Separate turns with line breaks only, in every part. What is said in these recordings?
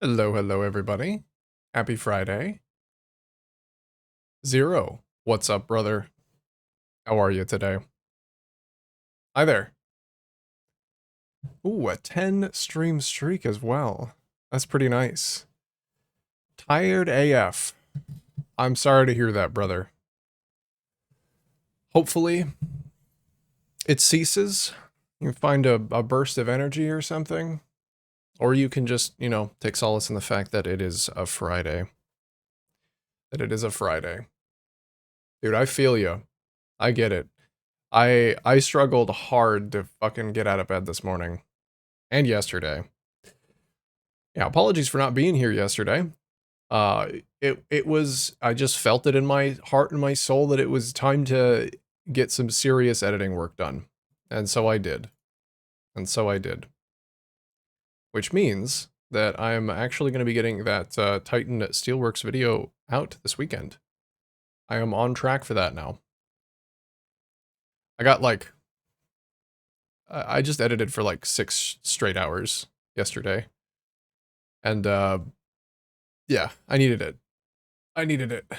Hello, hello, everybody. Happy Friday. Zero. What's up, brother? How are you today? Hi there. Ooh, a 10 stream streak as well. That's pretty nice. Tired AF. I'm sorry to hear that, brother. Hopefully, it ceases. You find a burst of energy or something. Or you can just, take solace in the fact that it is a Friday. That it is a Friday. Dude, I feel you. I get it. I struggled hard to fucking get out of bed this morning and yesterday. Yeah, apologies for not being here yesterday. It was I just felt it in my heart and my soul that it was time to get some serious editing work done. And so I did. And so I did. Which means that I'm actually going to be getting that Titan Steelworks video out this weekend. I am on track for that now. I got like I just edited for like 6 straight hours yesterday. And yeah, I needed it. I needed it.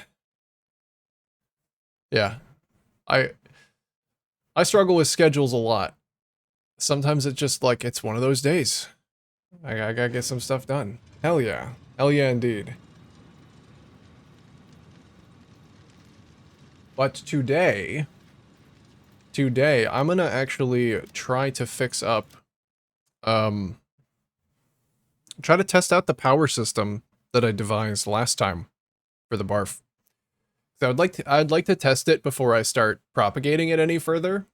Yeah. I I struggle with schedules a lot. Sometimes it's just like it's one of those days. I gotta get some stuff done. Hell yeah. Hell yeah indeed. But today I'm gonna actually try to fix up um try to test out the power system that I devised last time for the barf. So I'd like to test it before I start propagating it any further.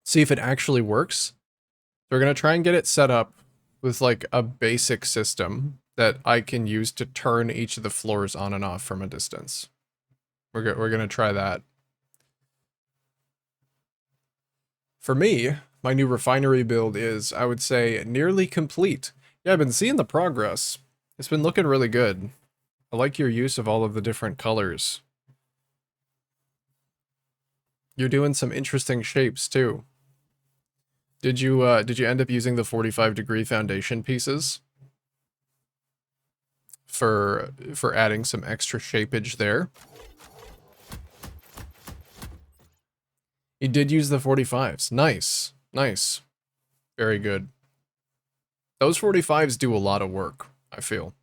See if it actually works. So we're gonna try and get it set up with like a basic system that I can use to turn each of the floors on and off from a distance. We're gonna try that. For me, my new refinery build is, I would say, nearly complete. Yeah, I've been seeing the progress. It's been looking really good. I like your use of all of the different colors. You're doing some interesting shapes too. Did you end up using the 45-degree foundation pieces for adding some extra shapeage there? You did use the 45s. Nice. Nice. Very good. Those 45s do a lot of work, I feel.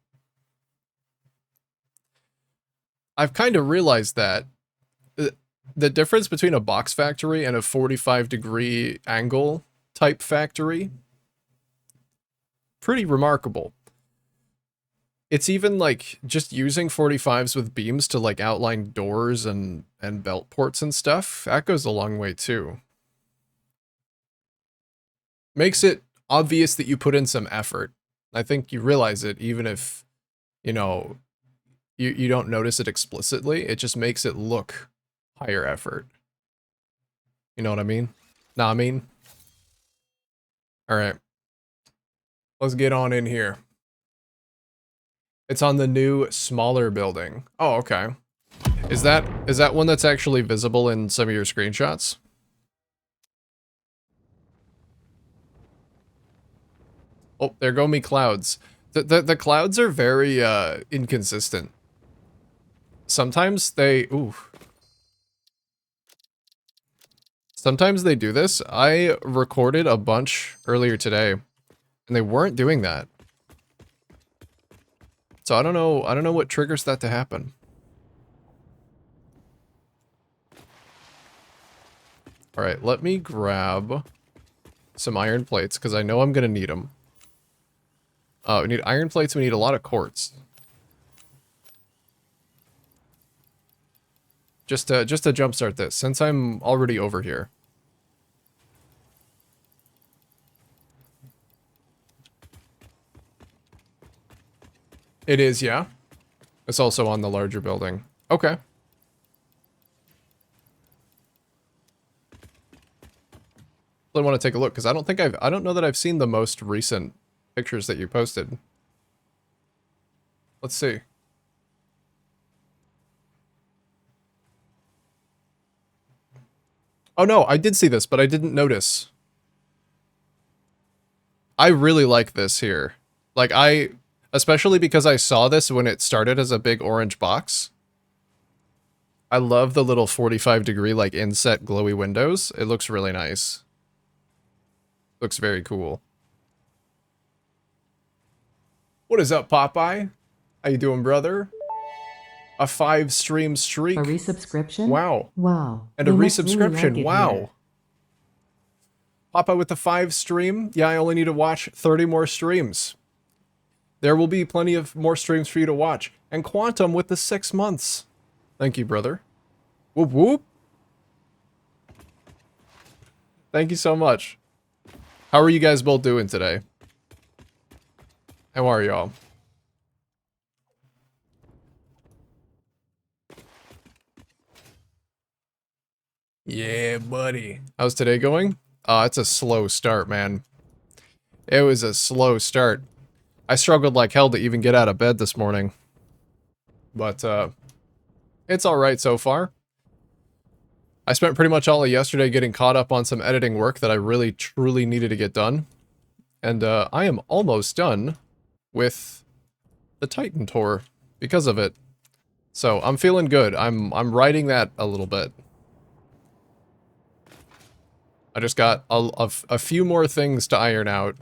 I've kind of realized that the difference between a box factory and a 45-degree angle type factory, pretty remarkable. It's even like just using 45s with beams to like outline doors and belt ports and stuff. That goes a long way too. Makes it obvious that you put in some effort. I think you realize it even if, you know, you don't notice it explicitly. It just makes it look higher effort. You know what I mean? Nah, I mean. All right. Let's get on in here. It's on the new smaller building. Oh, okay. Is that one that's actually visible in some of your screenshots? Oh, there go me clouds. The clouds are very inconsistent. Sometimes they sometimes they do this. I recorded a bunch earlier today and they weren't doing that. So I don't know what triggers that to happen. All right, let me grab some iron plates because I know I'm gonna need them. We need iron plates. We need a lot of quartz. Just to jumpstart this, since I'm already over here. It is, yeah. It's also on the larger building. Okay. I want to take a look because I don't know that I've seen the most recent pictures that you posted. Let's see. Oh no, I did see this, but I didn't notice. I really like this here. Like Especially because I saw this when it started as a big orange box. I love the little 45-degree, like, inset glowy windows. It looks really nice. Looks very cool. What is up, Popeye? How you doing, brother? A 5-stream streak.
A resubscription?
Wow.
Wow.
And a
They must really
resubscription.
like it
Wow.
here.
Popeye with the 5 stream. Yeah, I only need to watch 30 more streams. There will be plenty of more streams for you to watch. And Quantum with the 6 months. Thank you, brother. Whoop whoop. Thank you so much. How are you guys both doing today? How are y'all? Yeah, buddy. How's today going? It's a slow start, man. It was a slow start. I struggled like hell to even get out of bed this morning. But, it's alright so far. I spent pretty much all of yesterday getting caught up on some editing work that I really, truly needed to get done. And, I am almost done with the Titan tour because of it. So, I'm feeling good. I'm riding that a little bit. I just got a few more things to iron out.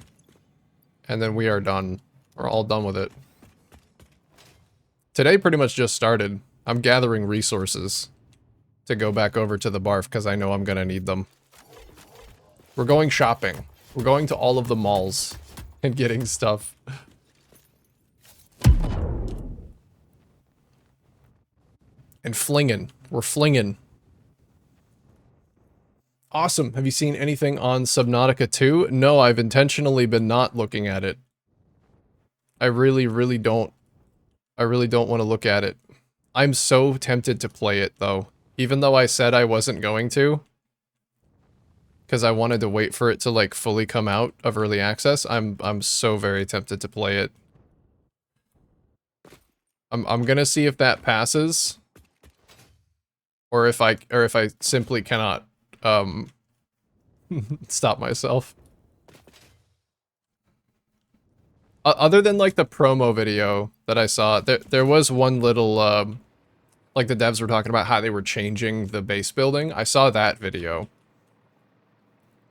And then we are done. We're all done with it. Today pretty much just started. I'm gathering resources to go back over to the barf because I know I'm gonna need them. We're going shopping. We're going to all of the malls and getting stuff. And flinging. We're flinging. Awesome. Have you seen anything on Subnautica 2? No, I've intentionally been not looking at it. I really don't want to look at it. I'm so tempted to play it, though. Even though I said I wasn't going to. Because I wanted to wait for it to, like, fully come out of early access. I'm so very tempted to play it. I'm gonna see if that passes. Or if I simply cannot, stop myself. Other than, like, the promo video that I saw, there was one little, like, the devs were talking about how they were changing the base building. I saw that video.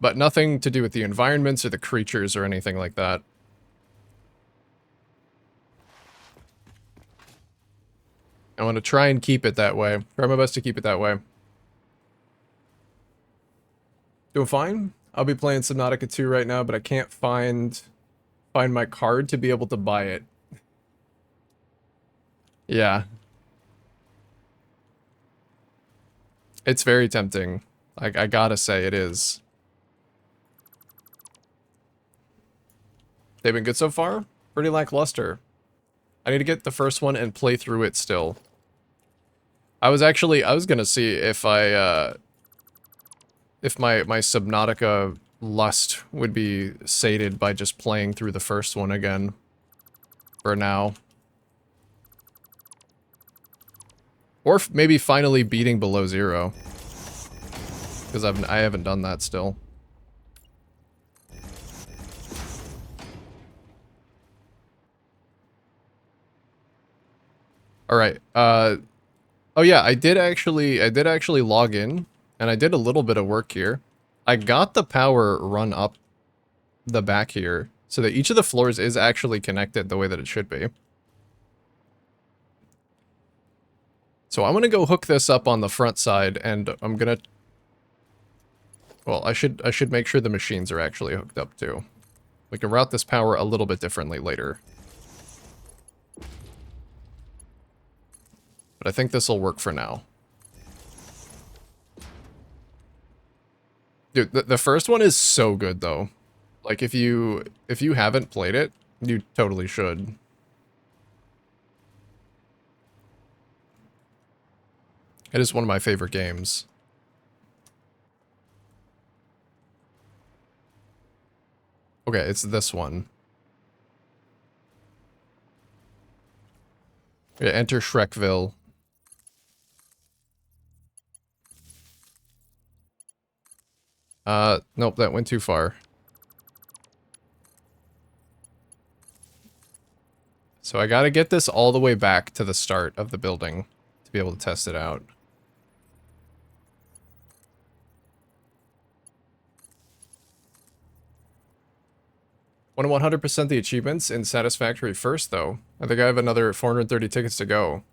But nothing to do with the environments or the creatures or anything like that. I want to try and keep it that way. Try my best to keep it that way. Doing fine. I'll be playing Subnautica 2 right now, but I can't find my card to be able to buy it. Yeah. It's very tempting. I gotta say, it is. They've been good so far? Pretty lackluster. I need to get the first one and play through it still. I was gonna see if if my Subnautica lust would be sated by just playing through the first one again. For now. Or maybe finally beating below 0. Because I haven't done that still. Alright, oh yeah, I did actually log in, and I did a little bit of work here. I got the power run up the back here, so that each of the floors is actually connected the way that it should be. So I'm gonna go hook this up on the front side, and I'm gonna... Well, I should make sure the machines are actually hooked up too. We can route this power a little bit differently later. But I think this will work for now. Dude, the first one is so good though. Like if you haven't played it, you totally should. It is one of my favorite games. Okay, it's this one. Yeah, enter Shrekville. Nope, that went too far. So I gotta get this all the way back to the start of the building to be able to test it out. Want to 100% the achievements in Satisfactory first, though. I think I have another 430 tickets to go.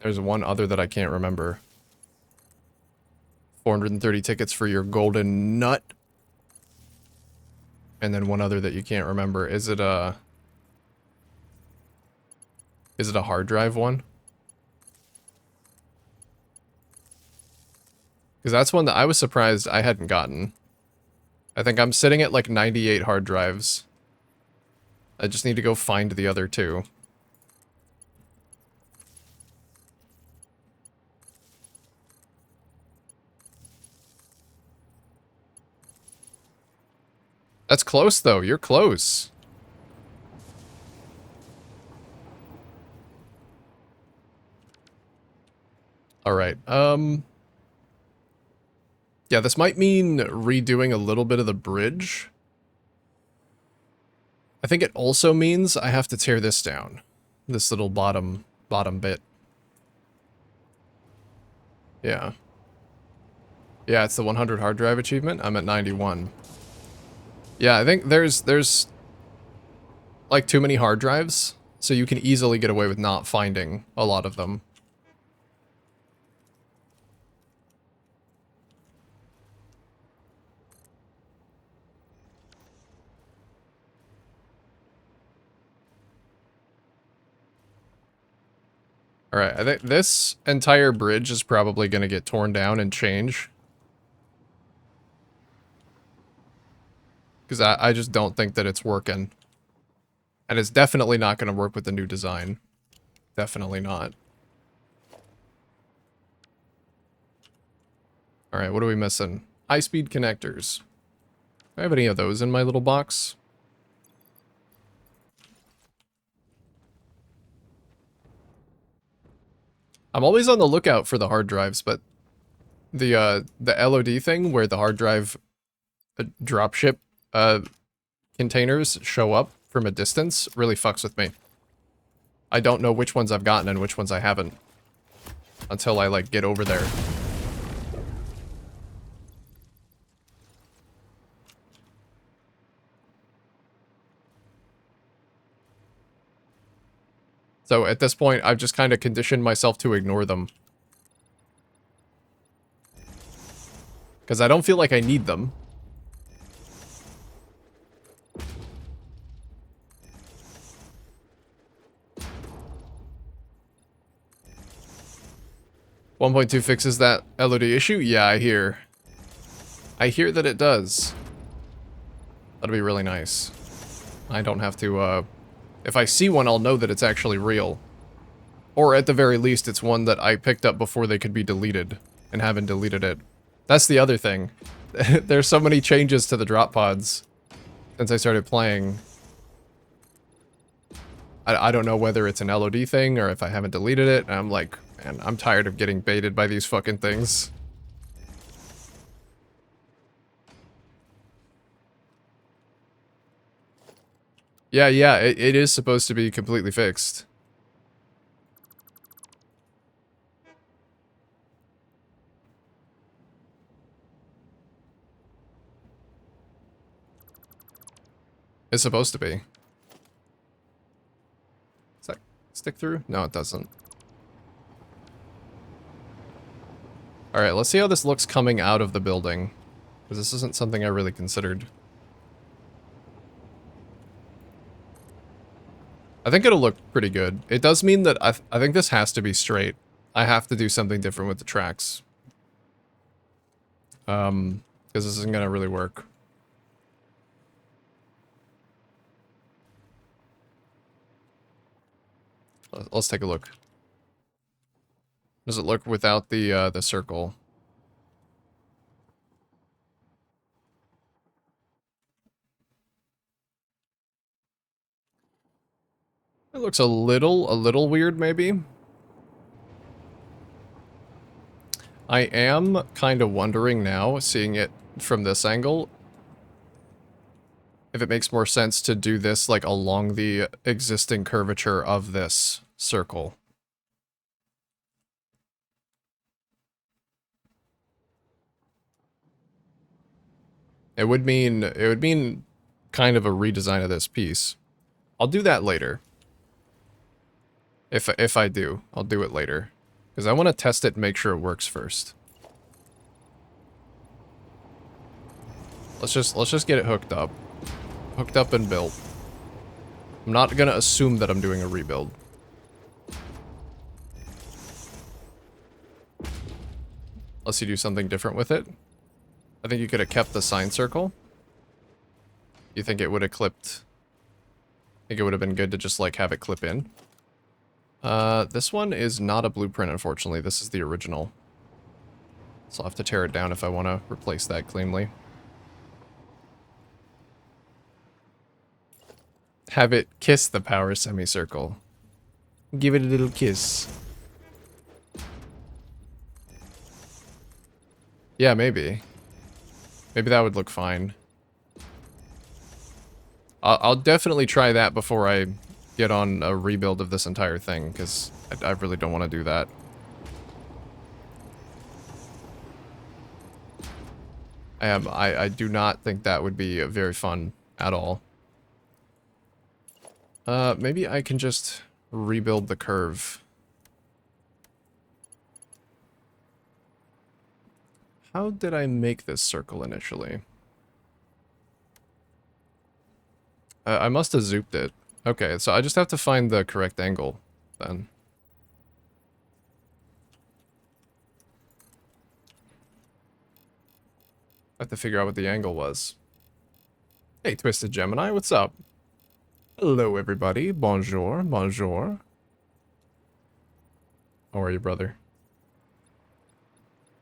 There's one other that I can't remember. 430 tickets for your golden nut. And then one other that you can't remember. Is it a hard drive one? Because that's one that I was surprised I hadn't gotten. I think I'm sitting at like 98 hard drives. I just need to go find the other two. That's close, though. You're close. Alright, yeah, this might mean redoing a little bit of the bridge. I think it also means I have to tear this down. This little bottom bit. Yeah. Yeah, it's the 100 hard drive achievement. I'm at 91. Yeah, I think there's like too many hard drives, so you can easily get away with not finding a lot of them. Alright, I think this entire bridge is probably going to get torn down and change. Because I just don't think that it's working. And it's definitely not going to work with the new design. Definitely not. Alright, what are we missing? High-speed connectors. Do I have any of those in my little box? I'm always on the lookout for the hard drives, but the LOD thing where the hard drive dropship containers show up from a distance really fucks with me. I don't know which ones I've gotten and which ones I haven't until I like get over there. So at this point, I've just kind of conditioned myself to ignore them. Because I don't feel like I need them. .2 fixes that LOD issue? Yeah, I hear. I hear that it does. That'll be really nice. I don't have to, if I see one, I'll know that it's actually real. Or at the very least, it's one that I picked up before they could be deleted, and haven't deleted it. That's the other thing. There's so many changes to the drop pods since I started playing. I don't know whether it's an LOD thing, or if I haven't deleted it, and I'm like, man, I'm tired of getting baited by these fucking things. Yeah, it is supposed to be completely fixed. It's supposed to be. Does that stick through? No, it doesn't. Alright, let's see how this looks coming out of the building. Because this isn't something I really considered. I think it'll look pretty good. It does mean that I think this has to be straight. I have to do something different with the tracks. Because this isn't gonna really work. Let's take a look. Does it look without the circle? It looks a little weird, maybe. I am kind of wondering now, seeing it from this angle, if it makes more sense to do this like along the existing curvature of this circle. It would mean kind of a redesign of this piece. I'll do that later. If I do, I'll do it later. Because I want to test it and make sure it works first. Let's just get it hooked up. Hooked up and built. I'm not gonna assume that I'm doing a rebuild. Unless you do something different with it. I think you could have kept the sign circle. You think it would have clipped... I think it would have been good to just like have it clip in. This one is not a blueprint, unfortunately. This is the original. So I'll have to tear it down if I want to replace that cleanly. Have it kiss the power semicircle. Give it a little kiss. Yeah, maybe. Maybe that would look fine. I'll definitely try that before I get on a rebuild of this entire thing, because I really don't want to do that. I do not think that would be very fun at all. Maybe I can just rebuild the curve. How did I make this circle initially? I must have zooped it. Okay, so I just have to find the correct angle, then. I have to figure out what the angle was. Hey, Twisted Gemini, what's up? Hello, everybody. Bonjour, bonjour. How are you, brother?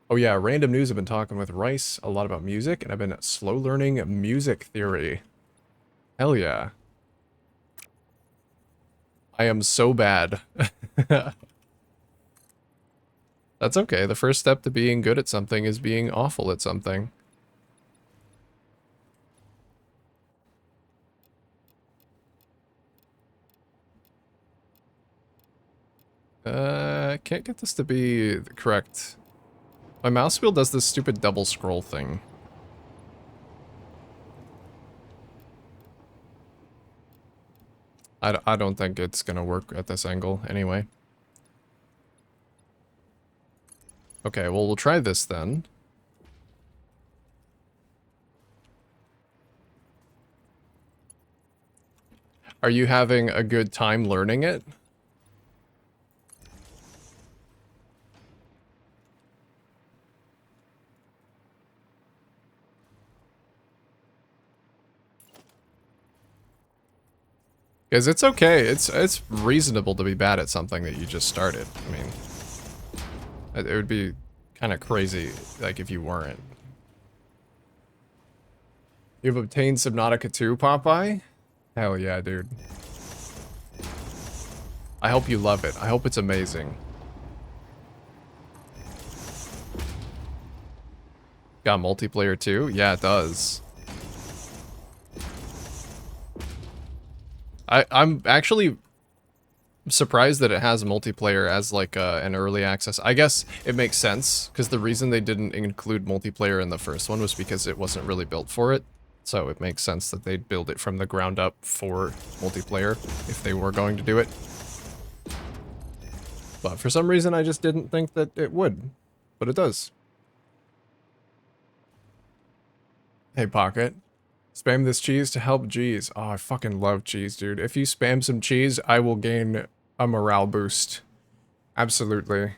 Oh yeah, random news. I've been talking with Rice a lot about music, and I've been slow learning music theory. Hell yeah. I am so bad. That's okay. The first step to being good at something is being awful at something. I can't get this to be correct. My mouse wheel does this stupid double scroll thing. I don't think it's gonna work at this angle anyway. Okay, well, we'll try this then. Are you having a good time learning it? Because it's okay. It's reasonable to be bad at something that you just started. I mean, it would be kind of crazy, like, if you weren't. You've obtained Subnautica 2, Popeye? Hell yeah, dude. I hope you love it. I hope it's amazing. Got multiplayer too? Yeah, it does. I'm actually surprised that it has multiplayer as like an early access. I guess it makes sense, because the reason they didn't include multiplayer in the first one was because it wasn't really built for it. So it makes sense that they'd build it from the ground up for multiplayer, if they were going to do it. But for some reason I just didn't think that it would. But it does. Hey, Pocket. Spam this cheese to help G's. Oh, I fucking love cheese, dude. If you spam some cheese, I will gain a morale boost. Absolutely.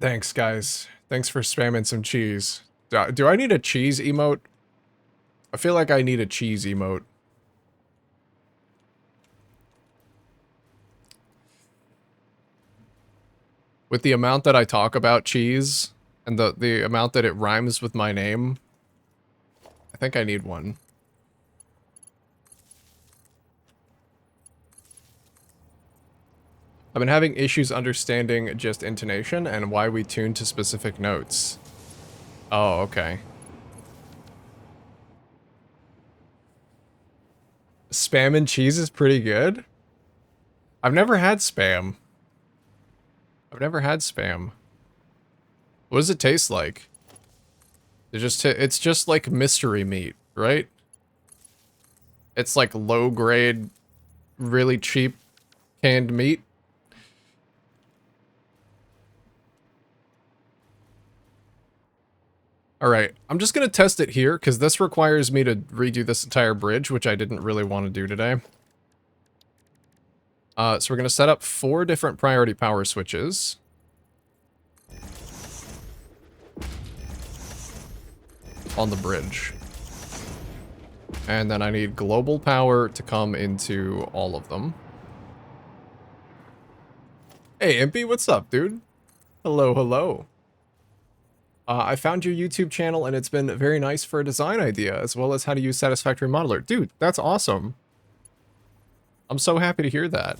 Thanks, guys. Thanks for spamming some cheese. Do I need a cheese emote? I feel like I need a cheese emote. With the amount that I talk about cheese, and the amount that it rhymes with my name, I think I need one. I've been having issues understanding just intonation and why we tune to specific notes. Oh, okay. Spam and cheese is pretty good. I've never had spam. I've never had spam. What does it taste like? It's just like mystery meat, right? It's like low grade, really cheap canned meat. Alright, I'm just gonna test it here, because this requires me to redo this entire bridge, which I didn't really want to do today. So we're gonna set up 4 different priority power switches. On the bridge. And then I need global power to come into all of them. Hey, Impy, what's up, dude? Hello, hello. I found your YouTube channel, and it's been very nice for a design idea, as well as how to use Satisfactory Modeler. Dude, that's awesome. I'm so happy to hear that.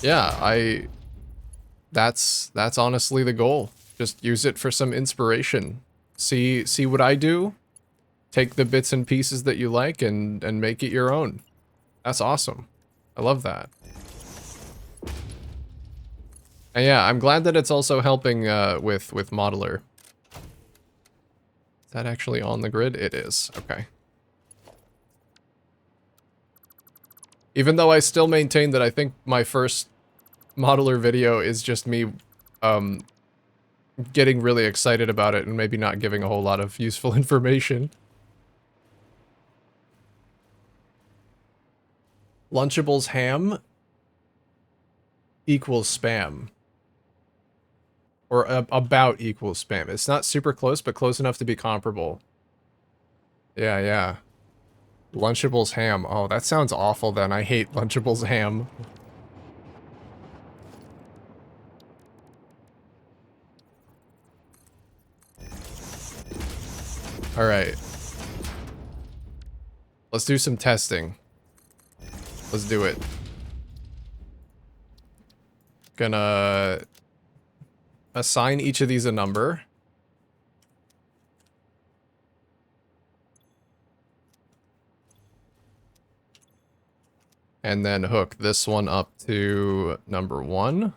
Yeah, that's honestly the goal. Just use it for some inspiration. See what I do, take the bits and pieces that you like, and make it your own. That's awesome. I love that. And yeah, I'm glad that it's also helping with Modeler. Is that actually on the grid? It is. Okay. Even though I still maintain that I think my first Modeler video is just me getting really excited about it and maybe not giving a whole lot of useful information. Lunchables ham equals spam. Or about equals spam. It's not super close, but close enough to be comparable. Yeah, yeah. Lunchables ham. Oh, that sounds awful then. I hate Lunchables ham. Alright. Let's do some testing. Let's do it. Gonna assign each of these a number. And then hook this one up to number 1.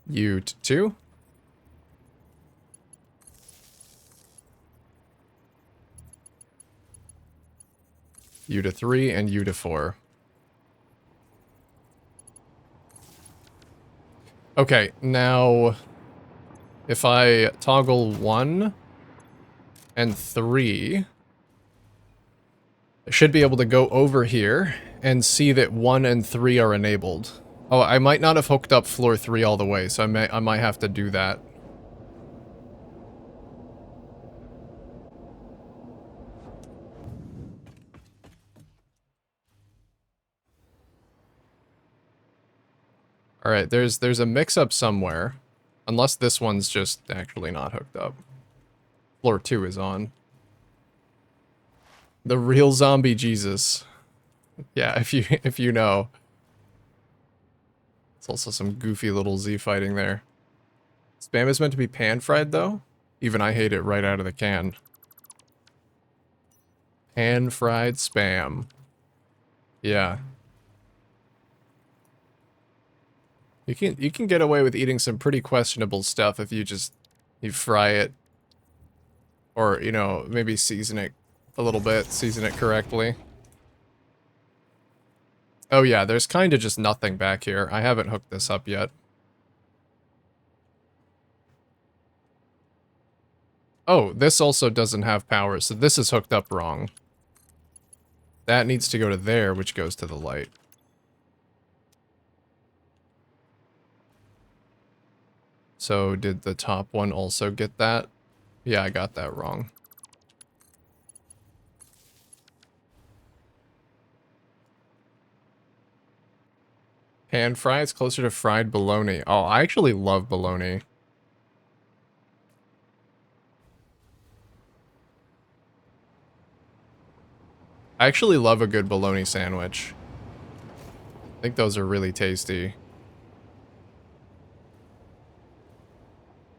U to 2. U to 3 and U to 4. Okay, now if I toggle 1 and 3, I should be able to go over here and see that 1 and 3 are enabled. Oh, I might not have hooked up floor 3 all the way, so I might have to do that. Alright, there's a mix-up somewhere. Unless this one's just actually not hooked up. Floor 2 is on. The real zombie Jesus. Yeah, if you know. It's also some goofy little Z fighting there. Spam is meant to be pan-fried, though? Even I hate it right out of the can. Pan-fried spam. Yeah. You can get away with eating some pretty questionable stuff if you fry it. Or, you know, maybe season it a little bit, season it correctly. Oh yeah, there's kind of just nothing back here. I haven't hooked this up yet. Oh, this also doesn't have power, so this is hooked up wrong. That needs to go to there, which goes to the light. So did the top one also get that? Yeah, I got that wrong. Pan fry is closer to fried bologna. Oh, I actually love bologna. I actually love a good bologna sandwich. I think those are really tasty.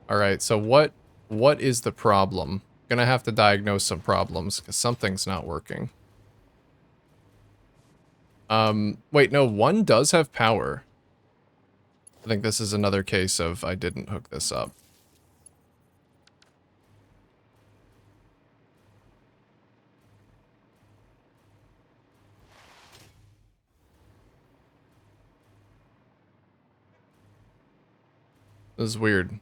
Alright, so what What is the problem? Gonna have to diagnose some problems, because something's not working. Wait, no, one does have power. I think this is another case of I didn't hook this up. This is weird.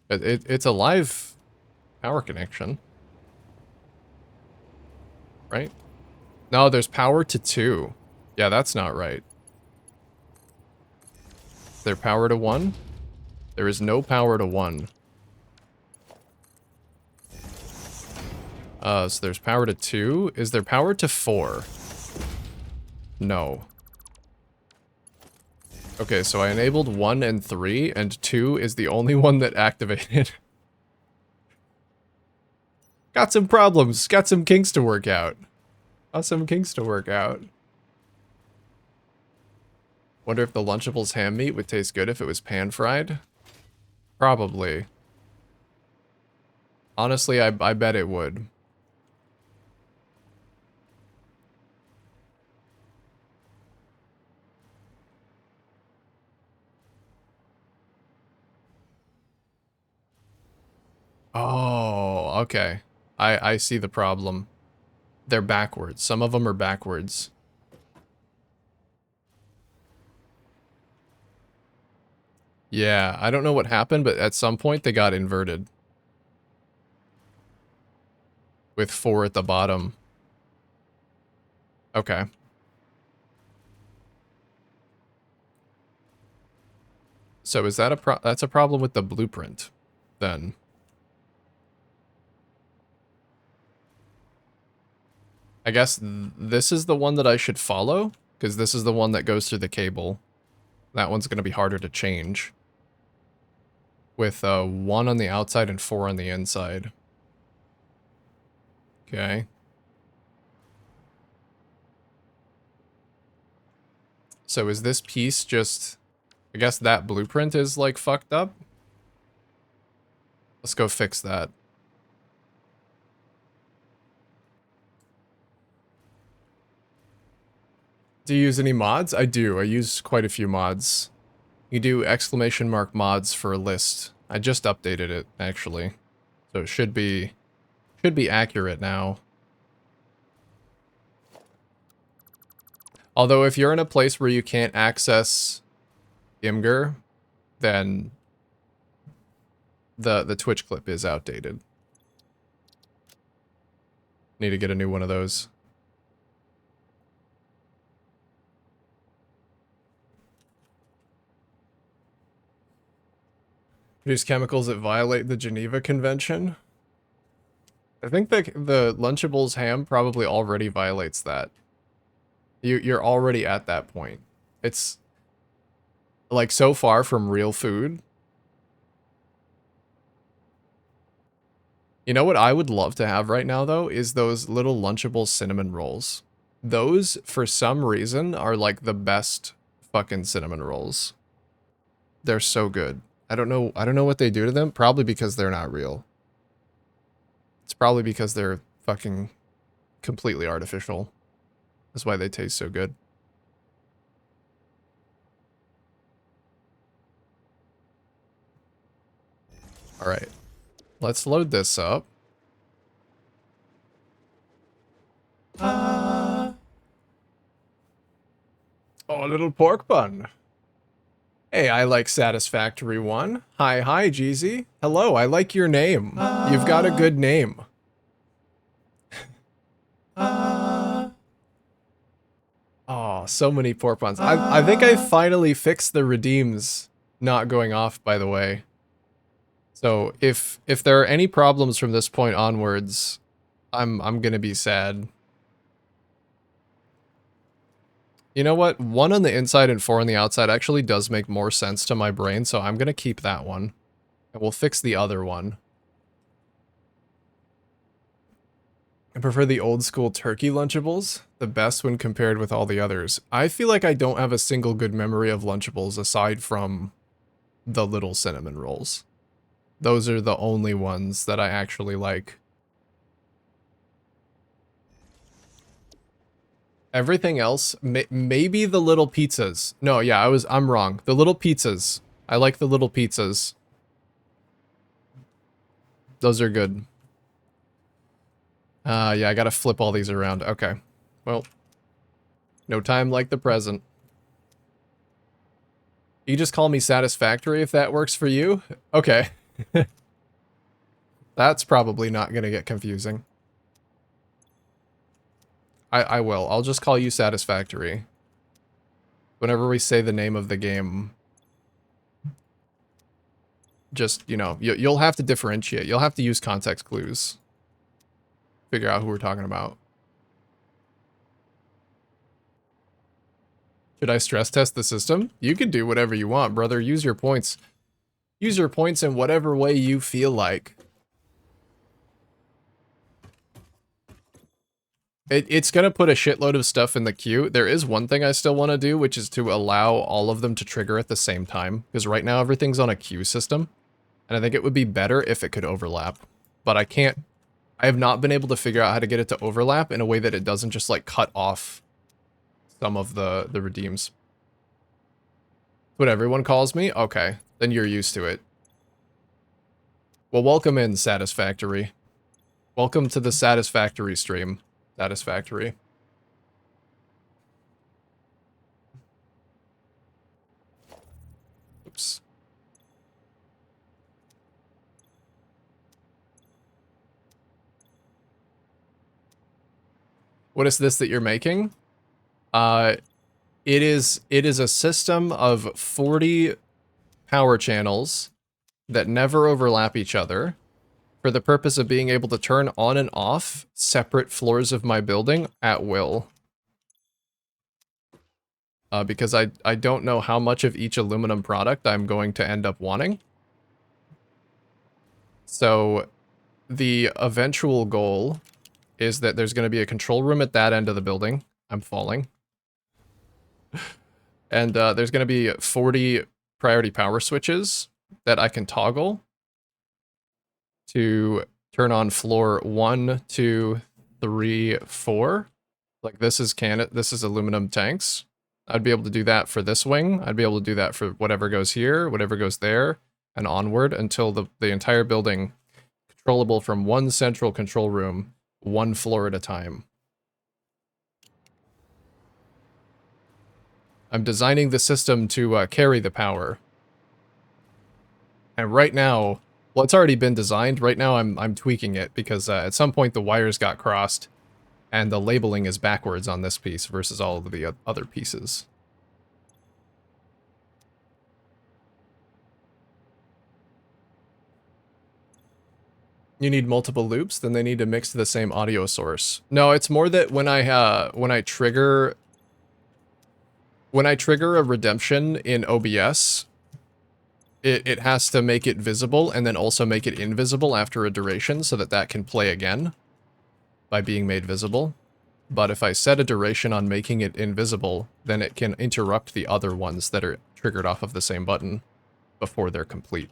It's a live power connection. Right? No, there's power to 2. Yeah, that's not right. Is there power to 1? There is no power to 1. So there's power to 2. Is there power to 4? No. Okay, so I enabled 1 and 3, and 2 is the only one that activated. Got some problems. Got some kinks to work out. Wonder if the Lunchables ham meat would taste good if it was pan-fried? Probably. Honestly, I bet it would. Oh, okay. I see the problem. They're backwards. Some of them are backwards. Yeah, I don't know what happened, but at some point they got inverted. With 4 at the bottom. Okay. So is that that's a problem with the blueprint, then? I guess this is the one that I should follow, because this is the one that goes through the cable. That one's going to be harder to change. With 1 on the outside and 4 on the inside. Okay. So is this piece just... I guess that blueprint is, like, fucked up? Let's go fix that. Do you use any mods? I do. I use quite a few mods. You do ! mods for a list. I just updated it, actually. So it should be accurate now. Although if you're in a place where you can't access Imgur, then the Twitch clip is outdated. Need to get a new one of those. Produce chemicals that violate the Geneva Convention. I think the Lunchables ham probably already violates that. You're already at that point. It's like so far from real food. You know what I would love to have right now though is those little Lunchables cinnamon rolls. Those for some reason are like the best fucking cinnamon rolls. They're so good. I don't know what they do to them. Probably because they're not real. It's probably because they're fucking completely artificial. That's why they taste so good. Alright. Let's load this up. Oh, a little pork bun. Hey, I like Satisfactory One. Hi, Jeezy. Hello, I like your name. You've got a good name. Oh, so many pork buns. I think I finally fixed the redeems not going off, by the way. So if there are any problems from this point onwards, I'm gonna be sad. You know what? 1 on the inside and 4 on the outside actually does make more sense to my brain, so I'm gonna keep that one. And we'll fix the other one. I prefer the old school turkey Lunchables, the best when compared with all the others. I feel like I don't have a single good memory of Lunchables aside from the little cinnamon rolls. Those are the only ones that I actually like. Everything else, maybe the little pizzas. No, yeah, I'm wrong. The little pizzas. I like the little pizzas. Those are good. Yeah, I gotta flip all these around. Okay. Well, no time like the present. You just call me satisfactory if that works for you? Okay. That's probably not gonna get confusing. I will. I'll just call you satisfactory. Whenever we say the name of the game, just, you know, you'll have to differentiate. You'll have to use context clues. Figure out who we're talking about. Should I stress test the system? You can do whatever you want, brother. Use your points. Use your points in whatever way you feel like. It's going to put a shitload of stuff in the queue. There is one thing I still want to do, which is to allow all of them to trigger at the same time. Because right now everything's on a queue system. And I think it would be better if it could overlap. But I have not been able to figure out how to get it to overlap in a way that it doesn't just like cut off some of the redeems. What everyone calls me? Okay, then you're used to it. Well, welcome in, Satisfactory. Welcome to the Satisfactory stream. Satisfactory. Oops. What is this that you're making? It is a system of 40 power channels that never overlap each other for the purpose of being able to turn on and off separate floors of my building at will. Because I don't know how much of each aluminum product I'm going to end up wanting. So the eventual goal is that there's going to be a control room at that end of the building. I'm falling. And there's going to be 40 priority power switches that I can toggle to turn on floor 1, 2, 3, 4. Like this is aluminum tanks. I'd be able to do that for this wing. I'd be able to do that for whatever goes here, whatever goes there, and onward until the entire building controllable from one central control room, one floor at a time. I'm designing the system to carry the power. And right now, well, it's already been designed. Right now, I'm tweaking it because at some point the wires got crossed, and the labeling is backwards on this piece versus all of the other pieces. You need multiple loops, then they need to mix to the same audio source. No, it's more that when I trigger a redemption in OBS, it has to make it visible and then also make it invisible after a duration so that can play again by being made visible. But if I set a duration on making it invisible, then it can interrupt the other ones that are triggered off of the same button before they're complete.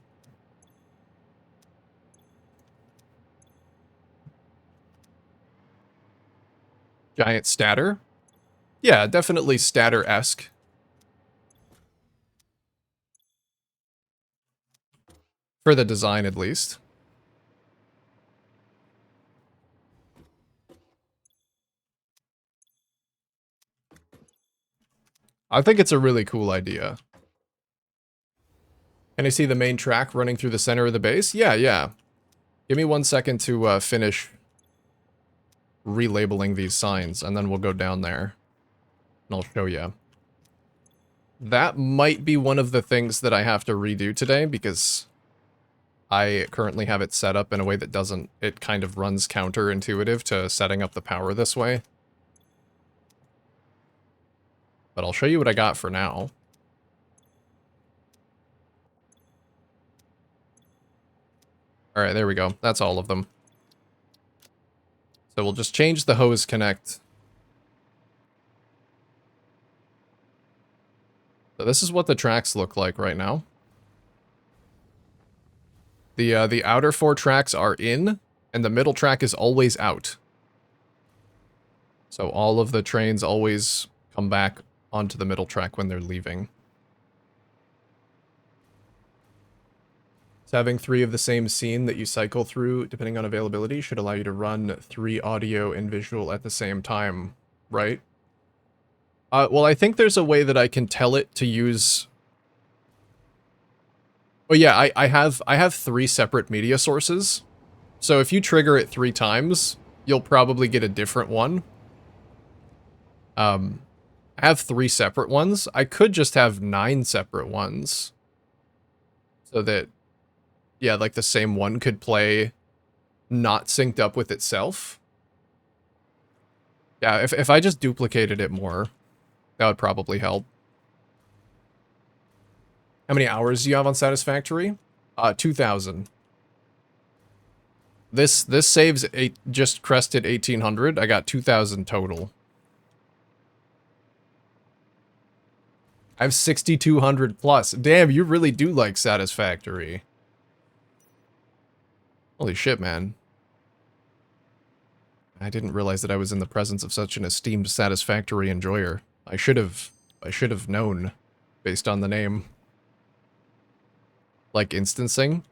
Giant statter? Yeah, definitely statter-esque. For the design, at least. I think it's a really cool idea. Can I see the main track running through the center of the base? Yeah, yeah. Give me 1 second to finish relabeling these signs, and then we'll go down there. And I'll show you. That might be one of the things that I have to redo today, because I currently have it set up in a way that doesn't... It kind of runs counterintuitive to setting up the power this way. But I'll show you what I got for now. Alright, there we go. That's all of them. So we'll just change the hose connect. So this is what the tracks look like right now. The outer 4 tracks are in, and the middle track is always out. So all of the trains always come back onto the middle track when they're leaving. So having 3 of the same scene that you cycle through, depending on availability, should allow you to run 3 audio and visual at the same time, right? Well, I think there's a way that I can tell it to use... Oh yeah, I have 3 separate media sources. So if you trigger it 3 times, you'll probably get a different one. I have 3 separate ones. I could just have 9 separate ones. So that, yeah, like the same one could play not synced up with itself. Yeah, if I just duplicated it more, that would probably help. How many hours do you have on Satisfactory? 2,000. This saves just crested 1,800. I got 2,000 total. I have 6,200 plus. Damn, you really do like Satisfactory. Holy shit, man. I didn't realize that I was in the presence of such an esteemed Satisfactory enjoyer. I should have known, based on the name. Like instancing?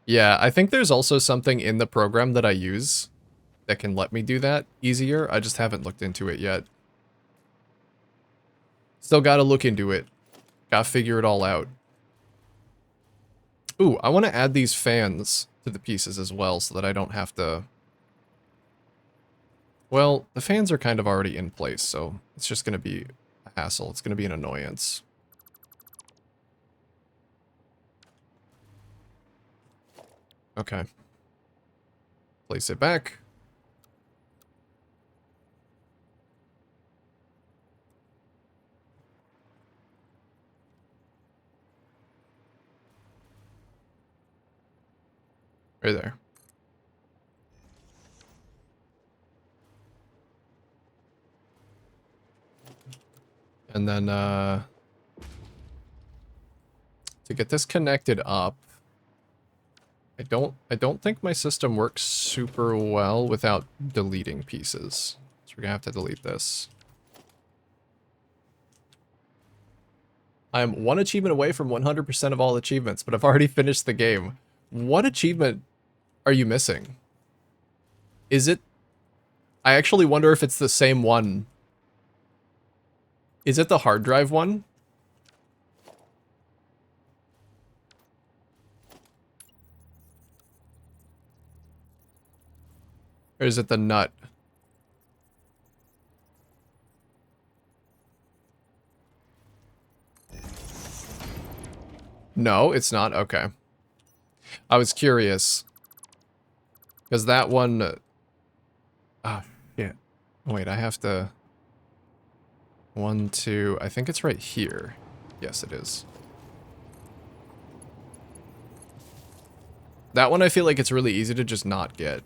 Yeah, I think there's also something in the program that I use that can let me do that easier. I just haven't looked into it yet. Still gotta look into it. Gotta figure it all out. Ooh, I want to add these fans to the pieces as well so that I don't have to... Well, the fans are kind of already in place, so it's just gonna be a hassle. It's gonna be an annoyance. Okay. Place it back. Right there. And then, to get this connected up, I don't think my system works super well without deleting pieces. So we're gonna have to delete this. I'm 1 achievement away from 100% of all achievements, but I've already finished the game. What achievement are you missing? Is it... I actually wonder if it's the same one. Is it the hard drive one? Or is it the nut? No, it's not? Okay. I was curious. Because that one... Ah, yeah. Wait, I have to... 1, 2... I think it's right here. Yes, it is. That one I feel like it's really easy to just not get.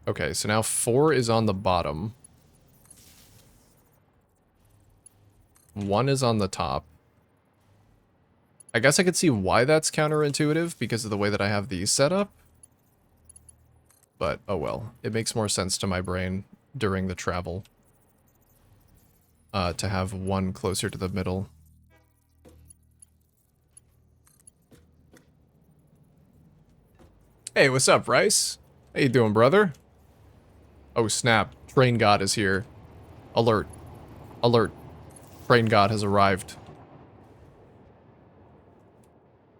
Okay, so now 4 is on the bottom. 1 is on the top. I guess I could see why that's counterintuitive because of the way that I have these set up. But, oh well. It makes more sense to my brain during the travel. To have 1 closer to the middle. Hey, what's up, Rice? How you doing, brother? Oh, snap. Train God is here. Alert. Alert. Train God has arrived.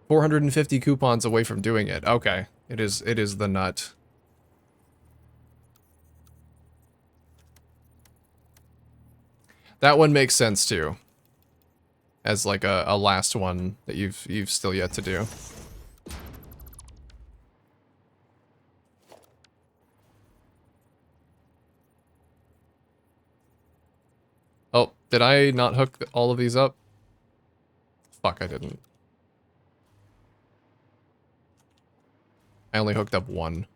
450 coupons away from doing it. Okay. It is the nut. That one makes sense too. As like a last one that you've still yet to do. Oh, did I not hook all of these up? Fuck, I didn't. I only hooked up 1.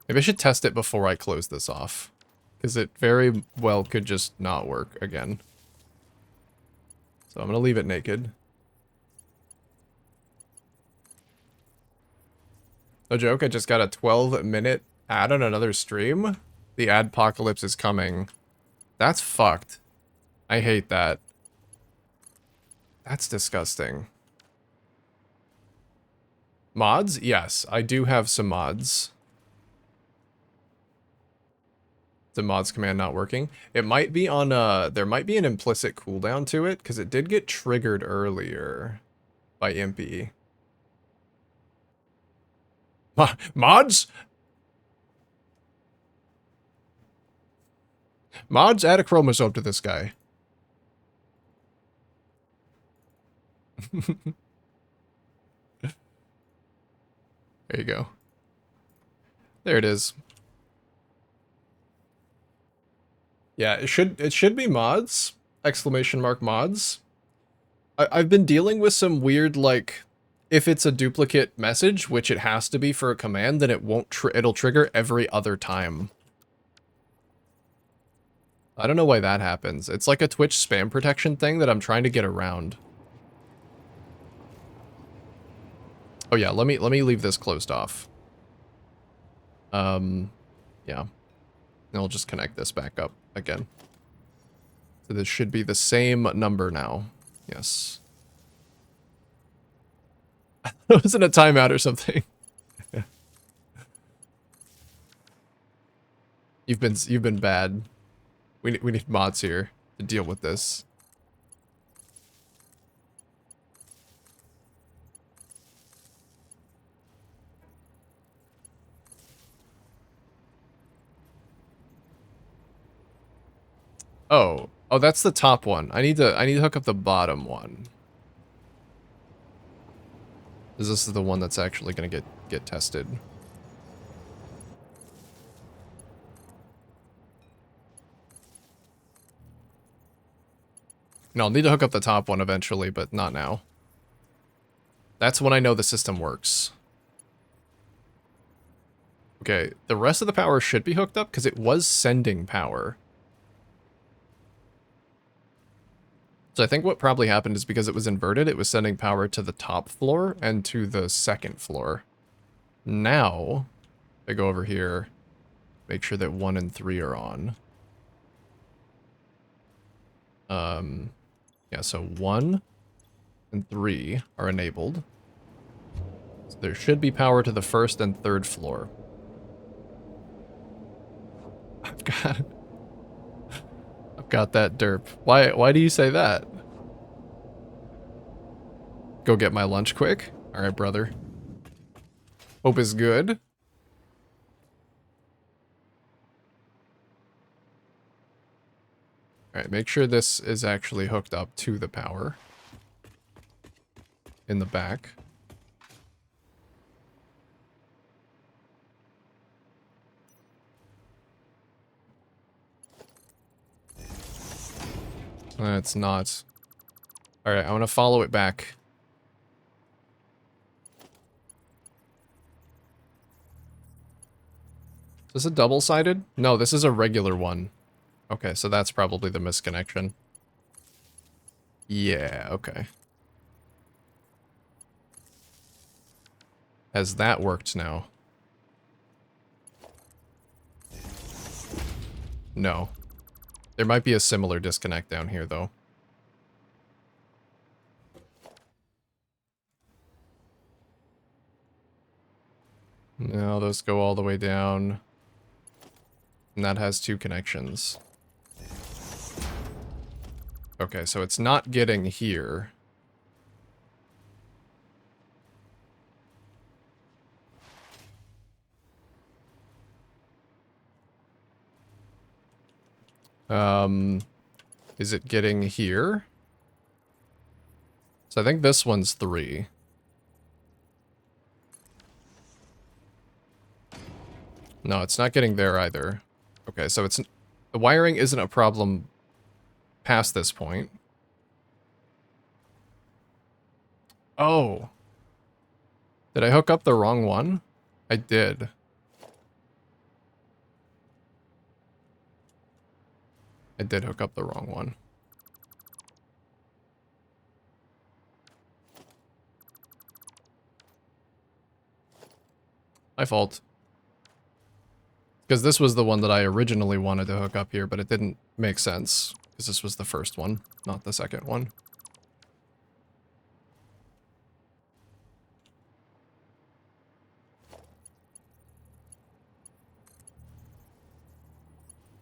Maybe I should test it before I close this off. Because it very well could just not work again. So I'm gonna leave it naked. No joke, I just got a 12-minute ad on another stream. The adpocalypse is coming. That's fucked. I hate that. That's disgusting. Mods? Yes, I do have some mods. The mods command not working. It might be on, there might be an implicit cooldown to it, because it did get triggered earlier by Impy. Mods? Mods, add a chromosome to this guy. There you go. There it is. Yeah, it should be mods. Exclamation mark mods. I've been dealing with some weird, like, if it's a duplicate message, which it has to be for a command, then it won't it'll trigger every other time. I don't know why that happens. It's like a Twitch spam protection thing that I'm trying to get around. Oh yeah, let me leave this closed off. Yeah. And I'll just connect this back up again. So this should be the same number now. Yes. It was in a timeout or something. You've been bad. We need mods here to deal with this. Oh, that's the top one. I need to hook up the bottom one. Because this is the one that's actually gonna get tested. No, I'll need to hook up the top one eventually, but not now. That's when I know the system works. Okay, the rest of the power should be hooked up because it was sending power. So I think what probably happened is because it was inverted, it was sending power to the top floor and to the second floor. Now, if I go over here, make sure that 1 and 3 are on. Yeah, so 1 and 3 are enabled. So there should be power to the first and third floor. I've got that derp. Why do you say that? Go get my lunch quick. All right, brother. Hope is good. All right, make sure this is actually hooked up to the power in the back. It's not. All right, I want to follow it back. Is this a double-sided? No, this is a regular one. Okay, so that's probably the misconnection. Yeah, okay. Has that worked now? No. There might be a similar disconnect down here, though. No, those go all the way down. And that has 2 connections. Okay, so it's not getting here. Is it getting here? So I think this one's 3. No, it's not getting there either. Okay, so it's the wiring isn't a problem past this point. Oh. Did I hook up the wrong one? I did. I did hook up the wrong one. My fault. Because this was the one that I originally wanted to hook up here, but it didn't make sense. Because this was the first one, not the second one.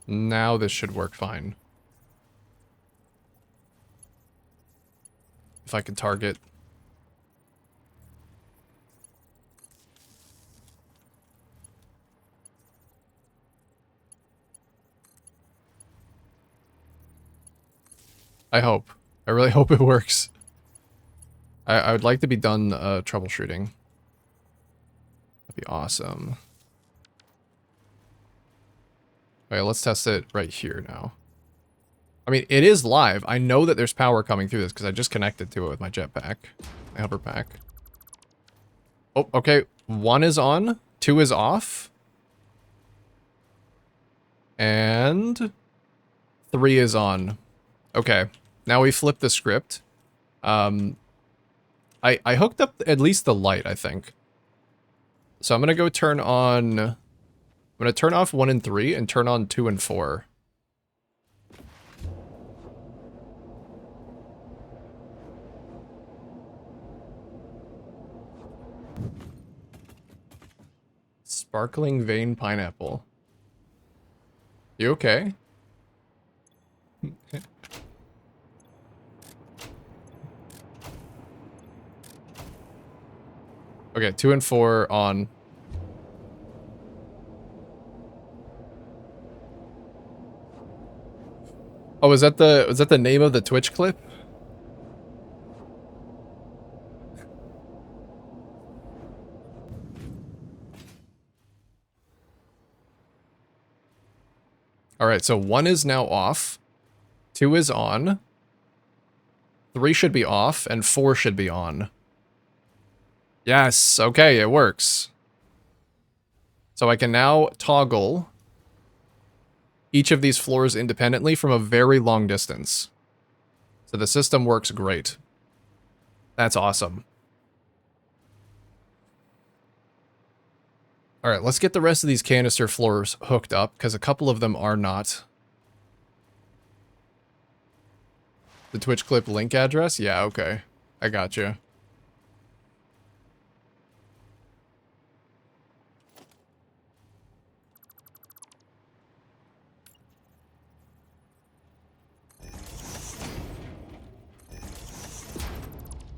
Now this should work fine. If I could target. I hope. I really hope it works. I would like to be done troubleshooting. That'd be awesome. Okay, let's test it right here now. I mean, it is live. I know that there's power coming through this because I just connected to it with my jetpack. My hover pack. Oh, okay. 1 is on. 2 is off. And 3 is on. Okay. Now we flip the script. I hooked up at least the light, I think. So I'm going to go turn on... I'm going to turn off 1 and 3 and turn on 2 and 4. Sparkling vein pineapple. You okay? Okay, 2 and 4 on. Oh, was that the name of the Twitch clip? Alright, so 1 is now off. 2 is on. 3 should be off, and 4 should be on. Yes, okay, it works. So I can now toggle each of these floors independently from a very long distance. So the system works great. That's awesome. Alright, let's get the rest of these canister floors hooked up, because a couple of them are not. The Twitch clip link address? Yeah, okay. I gotcha.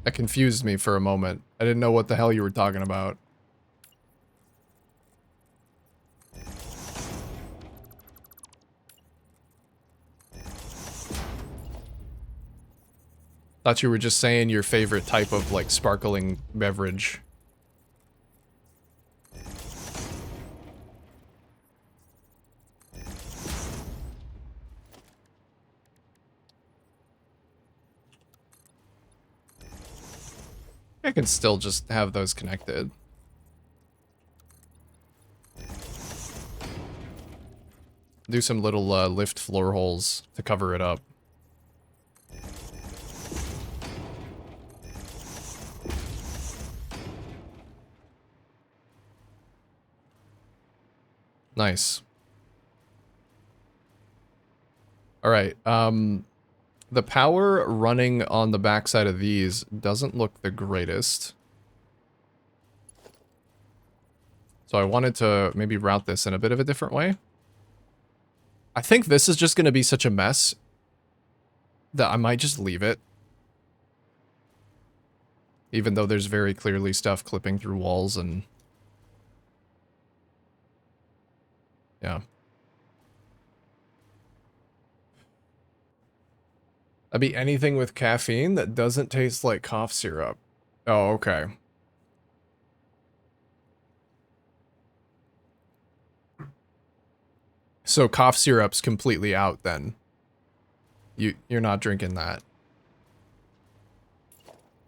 That confused me for a moment. I didn't know what the hell you were talking about. Thought you were just saying your favorite type of, like, sparkling beverage. I can still just have those connected. Do some little lift floor holes to cover it up. Nice. Alright, the power running on the backside of these doesn't look the greatest. So I wanted to maybe route this in a bit of a different way. I think this is just going to be such a mess that I might just leave it. Even though there's very clearly stuff clipping through walls and... yeah. That'd be anything with caffeine that doesn't taste like cough syrup. Oh, okay. So cough syrup's completely out then. You're not drinking that.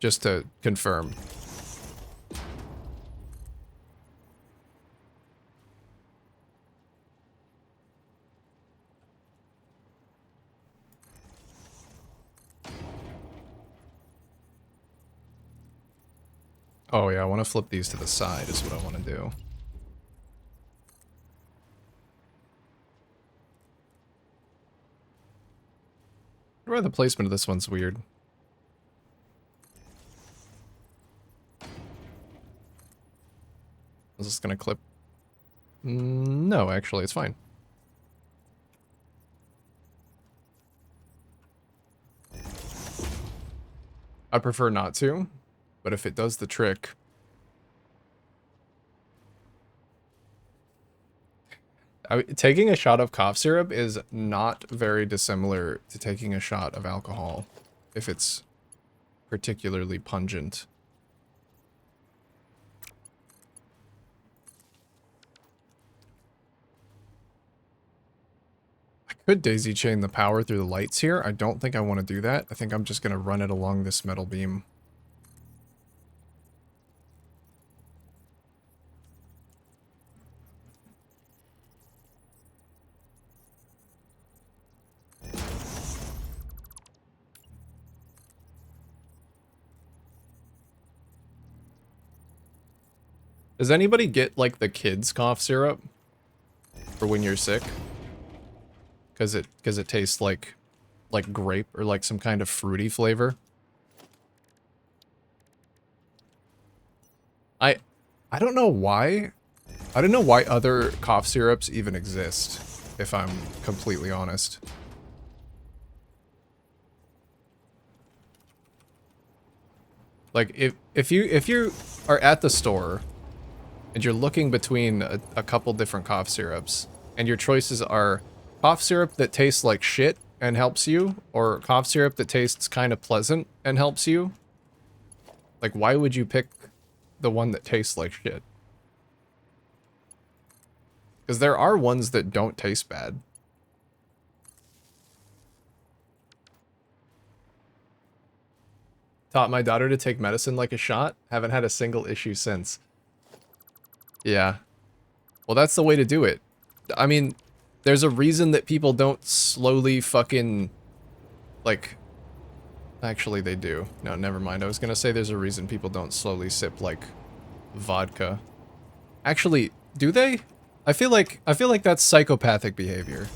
Just to confirm. Oh yeah, I want to flip these to the side is what I want to do. why the placement of this one's weird. Is this gonna clip? No, actually, it's fine. I prefer not to, but if it does the trick... taking a shot of cough syrup is not very dissimilar to taking a shot of alcohol, if it's particularly pungent. I could daisy chain the power through the lights here. I don't think I want to do that. I think I'm just going to run it along this metal beam. Does anybody get, like, the kids' cough syrup for when you're sick? Because it tastes like grape or like some kind of fruity flavor. I don't know why. I don't know why other cough syrups even exist, if I'm completely honest. Like, if you are at the store and you're looking between a couple different cough syrups, and your choices are cough syrup that tastes like shit and helps you, or cough syrup that tastes kind of pleasant and helps you, like, why would you pick the one that tastes like shit? Because there are ones that don't taste bad. Taught my daughter to take medicine like a shot. Haven't had a single issue since. Yeah. Well, that's the way to do it. I mean, there's a reason that people don't slowly fucking... Like... Actually, they do. No, never mind. I was gonna say there's a reason people don't slowly sip, like, vodka. Actually, do they? I feel like that's psychopathic behavior.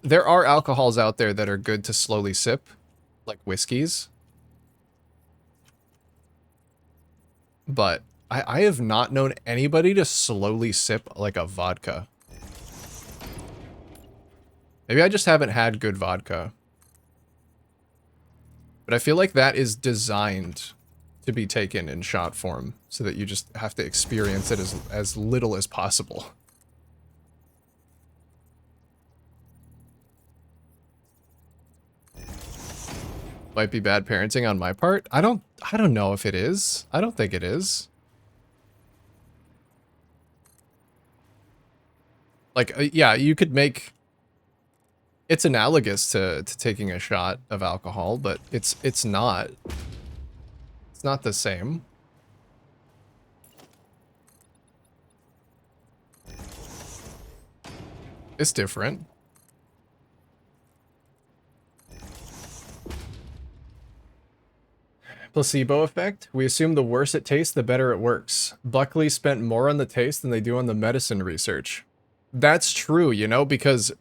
There are alcohols out there that are good to slowly sip, like whiskeys. But I have not known anybody to slowly sip like a vodka. Maybe I just haven't had good vodka. But I feel like that is designed to be taken in shot form, so that you just have to experience it as little as possible. Might be bad parenting on my part. I don't know if it is. I don't think it is. Like, yeah, you could make... It's analogous to taking a shot of alcohol, but it's not. It's not the same. It's different. Placebo effect. We assume the worse it tastes, the better it works. Buckley spent more on the taste than they do on the medicine research. That's true, you know, because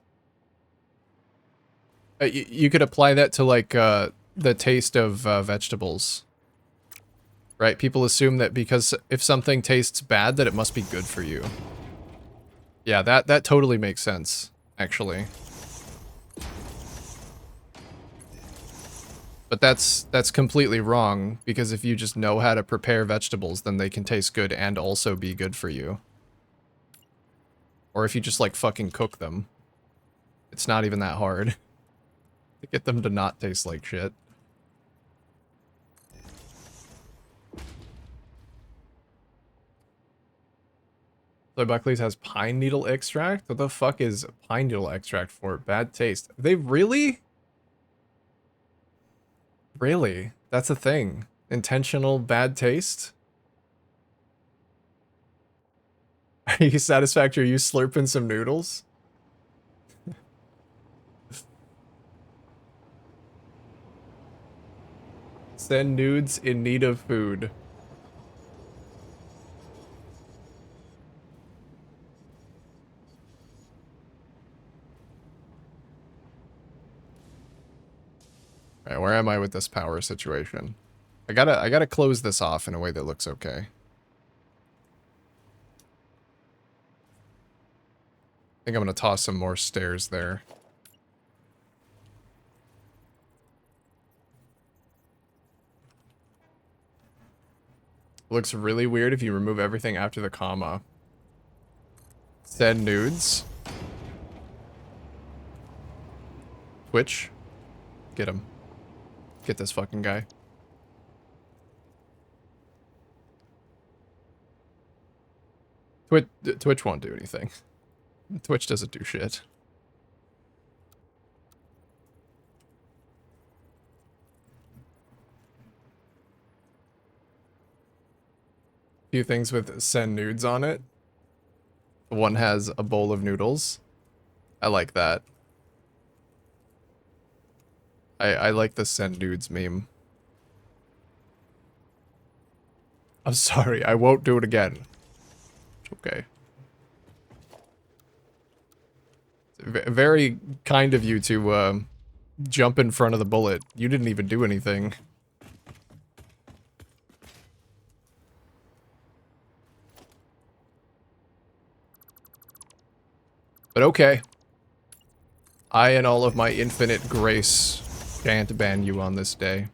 you could apply that to, like, the taste of vegetables. Right? People assume that because if something tastes bad, that it must be good for you. Yeah, that totally makes sense, actually. But that's completely wrong, because if you just know how to prepare vegetables, then they can taste good and also be good for you. Or if you just, like, fucking cook them. It's not even that hard to get them to not taste like shit. So Buckley's has pine needle extract? What the fuck is pine needle extract for? Bad taste. They really? Really? That's a thing. Intentional bad taste? Are you satisfactory? Are you slurping some noodles? Send nudes in need of food. Alright, where am I with this power situation? I gotta close this off in a way that looks okay. I think I'm gonna toss some more stairs there. Looks really weird if you remove everything after the comma. Send nudes. Twitch. Get him. Get this fucking guy. Twitch won't do anything. Twitch doesn't do shit. Few things with send nudes on it. One has a bowl of noodles. I like that. I like the send nudes meme. I'm sorry, I won't do it again. It's okay. Very kind of you to jump in front of the bullet. You didn't even do anything. But okay. I and all of my infinite grace shan't ban you on this day.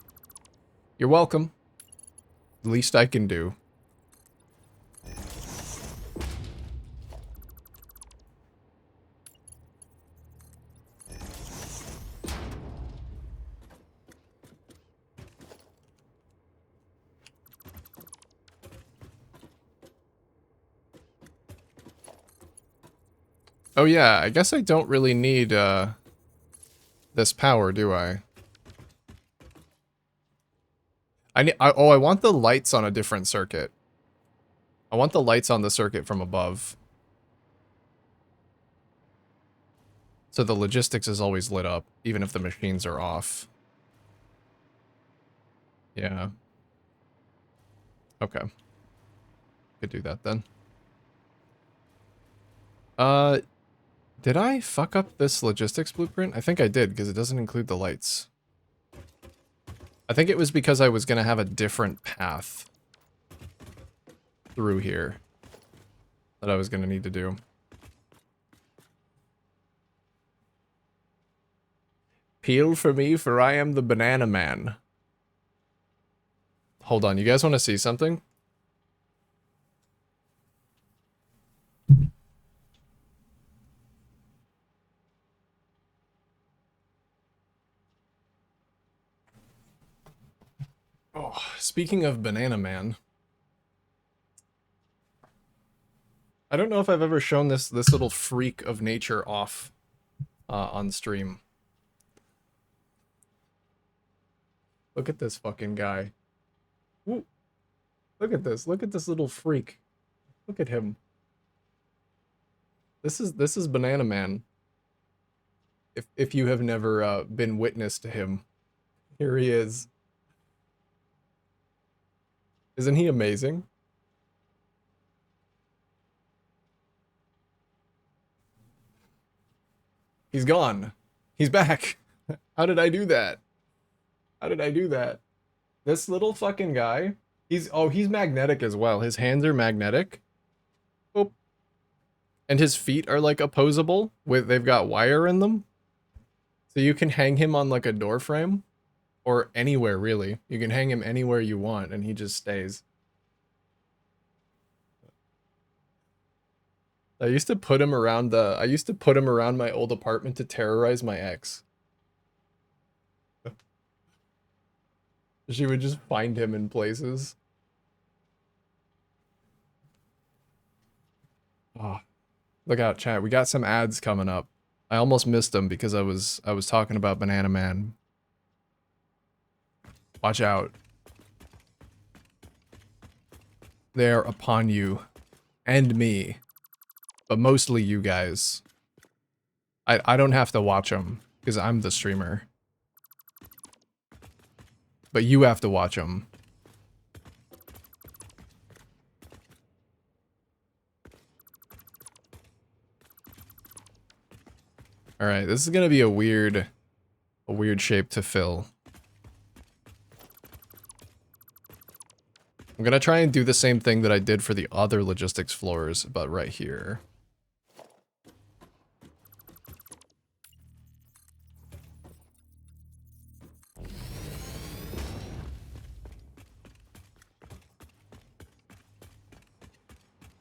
You're welcome. Least I can do. Oh yeah, I guess I don't really need, this power, do I? Oh, I want the lights on a different circuit. I want the lights on the circuit from above. So the logistics is always lit up, even if the machines are off. Yeah. Okay. Could do that then. Did I fuck up this logistics blueprint? I think I did, because it doesn't include the lights. I think it was because I was going to have a different path through here that I was going to need to do. Peel for me, for I am the banana man. Hold on, you guys want to see something? Oh, speaking of Banana Man, I don't know if I've ever shown this little freak of nature off on stream. Look at this fucking guy. Woo. Look at this. Look at this little freak. Look at him. This is Banana Man. If you have never been witness to him, here he is. Isn't he amazing? He's gone. He's back. How did I do that? How did I do that? This little fucking guy. He's magnetic as well. His hands are magnetic. Oh. And his feet are like opposable. They've got wire in them. So you can hang him on like a door frame. Or anywhere really. You can hang him anywhere you want and he just stays. I used to put him around my old apartment to terrorize my ex. She would just find him in places. Oh, look out, chat. We got some ads coming up. I almost missed them because I was talking about Banana Man. Watch out. They're upon you. And me. But mostly you guys. I don't have to watch them because I'm the streamer. But you have to watch them. Alright, this is gonna be a weird shape to fill. I'm gonna try and do the same thing that I did for the other logistics floors, but right here.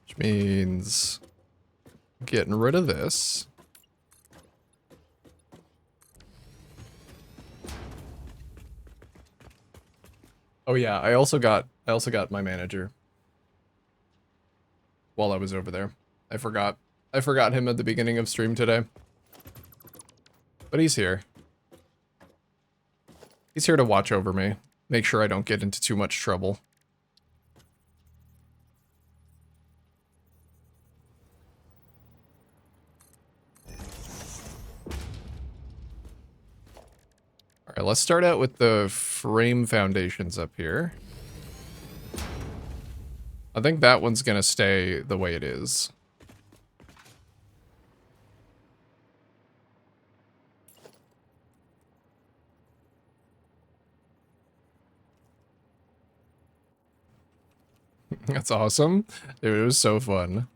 Which means getting rid of this. Oh yeah, I also got my manager while I was over there. I forgot him at the beginning of stream today. But he's here. He's here to watch over me. Make sure I don't get into too much trouble. Alright, let's start out with the frame foundations up here. I think that one's gonna stay the way it is. That's awesome. Dude, it was so fun.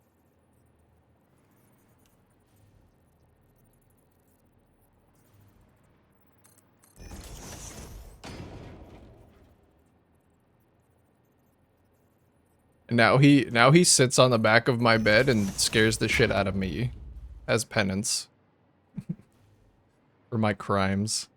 And now he sits on the back of my bed and scares the shit out of me as penance for my crimes.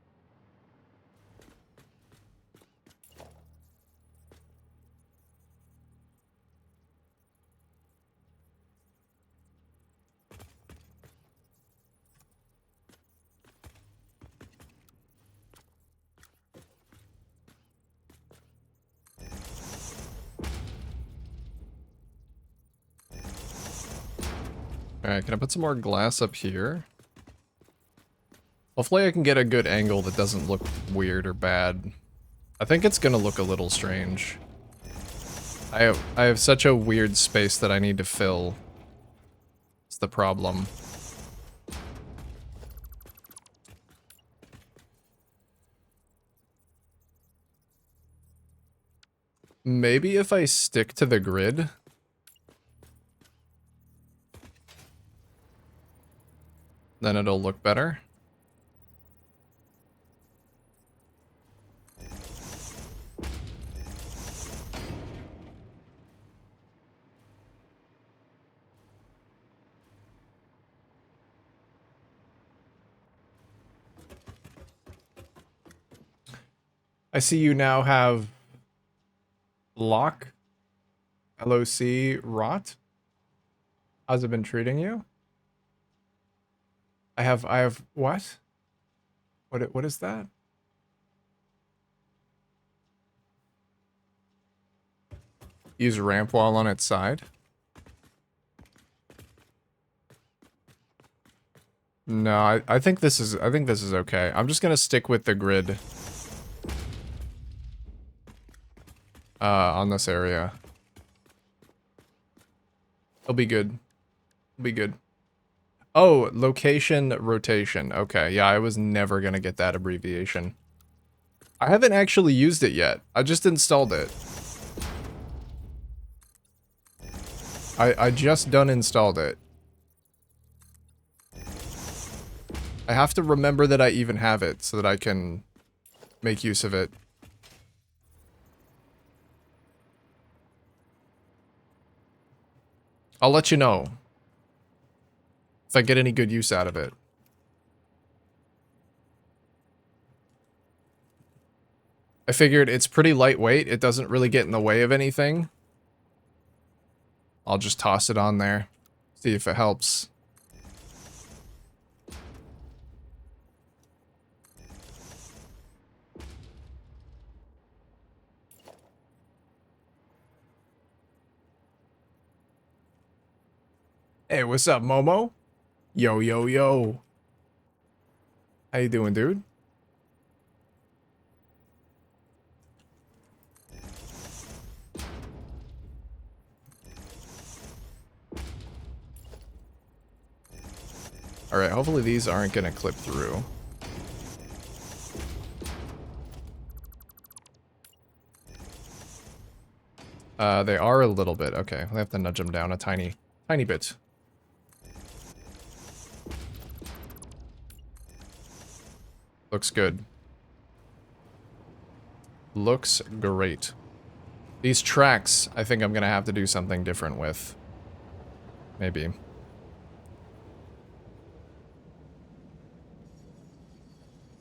Alright, can I put some more glass up here? Hopefully I can get a good angle that doesn't look weird or bad. I think it's gonna look a little strange. I have such a weird space that I need to fill. It's the problem. Maybe if I stick to the grid. Then it'll look better. I see you now have lock, LOC, rot. How's it been treating you? I have what? What is that? Use ramp wall on its side. No, I think this is okay. I'm just gonna stick with the grid. On this area. It'll be good. It'll be good. Oh, location rotation. Okay, yeah, I was never gonna get that abbreviation. I haven't actually used it yet. I just installed it. I just done installed it. I have to remember that I even have it so that I can make use of it. I'll let you know if I get any good use out of it. I figured it's pretty lightweight. It doesn't really get in the way of anything. I'll just toss it on there. See if it helps. Hey, what's up, Momo? Yo, yo, yo. How you doing, dude? Alright, hopefully these aren't gonna clip through. They are a little bit. Okay, we have to nudge them down a tiny bit. Looks good. Looks great. These tracks, I think I'm gonna have to do something different with. Maybe.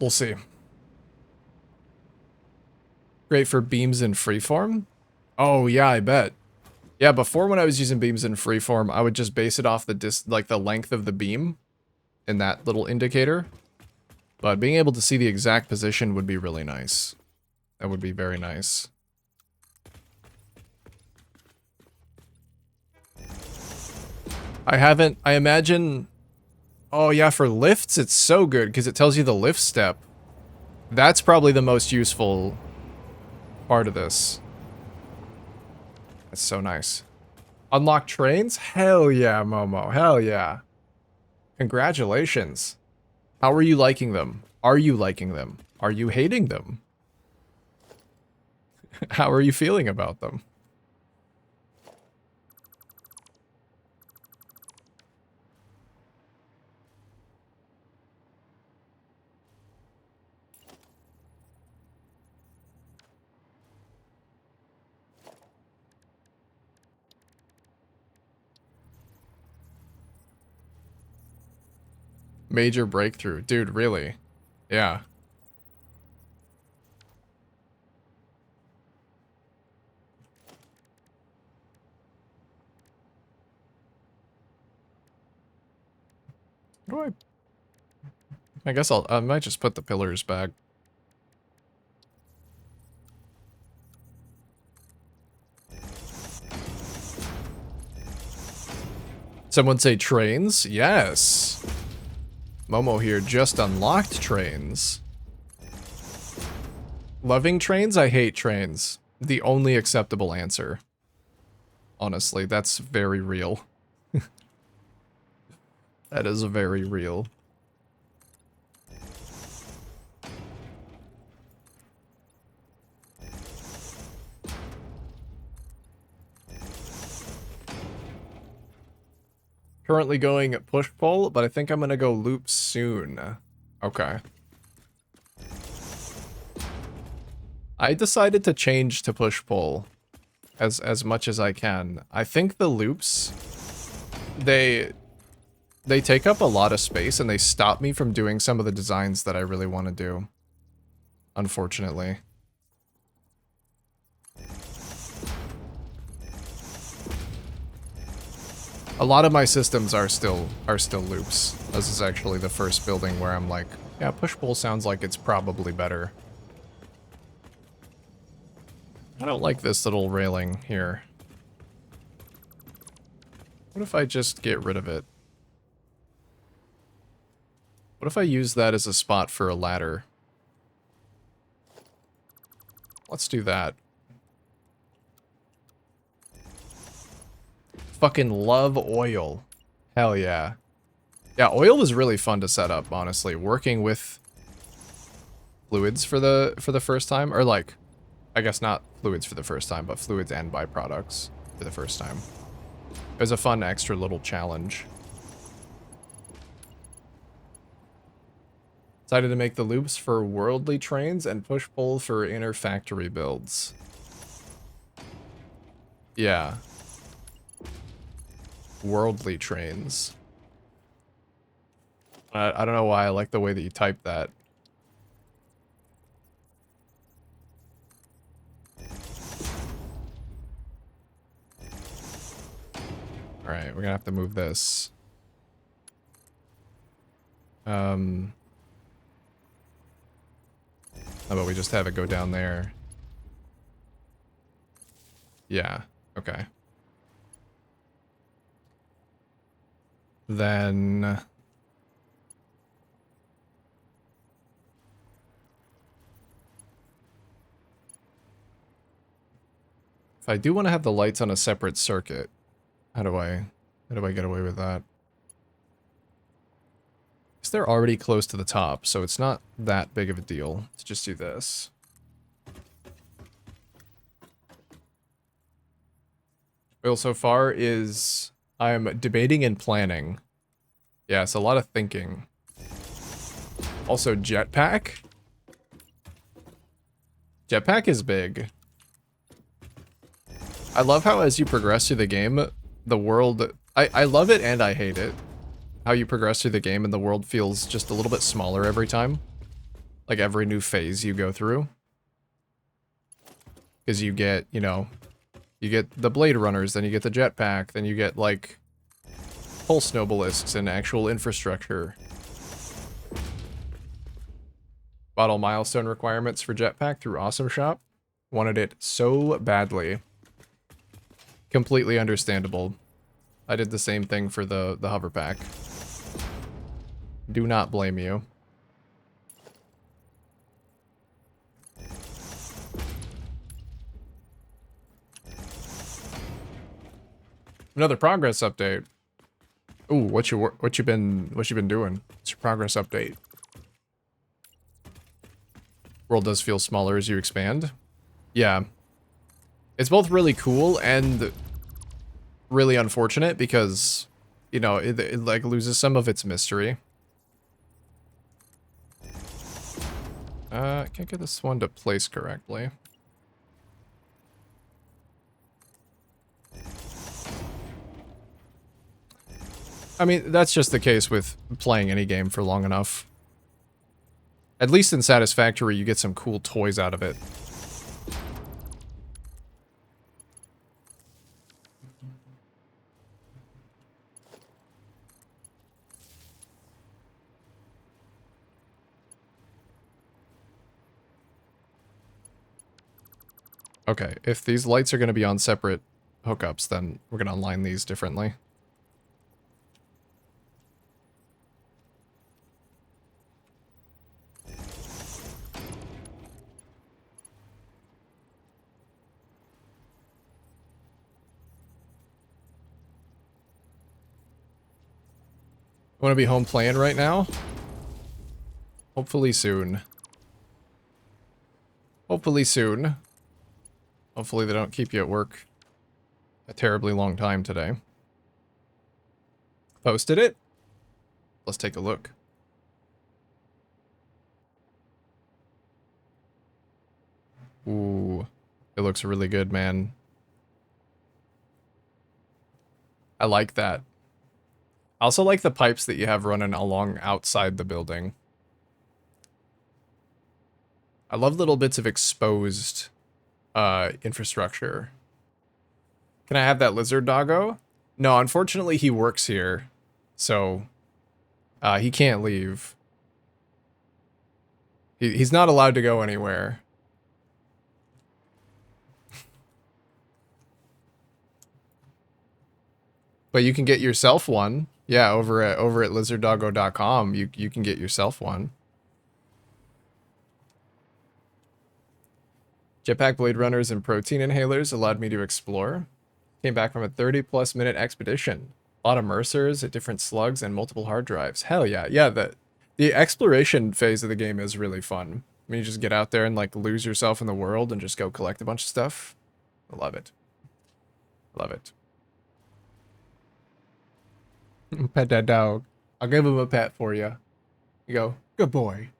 We'll see. Great for beams in freeform? Oh, yeah, I bet. Yeah, before when I was using beams in freeform, I would just base it off the length of the beam in that little indicator. But being able to see the exact position would be really nice. That would be very nice. I imagine... Oh yeah, for lifts, it's so good, because it tells you the lift step. That's probably the most useful part of this. That's so nice. Unlock trains? Hell yeah, Momo. Hell yeah. Congratulations. How are you liking them? Are you liking them? Are you hating them? How are you feeling about them? Major breakthrough. Dude, really? Yeah. What do I guess I might just put the pillars back. Someone say trains? Yes. Momo here just unlocked trains. Loving trains? I hate trains. The only acceptable answer. Honestly, that's very real. That is very real. Currently going push-pull, but I think I'm gonna go loop soon. Okay. I decided to change to push-pull as much as I can. I think the loops, they take up a lot of space and they stop me from doing some of the designs that I really want to do. Unfortunately. A lot of my systems are still loops. This is actually the first building where I'm like, yeah, push-pull sounds like it's probably better. I don't like this little railing here. What if I just get rid of it? What if I use that as a spot for a ladder? Let's do that. Fucking love oil. Hell yeah. Yeah, oil is really fun to set up, honestly. Working with fluids for the first time, or like, I guess not fluids for the first time, but fluids and byproducts for the first time. It was a fun extra little challenge. Decided to make the loops for worldly trains and push-pull for inner factory builds. Yeah. Worldly trains. I don't know why I like the way that you type that. Alright, we're gonna have to move this. How about we just have it go down there? Yeah, okay. Then... if I do want to have the lights on a separate circuit, how do I get away with that? Because they're already close to the top, so it's not that big of a deal to just do this. Well, so far is I'm debating and planning. Yeah, it's a lot of thinking. Also, jetpack. Jetpack is big. I love how as you progress through the game, the world... I love it and I hate it. How you progress through the game and the world feels just a little bit smaller every time. Like every new phase you go through. Because you get, you know, you get the Blade Runners, then you get the jetpack, then you get, like, pulse nobelisks and actual infrastructure. Bought all milestone requirements for jetpack through Awesome Shop. Wanted it so badly. Completely understandable. I did the same thing for the hover pack. Do not blame you. Another progress update. Ooh, what you been doing? What's your progress update? World does feel smaller as you expand. Yeah. It's both really cool and really unfortunate because, you know, it like loses some of its mystery. Can't get this one to place correctly. I mean, that's just the case with playing any game for long enough. At least in Satisfactory, you get some cool toys out of it. Okay, if these lights are going to be on separate hookups, then we're going to align these differently. Want to be home playing right now? Hopefully soon. Hopefully soon. Hopefully they don't keep you at work a terribly long time today. Posted it? Let's take a look. Ooh, it looks really good, man. I like that. I also like the pipes that you have running along outside the building. I love little bits of exposed infrastructure. Can I have that lizard doggo? No, unfortunately he works here. So he can't leave. He's not allowed to go anywhere. But you can get yourself one. Yeah, over at lizarddoggo.com, you can get yourself one. Jetpack Blade Runners and protein inhalers allowed me to explore. Came back from a 30+ minute expedition. A lot of Mercers, different slugs, and multiple hard drives. Hell yeah. Yeah, the exploration phase of the game is really fun. I mean, you just get out there and like lose yourself in the world and just go collect a bunch of stuff. I love it. Love it. Pet that dog. I'll give him a pet for you. You go, good boy.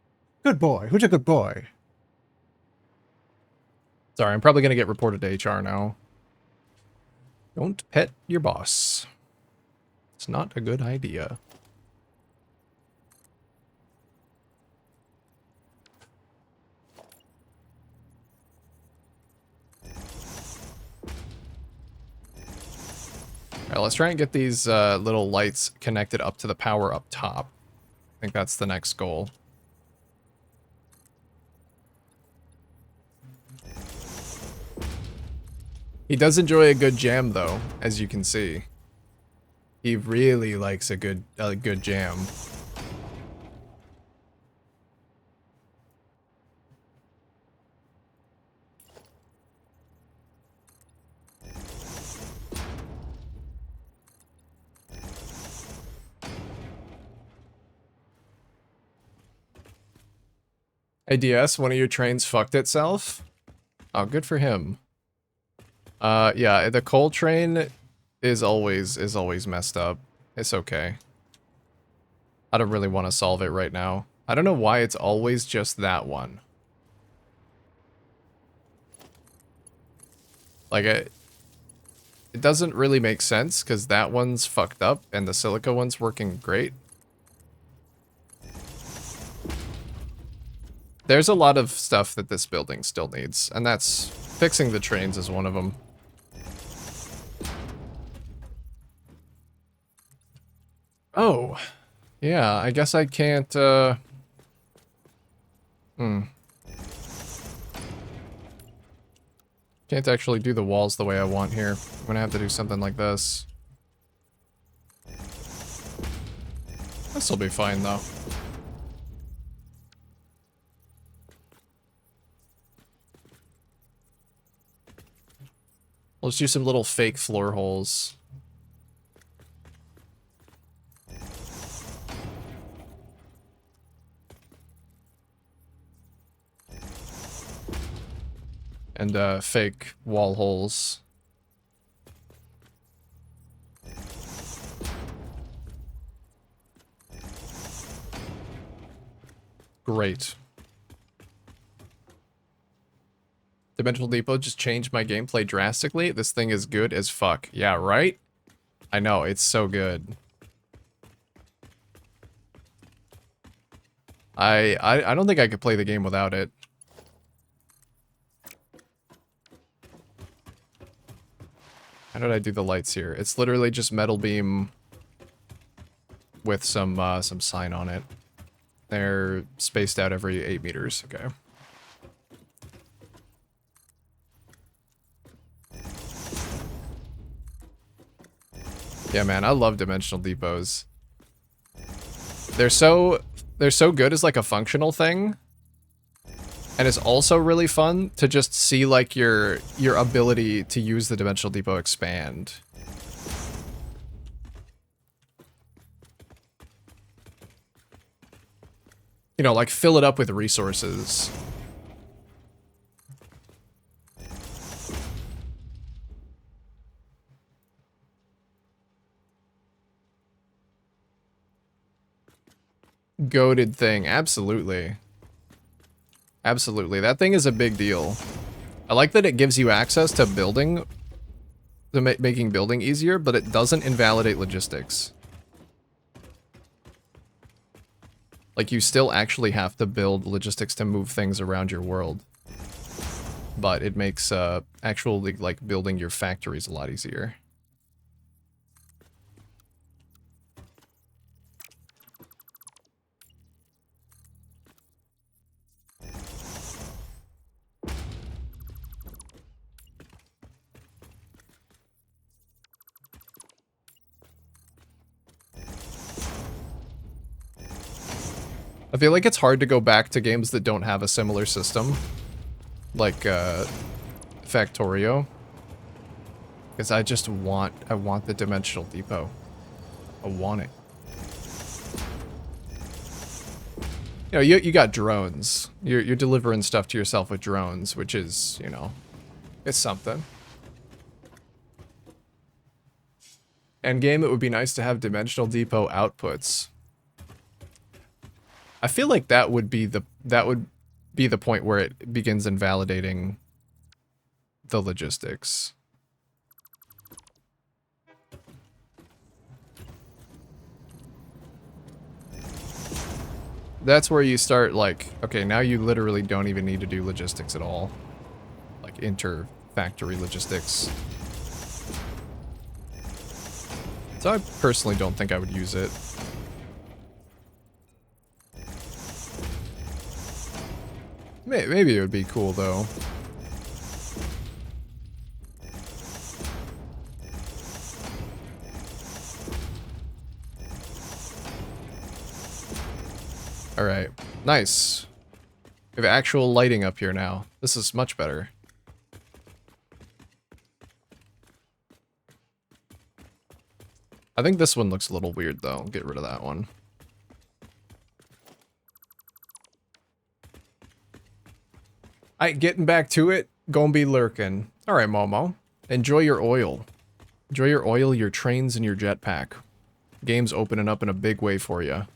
Good boy. Who's a good boy? Sorry, I'm probably going to get reported to HR now. Don't pet your boss. It's not a good idea. Alright, let's try and get these little lights connected up to the power up top. I think that's the next goal. He does enjoy a good jam, though, as you can see. He really likes a good jam. ADS, one of your trains fucked itself? Oh, good for him. Yeah, the coal train is always messed up. It's okay. I don't really want to solve it right now. I don't know why it's always just that one. Like, it doesn't really make sense, because that one's fucked up, and the silica one's working great. There's a lot of stuff that this building still needs, and that's fixing the trains is one of them. Oh, yeah, I guess I can't, Can't actually do the walls the way I want here. I'm gonna have to do something like this. This'll be fine, though. Let's do some little fake floor holes. And, fake wall holes. Great. Dimensional Depot just changed my gameplay drastically. This thing is good as fuck. Yeah, right? I know, it's so good. I don't think I could play the game without it. How did I do the lights here? It's literally just metal beam with some sign on it. They're spaced out every 8 meters. Okay. Yeah, man, I love dimensional depots. They're so good as like a functional thing. And it's also really fun to just see like your ability to use the dimensional depot expand. You know, like fill it up with resources. Goated thing, absolutely. Absolutely, that thing is a big deal. I like that it gives you access to building, to making building easier, but it doesn't invalidate logistics. Like, you still actually have to build logistics to move things around your world. But it makes, actually, like, building your factories a lot easier. I feel like it's hard to go back to games that don't have a similar system. Like, Factorio. Because I want the Dimensional Depot. I want it. You know, you got drones. You're delivering stuff to yourself with drones, which is, you know, it's something. Endgame, it would be nice to have Dimensional Depot outputs. I feel like that would be the point where it begins invalidating the logistics. That's where you start, like, okay, now you literally don't even need to do logistics at all. Like, inter-factory logistics. So I personally don't think I would use it. Maybe it would be cool, though. Alright, nice. We have actual lighting up here now. This is much better. I think this one looks a little weird, though. I'll get rid of that one. Alright, getting back to it. Gonna be lurking. Alright, Momo. Enjoy your oil. Enjoy your oil, your trains, and your jetpack. Game's opening up in a big way for you.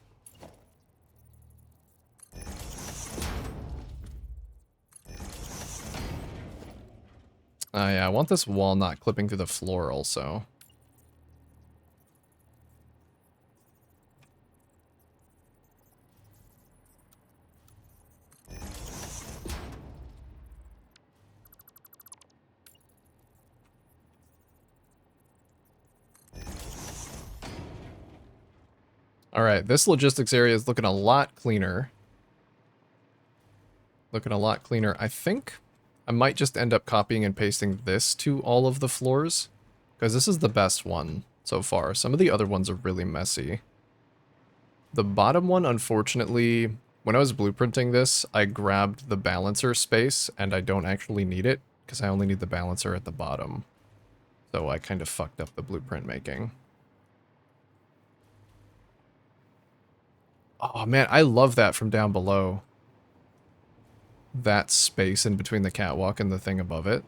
Yeah, I want this wall not clipping through the floor also. Alright, this logistics area is looking a lot cleaner. Looking a lot cleaner. I think I might just end up copying and pasting this to all of the floors, because this is the best one so far. Some of the other ones are really messy. The bottom one, unfortunately, when I was blueprinting this, I grabbed the balancer space, and I don't actually need it, because I only need the balancer at the bottom. So I kind of fucked up the blueprint making. Oh man, I love that from down below. That space in between the catwalk and the thing above it.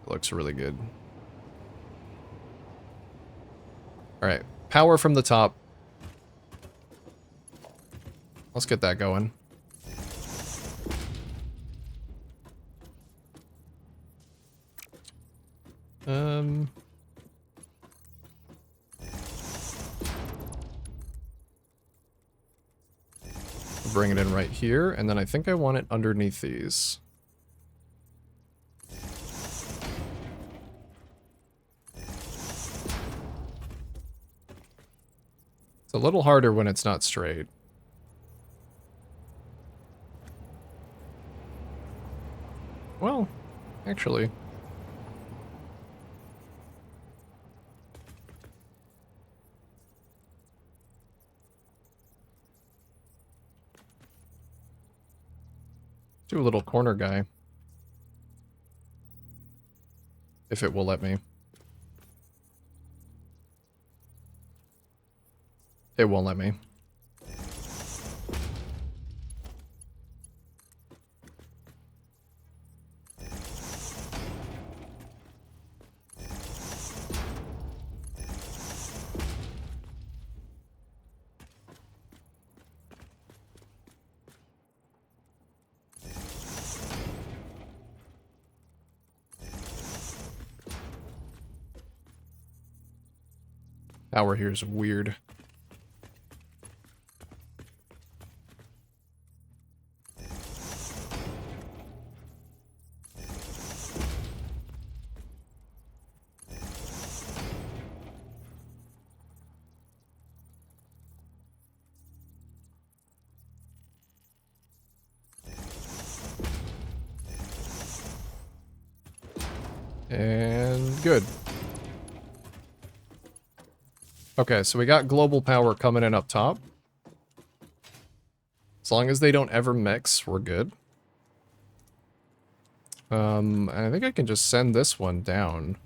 It looks really good. Alright, power from the top. Let's get that going. Bring it in right here, and then I think I want it underneath these. It's a little harder when it's not straight. Well, actually. Do a little corner guy. If it will let me. It won't let me. Power here is weird. And good. Okay, so we got global power coming in up top. As long as they don't ever mix, we're good. And I think I can just send this one down.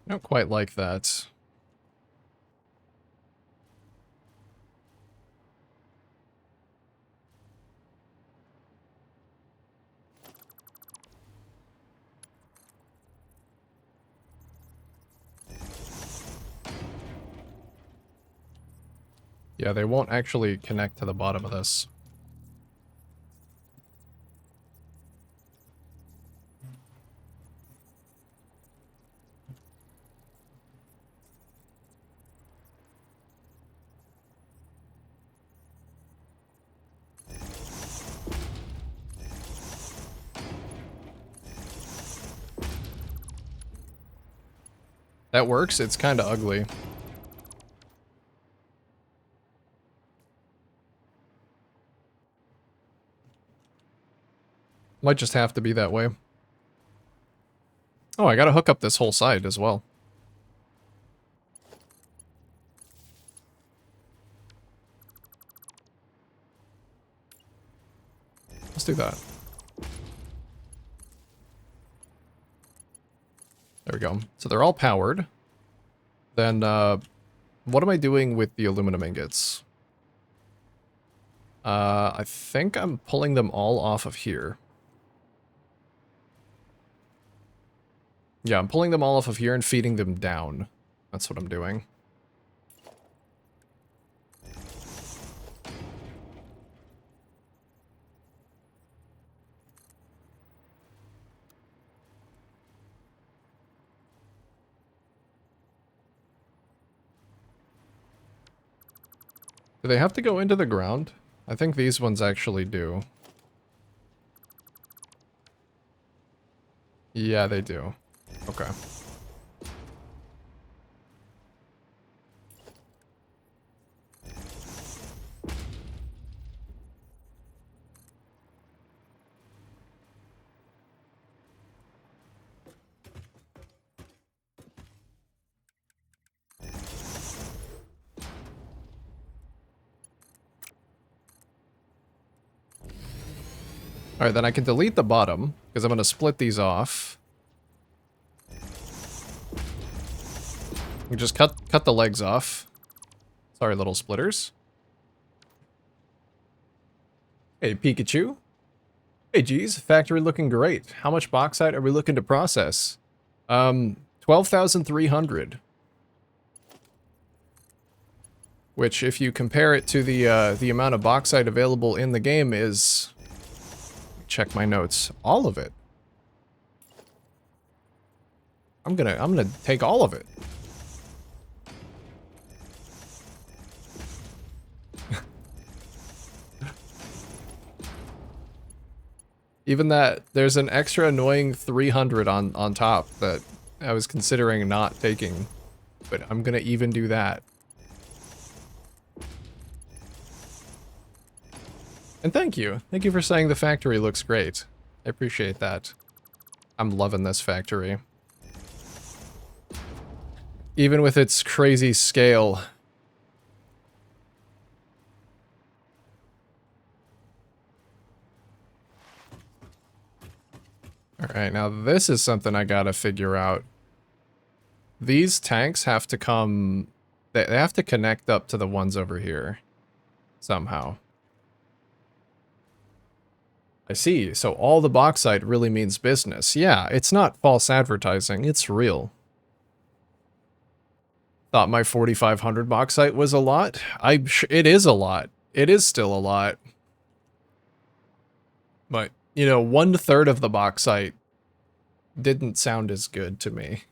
I don't quite like that. Yeah, they won't actually connect to the bottom of this. That works. It's kind of ugly. Might just have to be that way. Oh, I gotta hook up this whole side as well. Let's do that. we go. So they're all powered. Then, what am I doing with the aluminum ingots? I think I'm pulling them all off of here. Yeah, I'm pulling them all off of here and feeding them down. That's what I'm doing. Do they have to go into the ground? I think these ones actually do. Yeah, they do. Okay. Alright, then I can delete the bottom, because I'm going to split these off. We just cut the legs off. Sorry, little splitters. Hey, Pikachu. Hey, geez, factory looking great. How much bauxite are we looking to process? 12,300. Which, if you compare it to the amount of bauxite available in the game is... Check my notes. All of it. I'm gonna take all of it. Even that, there's an extra annoying 300 on top that I was considering not taking, but I'm gonna even do that. And thank you. Thank you for saying the factory looks great. I appreciate that. I'm loving this factory. Even with its crazy scale. Alright, now this is something I gotta figure out. These tanks have to come... They have to connect up to the ones over here. Somehow. I see, so all the bauxite really means business. Yeah, it's not false advertising, it's real. Thought my 4,500 bauxite was a lot? It is a lot. It is still a lot. But, you know, 1/3 of the bauxite didn't sound as good to me.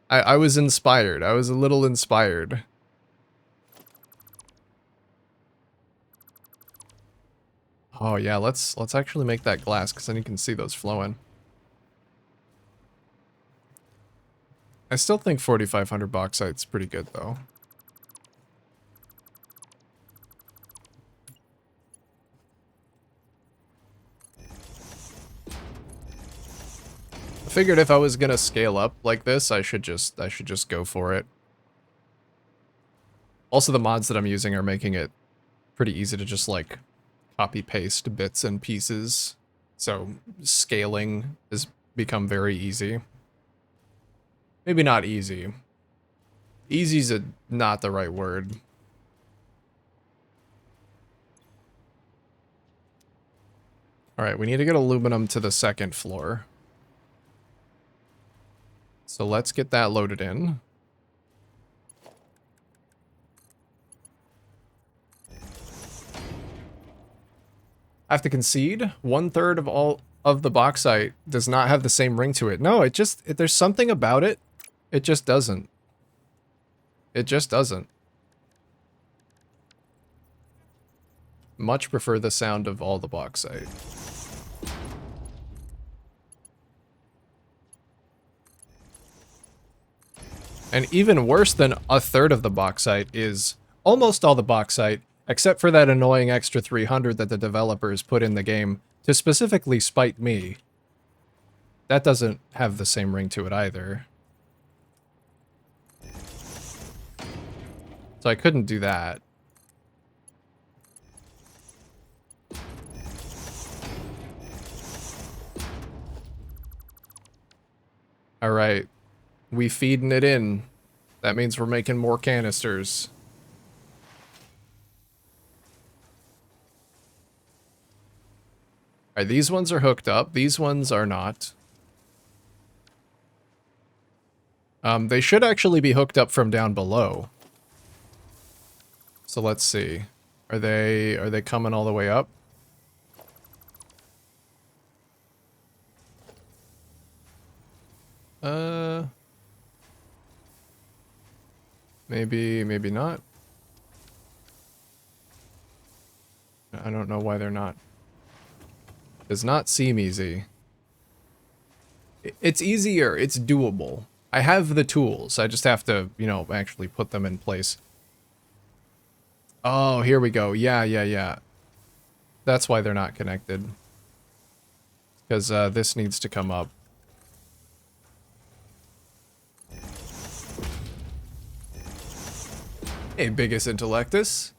I was inspired. I was a little inspired. Oh yeah, let's actually make that glass, because then you can see those flowing. I still think 4,500 bauxite's pretty good, though. I figured if I was gonna scale up like this, I should just go for it. Also, the mods that I'm using are making it pretty easy to just, like, copy-paste bits and pieces. So, scaling has become very easy. Maybe not easy. Easy's not the right word. Alright, we need to get aluminum to the second floor. So let's get that loaded in. I have to concede, 1/3 of all of the bauxite does not have the same ring to it. No, there's something about it. It just doesn't. It just doesn't. Much prefer the sound of all the bauxite. And even worse than 1/3 of the bauxite is almost all the bauxite, except for that annoying extra 300 that the developers put in the game to specifically spite me. That doesn't have the same ring to it either. So I couldn't do that. Alright. We feeding it in. That means we're making more canisters. Alright, these ones are hooked up. These ones are not. They should actually be hooked up from down below. So let's see. Are they coming all the way up? Maybe not. I don't know why they're not. Does not seem easy. It's easier. It's doable. I have the tools. I just have to, you know, actually put them in place. Oh, here we go. Yeah. That's why they're not connected. Because this needs to come up. Hey, Biggest Intellectus.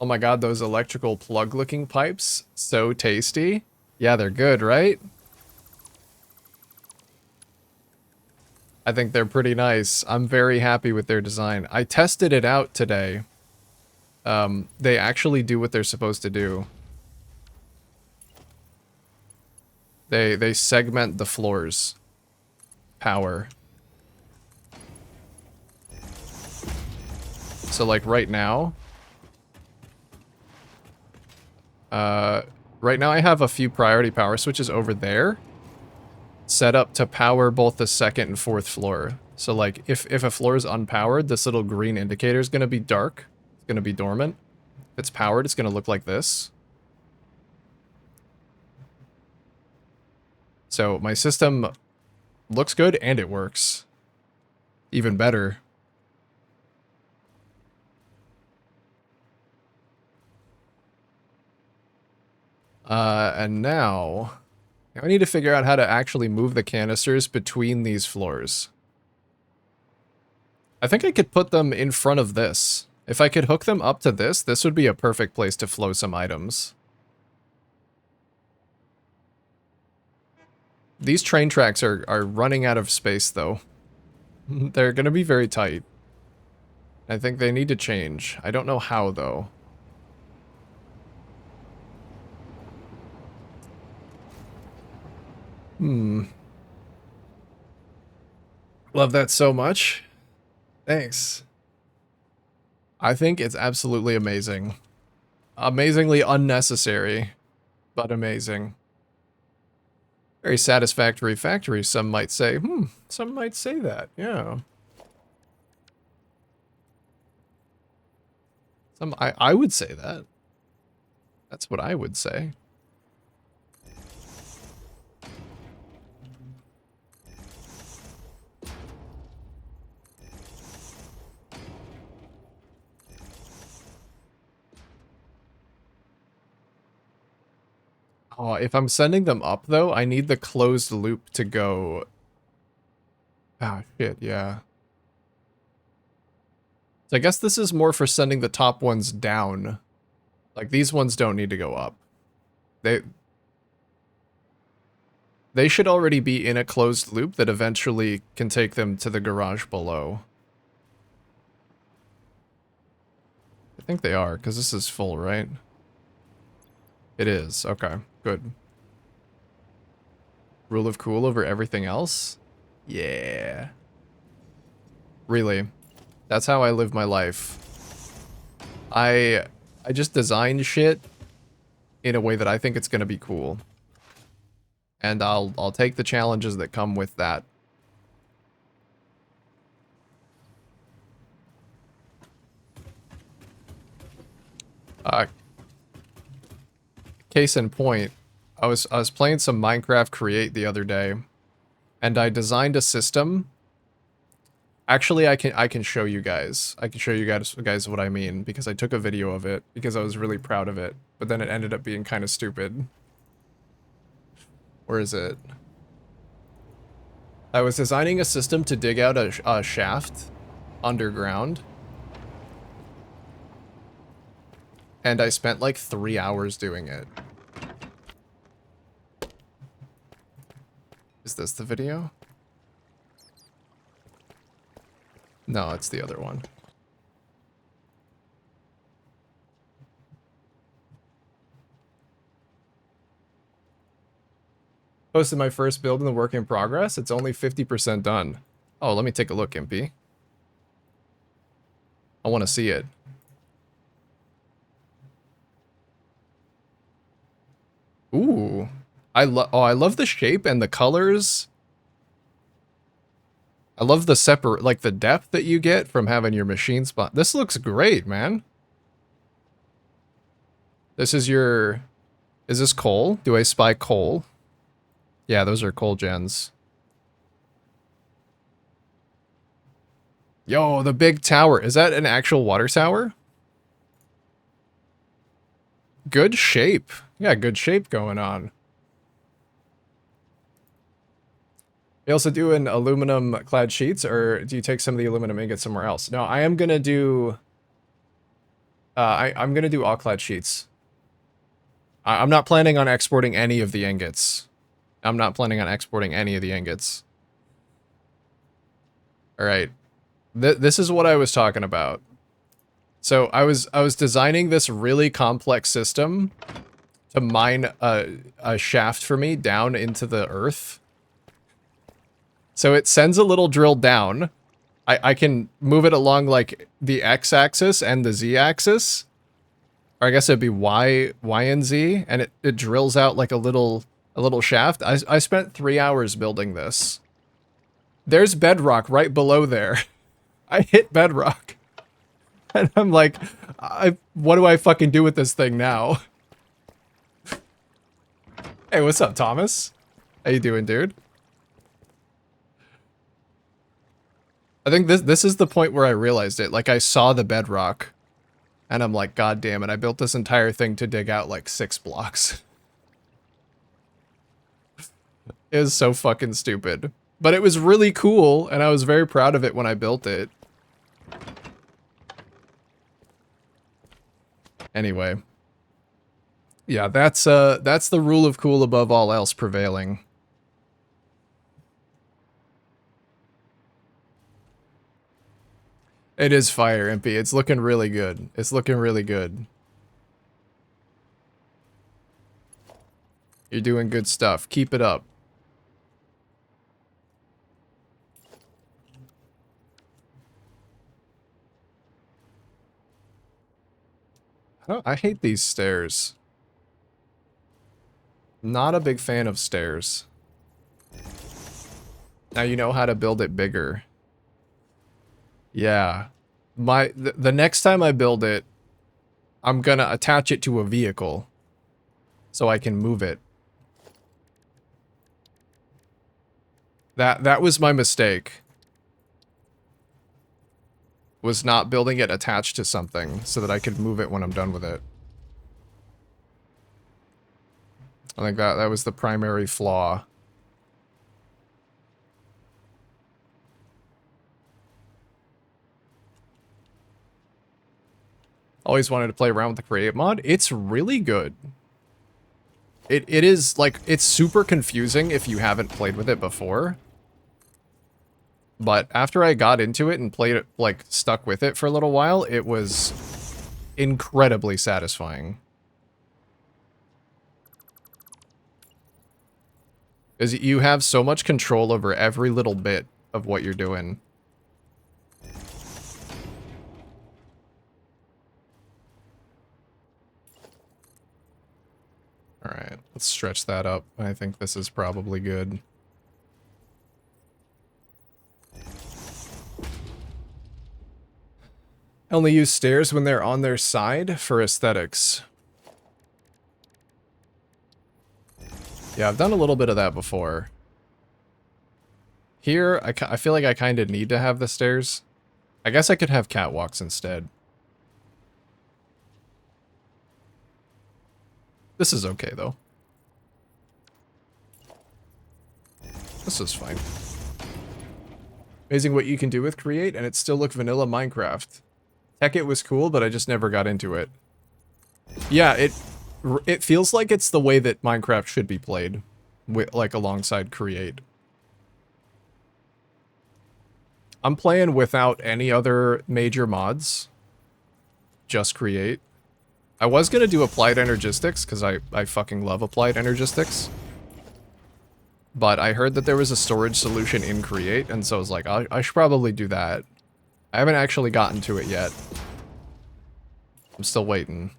Oh my god, those electrical plug-looking pipes. So tasty. Yeah, they're good, right? I think they're pretty nice. I'm very happy with their design. I tested it out today. They actually do what they're supposed to do. They segment the floors. Power. So like right now... right now I have a few priority power switches over there. Set up to power both the second and fourth floor. So like, if a floor is unpowered, this little green indicator is going to be dark. It's going to be dormant. If it's powered, it's going to look like this. So my system looks good and it works. Even better. And now I need to figure out how to actually move the canisters between these floors. I think I could put them in front of this. If I could hook them up to this, this would be a perfect place to flow some items. These train tracks are running out of space, though. They're gonna be very tight. I think they need to change. I don't know how, though. Love that so much. Thanks. I think it's absolutely amazing. Amazingly unnecessary, but amazing. Very satisfactory factory, some might say. Some might say that, yeah. I would say that. That's what I would say. Oh, if I'm sending them up, though, I need the closed loop to go... Ah, shit, yeah. So I guess this is more for sending the top ones down. Like, these ones don't need to go up. They should already be in a closed loop that eventually can take them to the garage below. I think they are, because this is full, right? It is. Okay, good. Rule of cool over everything else? Yeah. Really. That's how I live my life. I just design shit in a way that I think it's gonna be cool. And I'll take the challenges that come with that. Case in point, I was playing some Minecraft Create the other day, and I designed a system. Actually, I can show you guys. I can show you guys what I mean, because I took a video of it, because I was really proud of it, but then it ended up being kind of stupid. Where is it? I was designing a system to dig out a shaft underground. And I spent like 3 hours doing it. Is this the video? No, it's the other one. Posted my first build in the work in progress. It's only 50% done. Oh, let me take a look, Impy. I want to see it. Ooh. I love the shape and the colors. I love the like the depth that you get from having your machine spot. This looks great, man. This is your... Is this coal? Do I spy coal? Yeah, those are coal gens. Yo, the big tower. Is that an actual water tower? Good shape. Yeah, good shape going on. You also doing aluminum clad sheets, or do you take some of the aluminum ingots somewhere else? No, I am gonna do... I'm gonna do all clad sheets. I'm not planning on exporting any of the ingots. I'm not planning on exporting any of the ingots. Alright. This is what I was talking about. So I was designing this really complex system to mine a shaft for me down into the earth. So it sends a little drill down. I can move it along like the x-axis and the z-axis. Or I guess it'd be y and z, and it drills out like a little shaft. I spent 3 hours building this. There's bedrock right below there. I hit bedrock. And I'm like, what do I fucking do with this thing now? Hey, what's up, Thomas? How you doing, dude? I think this is the point where I realized it. Like, I saw the bedrock, and I'm like, God damn it, I built this entire thing to dig out like 6 blocks. It was so fucking stupid. But it was really cool, and I was very proud of it when I built it. Anyway. Yeah, that's the rule of cool above all else prevailing. It is fire, Impy. It's looking really good. It's looking really good. You're doing good stuff. Keep it up. Oh, I hate these stairs. Not a big fan of stairs. Now you know how to build it bigger. Yeah. The next time I build it, I'm gonna attach it to a vehicle so I can move it. That was my mistake. Was not building it attached to something so that I could move it when I'm done with it. I think that was the primary flaw. Always wanted to play around with the create mod. It's really good. It is, like, it's super confusing if you haven't played with it before. But after I got into it and played it, like, stuck with it for a little while, it was incredibly satisfying. Because you have so much control over every little bit of what you're doing. Alright, let's stretch that up. I think this is probably good. Only use stairs when they're on their side for aesthetics. Yeah, I've done a little bit of that before. Here, I feel like I kind of need to have the stairs. I guess I could have catwalks instead. This is okay, though. This is fine. Amazing what you can do with Create, and it still look vanilla Minecraft. Tekkit was cool, but I just never got into it. Yeah, it feels like it's the way that Minecraft should be played, with, like, alongside Create. I'm playing without any other major mods. Just create. I was gonna do applied energistics, because I fucking love applied energistics. But I heard that there was a storage solution in create, and so I was like, I should probably do that. I haven't actually gotten to it yet. I'm still waiting.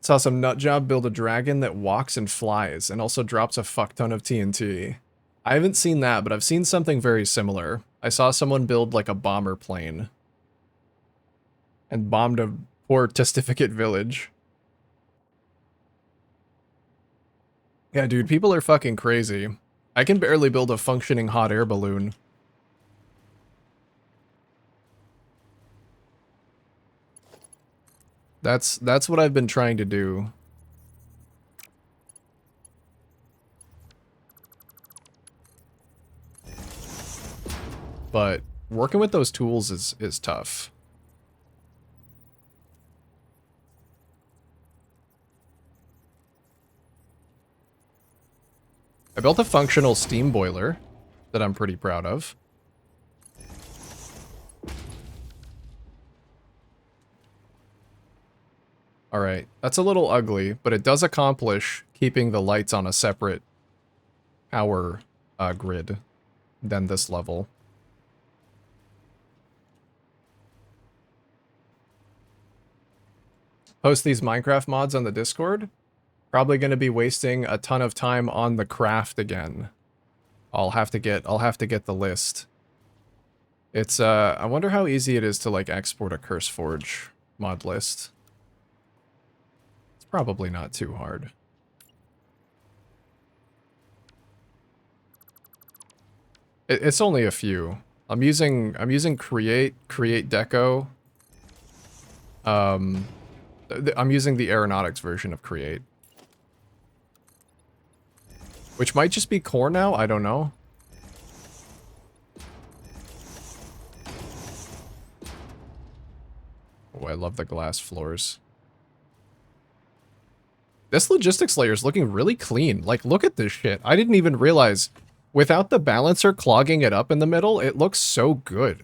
Saw some nutjob build a dragon that walks and flies, and also drops a fuck ton of TNT. I haven't seen that, but I've seen something very similar. I saw someone build like a bomber plane. And bombed a poor testificate village. Yeah, dude, people are fucking crazy. I can barely build a functioning hot air balloon. That's what I've been trying to do. But working with those tools is tough. I built a functional steam boiler that I'm pretty proud of. Alright, that's a little ugly, but it does accomplish keeping the lights on a separate power grid than this level. Post these Minecraft mods on the Discord. Probably going to be wasting a ton of time on the craft again. I'll have to get the list. It's I wonder how easy it is to like export a CurseForge mod list. It's probably not too hard. It's only a few. I'm using create deco. I'm using the aeronautics version of create. Which might just be core now, I don't know. Oh, I love the glass floors. This logistics layer is looking really clean. Like, look at this shit. I didn't even realize, without the balancer clogging it up in the middle, it looks so good.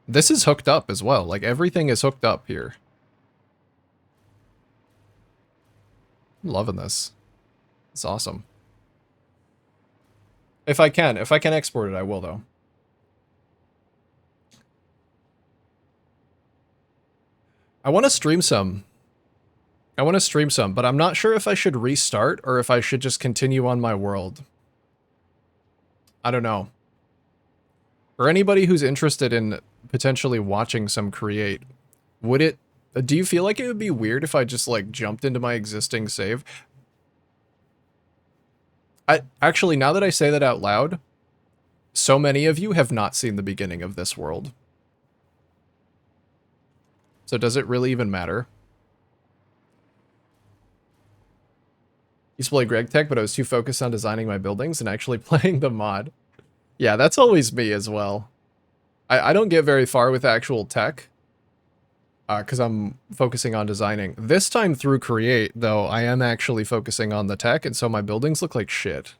This is hooked up as well. Like, everything is hooked up here. I'm loving this. It's awesome. If I can export it, I will, though. I want to stream some. But I'm not sure if I should restart or if I should just continue on my world. I don't know. For anybody who's interested in potentially watching some create, do you feel like it would be weird if I just like jumped into my existing save? Actually, now that I say that out loud, so many of you have not seen the beginning of this world. So does it really even matter? Used to play Greg Tech, but I was too focused on designing my buildings and actually playing the mod. Yeah, that's always me as well. I don't get very far with actual tech. Because I'm focusing on designing. This time through Create, though, I am actually focusing on the tech, and so my buildings look like shit.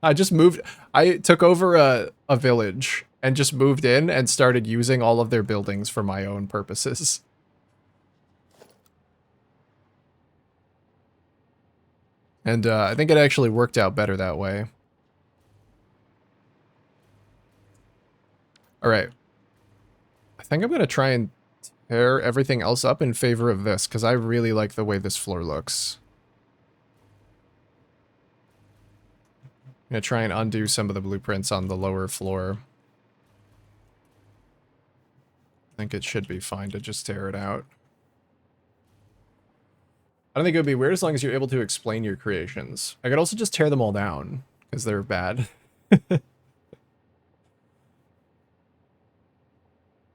I took over a village, and just moved in, and started using all of their buildings for my own purposes. And I think it actually worked out better that way. Alright. I think I'm going to try and tear everything else up in favor of this, because I really like the way this floor looks. I'm going to try and undo some of the blueprints on the lower floor. I think it should be fine to just tear it out. I don't think it would be weird as long as you're able to explain your creations. I could also just tear them all down, because they're bad.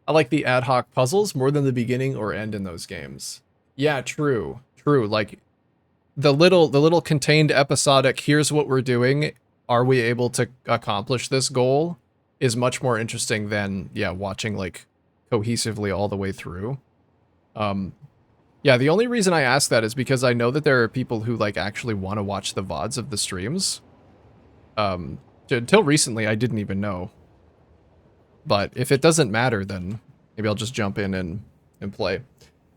I like the ad hoc puzzles more than the beginning or end in those games. Yeah, true. True. Like, the little contained episodic, here's what we're doing, are we able to accomplish this goal, is much more interesting than, yeah, watching, like, cohesively all the way through. Yeah, Yeah, the only reason I ask that is because I know that there are people who like actually want to watch the VODs of the streams. Until recently, I didn't even know. But if it doesn't matter, then maybe I'll just jump in and play.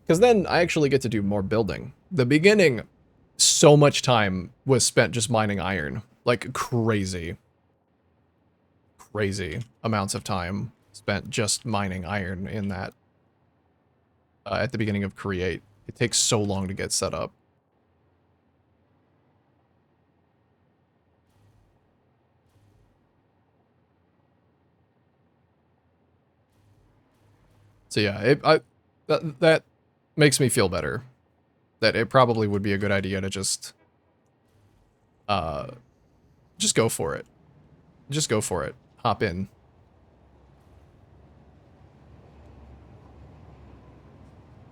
Because then I actually get to do more building. The beginning, so much time was spent just mining iron. Like crazy. Crazy amounts of time spent just mining iron in that. At the beginning of Create. It takes so long to get set up. So yeah, that makes me feel better. That it probably would be a good idea to just go for it. Just go for it. Hop in.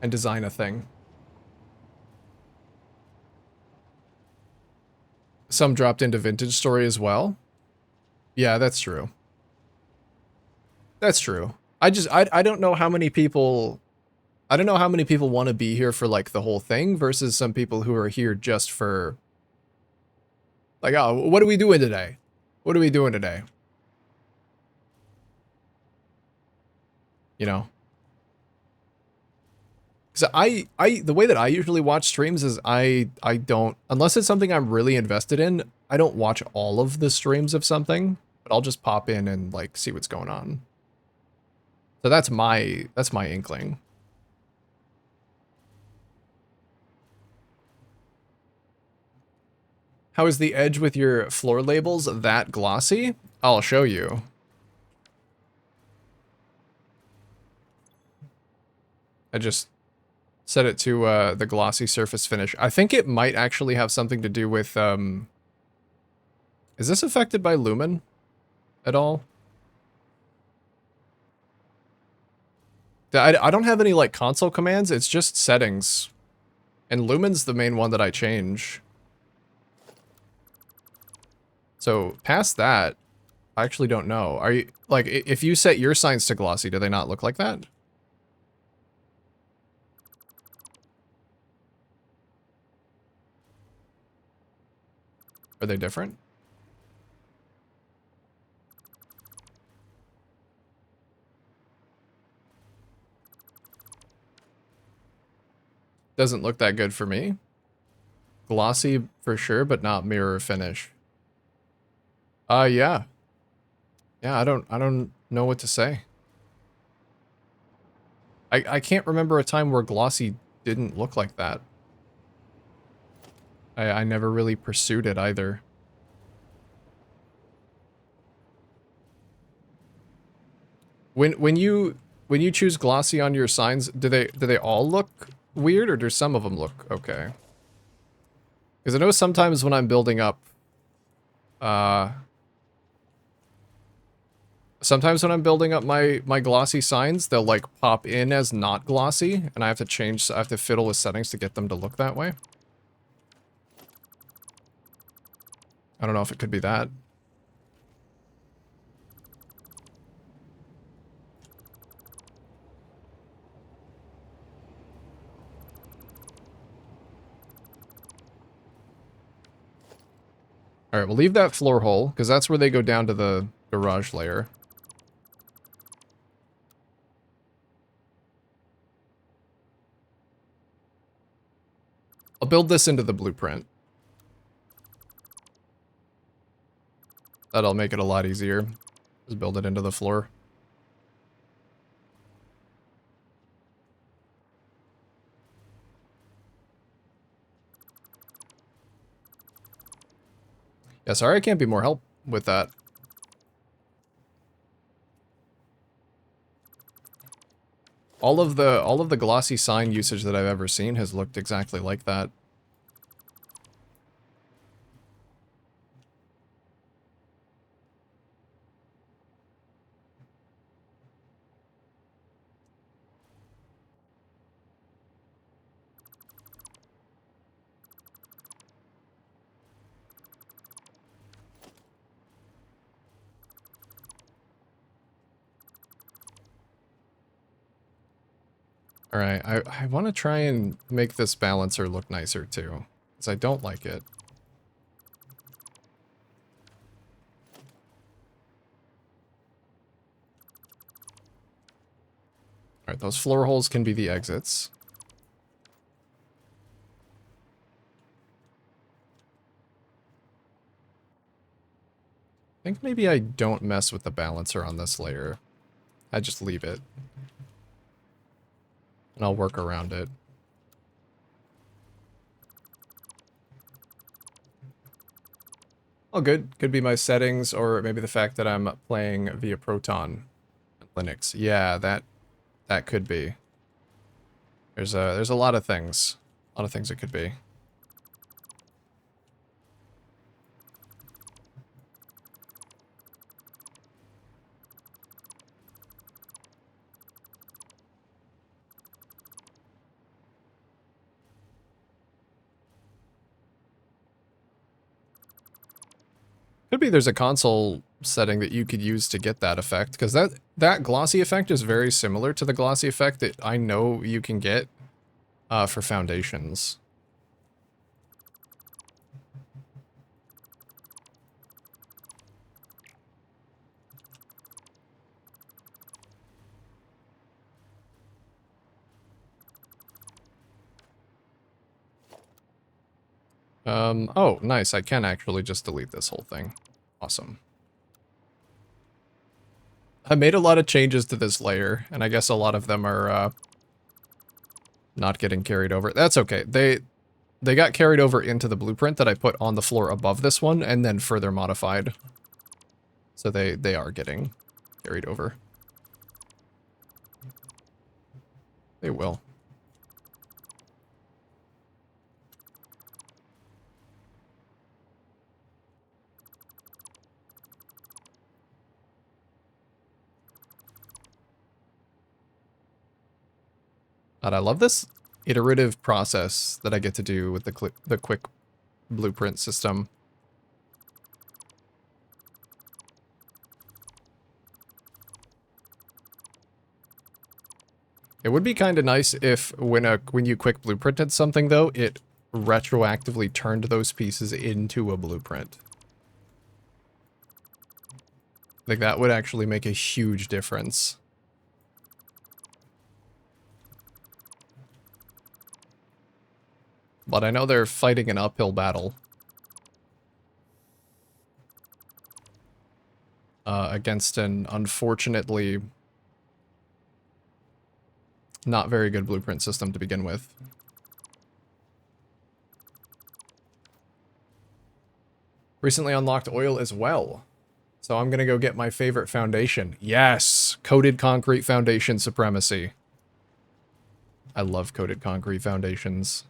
And design a thing. Some dropped into Vintage Story as well. Yeah, that's true. That's true. I don't know how many people I don't know how many people want to be here for like the whole thing versus some people who are here just for like, oh, what are we doing today? What are we doing today? You know? Cuz the way that I usually watch streams is I don't, unless it's something I'm really invested in, I don't watch all of the streams of something, but I'll just pop in and like see what's going on. So that's my inkling. How is the edge with your floor labels that glossy? I'll show you. I just set it to the glossy surface finish. I think it might actually have something to do with, is this affected by Lumen at all? I don't have any like console commands, it's just settings. And Lumen's the main one that I change. So past that, I actually don't know. Are you, like, if you set your signs to glossy, do they not look like that? Are they different? Doesn't look that good for me. Glossy for sure, but not mirror finish. Yeah. Yeah, I don't know what to say. I can't remember a time where glossy didn't look like that. I never really pursued it either. When you choose glossy on your signs, do they all look weird or do some of them look okay? Because I know sometimes when I'm building up, sometimes when I'm building up my glossy signs, they'll like pop in as not glossy, and I have to fiddle with settings to get them to look that way. I don't know if it could be that. Alright, we'll leave that floor hole, because that's where they go down to the garage layer. I'll build this into the blueprint. That'll make it a lot easier. Just build it into the floor. Yeah, sorry I can't be more help with that. All of the glossy sign usage that I've ever seen has looked exactly like that. All right, I want to try and make this balancer look nicer too, because I don't like it. All right, those floor holes can be the exits. I think maybe I don't mess with the balancer on this layer. I just leave it. And I'll work around it. Oh, good. Could be my settings, or maybe the fact that I'm playing via Proton Linux. Yeah, that could be. There's a lot of things. A lot of things it could be. Could be there's a console setting that you could use to get that effect, because that glossy effect is very similar to the glossy effect that I know you can get for foundations. Oh, nice. I can actually just delete this whole thing. Awesome. I made a lot of changes to this layer, and I guess a lot of them are not getting carried over. That's okay. They got carried over into the blueprint that I put on the floor above this one, and then further modified. So they are getting carried over. They will. And I love this iterative process that I get to do with the quick blueprint system. It would be kind of nice if when you quick blueprinted something though, it retroactively turned those pieces into a blueprint. Like that would actually make a huge difference. But I know they're fighting an uphill battle. Against an unfortunately not very good blueprint system to begin with. Recently unlocked oil as well. So I'm gonna go get my favorite foundation. Yes! Coated concrete foundation supremacy. I love coated concrete foundations.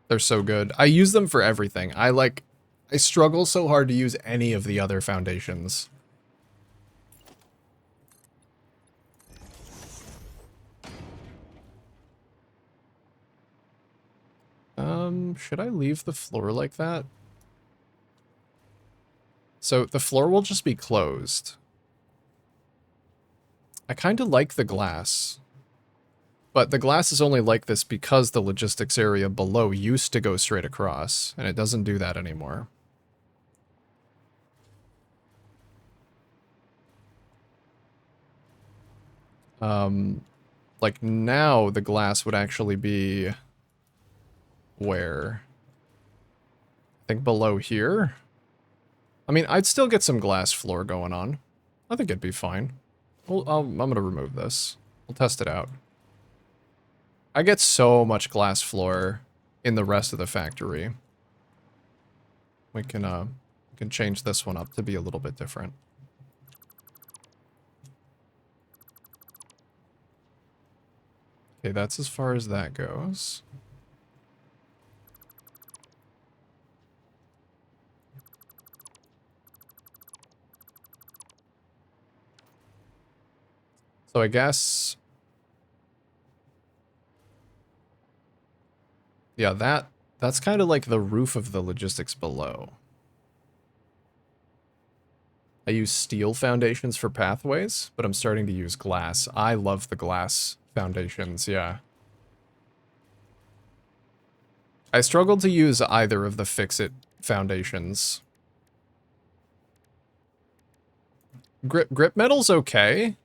They're so good. I use them for everything. I struggle so hard to use any of the other foundations. Should I leave the floor like that? So the floor will just be closed. I kind of like the glass. But the glass is only like this because the logistics area below used to go straight across, and it doesn't do that anymore. Like now the glass would actually be where? I think below here? I mean, I'd still get some glass floor going on. I think it'd be fine. Well, I'm gonna remove this. We'll test it out. I get so much glass floor in the rest of the factory. We can change this one up to be a little bit different. Okay, that's as far as that goes. So I guess... yeah, that's kind of like the roof of the logistics below. I use steel foundations for pathways, but I'm starting to use glass. I love the glass foundations, yeah. I struggled to use either of the fix-it foundations. Grip metal's okay.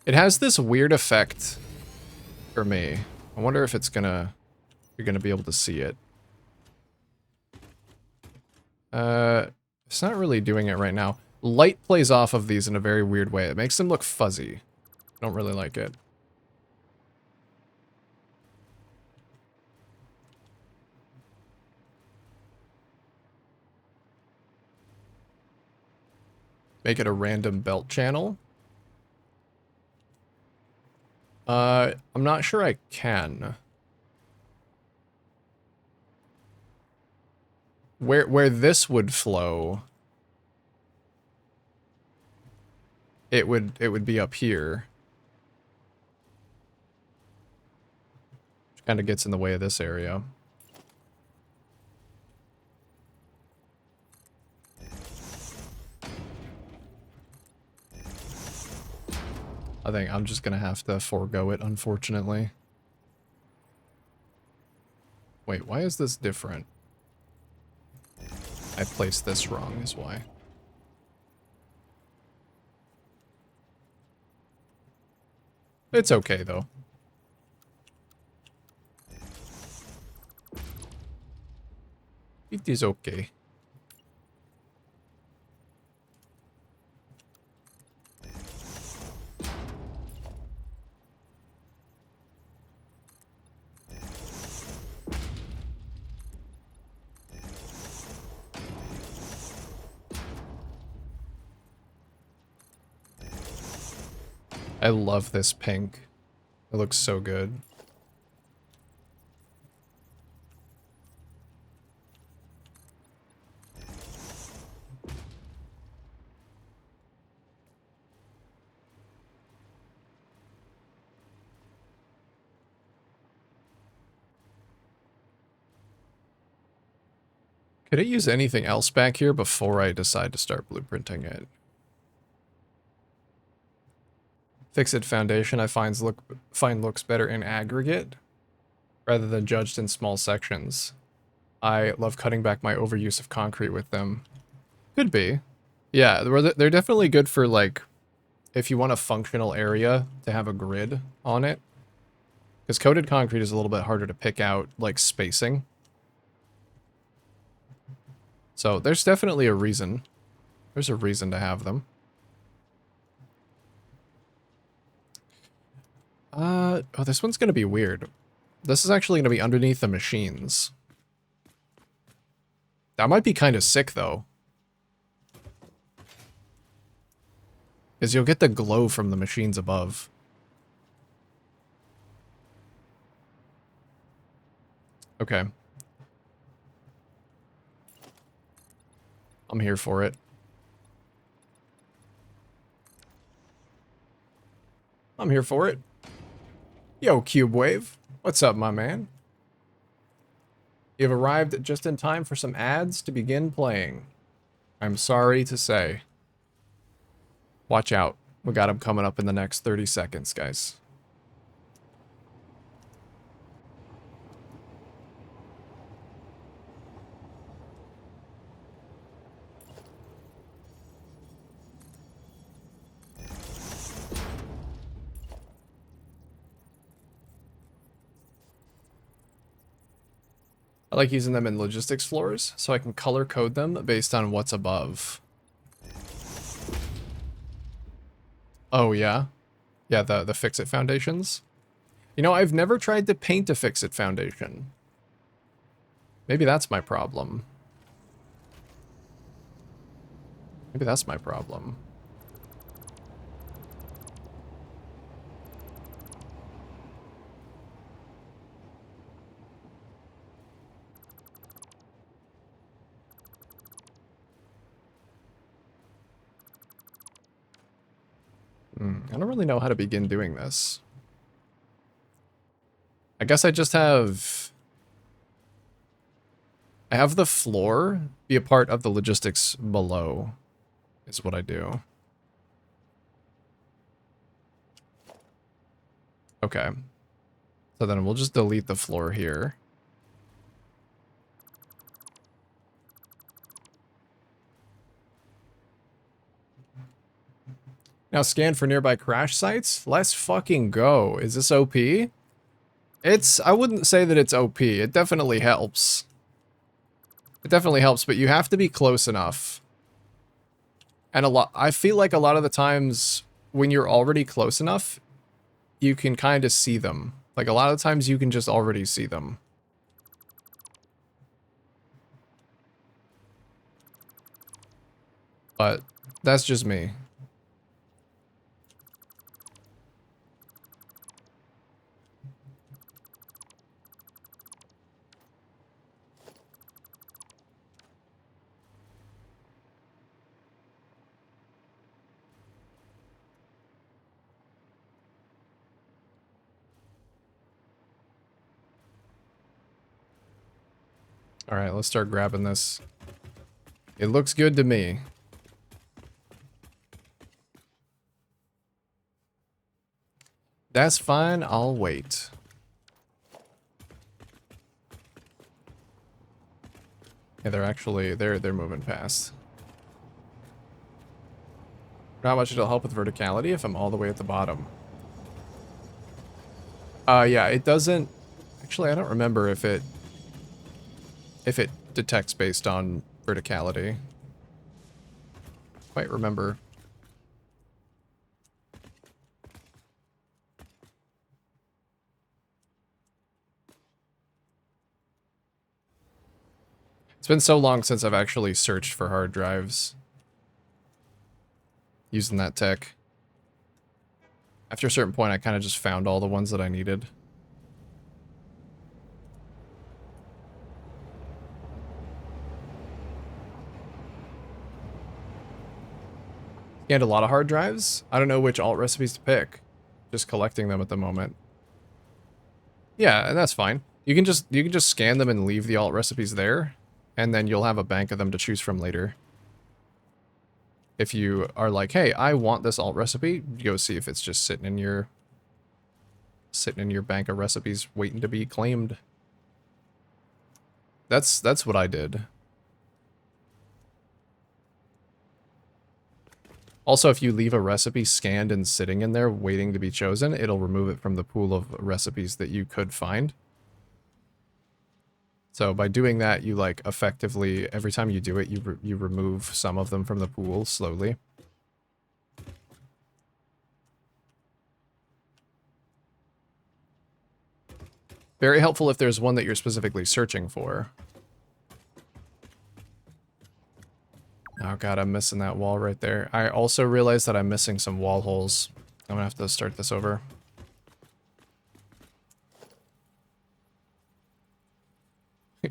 It has this weird effect for me. I wonder if you're gonna be able to see it. It's not really doing it right now. Light plays off of these in a very weird way. It makes them look fuzzy. I don't really like it. Make it a random belt channel. I'm not sure I can. Where this would flow, it would be up here. Which kind of gets in the way of this area. I think I'm just gonna have to forego it, unfortunately. Wait, why is this different? I placed this wrong, is why. It's okay, though. It is okay. I love this pink. It looks so good. Could it use anything else back here before I decide to start blueprinting it? Fix-it foundation I find looks better in aggregate rather than judged in small sections. I love cutting back my overuse of concrete with them. Could be. Yeah, they're definitely good for, like, if you want a functional area to have a grid on it. Because coated concrete is a little bit harder to pick out, like, spacing. So there's definitely a reason. There's a reason to have them. Oh, this one's gonna be weird. This is actually gonna be underneath the machines. That might be kind of sick, though. Because you'll get the glow from the machines above. Okay. I'm here for it. I'm here for it. Yo, Cube Wave. What's up, my man? You've arrived just in time for some ads to begin playing. I'm sorry to say. Watch out. We got them coming up in the next 30 seconds, guys. I like using them in logistics floors, so I can color code them based on what's above. Oh, yeah? Yeah, the fix-it foundations? You know, I've never tried to paint a fix-it foundation. Maybe that's my problem. Maybe that's my problem. I don't really know how to begin doing this. I guess I just have... I have the floor be a part of the logistics below, is what I do. Okay. So then we'll just delete the floor here. Now scan for nearby crash sites? Let's fucking go. Is this OP? I wouldn't say that it's OP. It definitely helps. It definitely helps, but you have to be close enough. And I feel like a lot of the times when you're already close enough, you can kind of see them. Like a lot of times you can just already see them. But that's just me. All right, let's start grabbing this. It looks good to me. That's fine, I'll wait. Yeah, they're moving past. How much it'll help with verticality if I'm all the way at the bottom. Yeah, it doesn't... Actually, I don't remember if it detects based on verticality. Quite remember. It's been so long since I've actually searched for hard drives using that tech. After a certain point, I kind of just found all the ones that I needed. Scanned a lot of hard drives. I don't know which alt recipes to pick. Just collecting them at the moment. Yeah, and that's fine. You can just scan them and leave the alt recipes there, and then you'll have a bank of them to choose from later. If you are like, hey, I want this alt recipe, go see if it's just sitting in your bank of recipes waiting to be claimed. That's what I did. Also, if you leave a recipe scanned and sitting in there waiting to be chosen, it'll remove it from the pool of recipes that you could find. So by doing that, you like effectively, every time you do it, you remove some of them from the pool slowly. Very helpful if there's one that you're specifically searching for. Oh god, I'm missing that wall right there. I also realized that I'm missing some wall holes. I'm gonna have to start this over.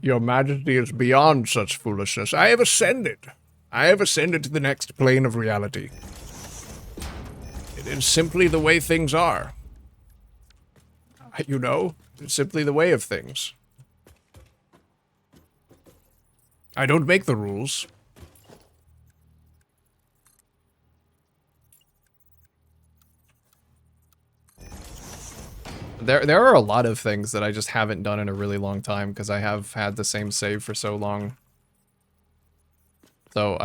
Your Majesty is beyond such foolishness. I have ascended. I have ascended to the next plane of reality. It is simply the way things are. You know, it's simply the way of things. I don't make the rules. There are a lot of things that I just haven't done in a really long time because I have had the same save for so long. So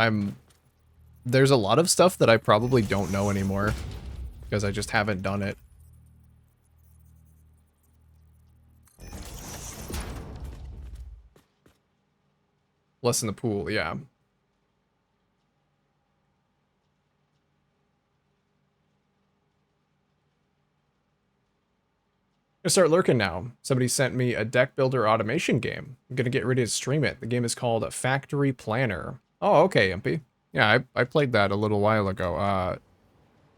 there's a lot of stuff that I probably don't know anymore because I just haven't done it. Less in the pool, yeah. Gonna start lurking now. Somebody sent me a deck builder automation game. I'm gonna get ready to stream it. The game is called Factory Planner. Oh, okay, Impy. Yeah, I played that a little while ago.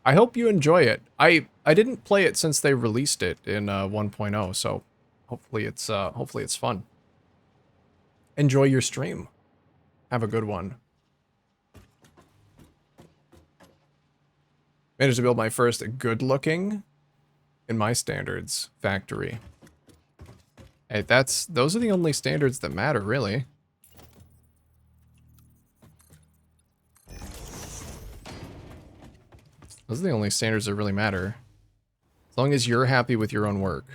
I hope you enjoy it. I didn't play it since they released it in 1.0, so hopefully it's fun. Enjoy your stream. Have a good one. Managed to build my first good-looking, in my standards, factory. Hey, those are the only standards that matter, really. Those are the only standards that really matter. As long as you're happy with your own work.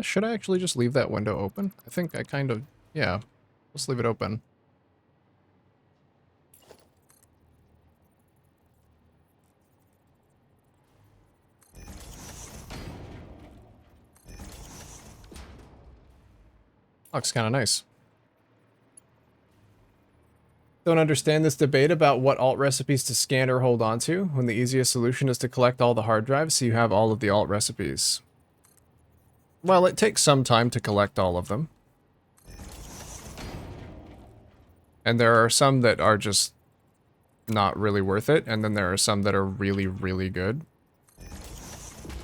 Should I actually just leave that window open? I think I kind of, yeah, just leave it open. Looks kind of nice. Don't understand this debate about what alt recipes to scan or hold on to, when the easiest solution is to collect all the hard drives so you have all of the alt recipes. Well, it takes some time to collect all of them. And there are some that are just not really worth it, and then there are some that are really, really good.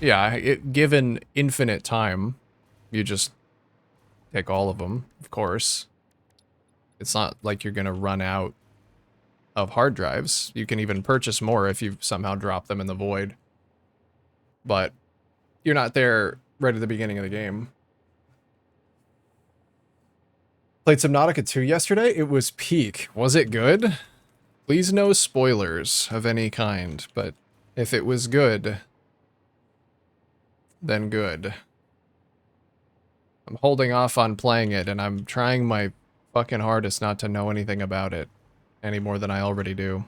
Yeah, given infinite time, you just take all of them, of course. It's not like you're gonna run out of hard drives. You can even purchase more if you somehow drop them in the void. But you're not there right at the beginning of the game. Played Subnautica 2 yesterday. It was peak. Was it good? Please no spoilers of any kind, but if it was good, then good. I'm holding off on playing it, and I'm trying my fucking hardest not to know anything about it any more than I already do.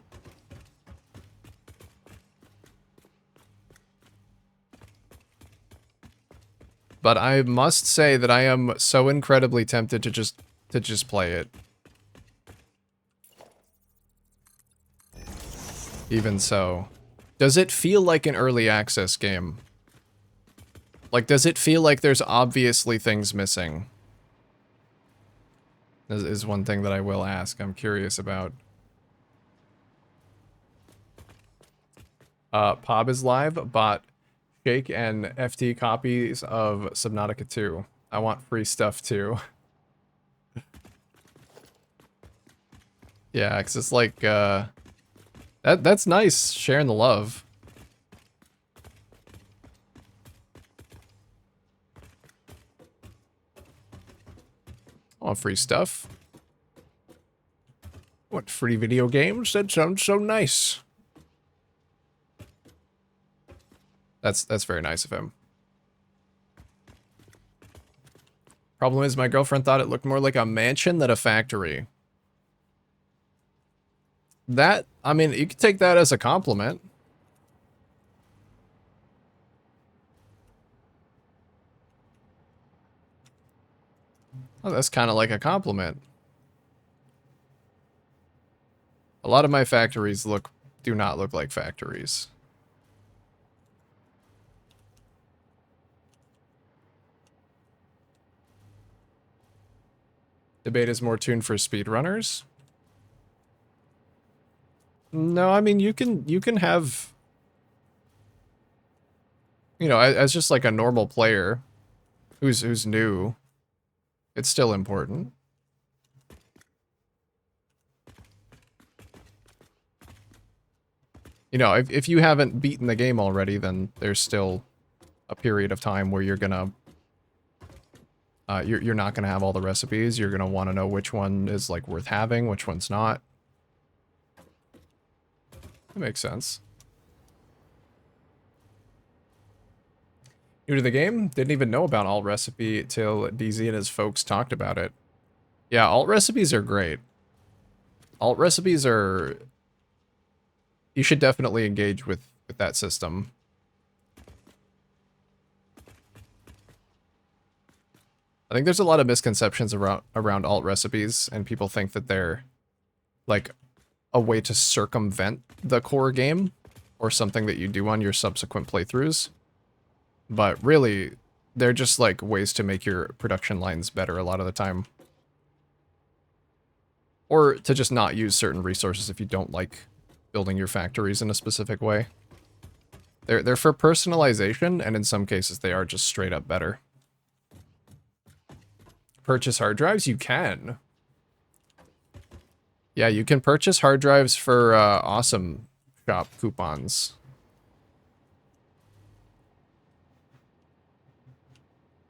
But I must say that I am so incredibly tempted to just play it. Even so. Does it feel like an early access game? Like, does it feel like there's obviously things missing? This is one thing that I will ask. I'm curious about. Pob is live. Bought Shake and FT copies of Subnautica 2. I want free stuff too. Yeah, because it's like, that's nice, sharing the love. I want free stuff. What, free video games? That sounds so nice. That's very nice of him. Problem is, my girlfriend thought it looked more like a mansion than a factory. That, I mean, you could take that as a compliment. Oh, that's kind of like a compliment. A lot of my factories do not look like factories. Debate is more tuned for speedrunners. No, I mean, you can have, you know, as just like a normal player who's new, it's still important. You know, if you haven't beaten the game already, then there's still a period of time where you're gonna you're not gonna have all the recipes. You're gonna want to know which one is like worth having, which one's not. That makes sense. New to the game, didn't even know about alt recipe till DZ and his folks talked about it. Yeah, alt recipes are great. Alt recipes are... You should definitely engage with that system. I think there's a lot of misconceptions around alt recipes, and people think that they're like a way to circumvent the core game or something that you do on your subsequent playthroughs. But really, they're just like ways to make your production lines better a lot of the time. Or to just not use certain resources if you don't like building your factories in a specific way. They're for personalization, and in some cases they are just straight up better. Purchase hard drives? You can. Yeah, you can purchase hard drives for Awesome Shop coupons.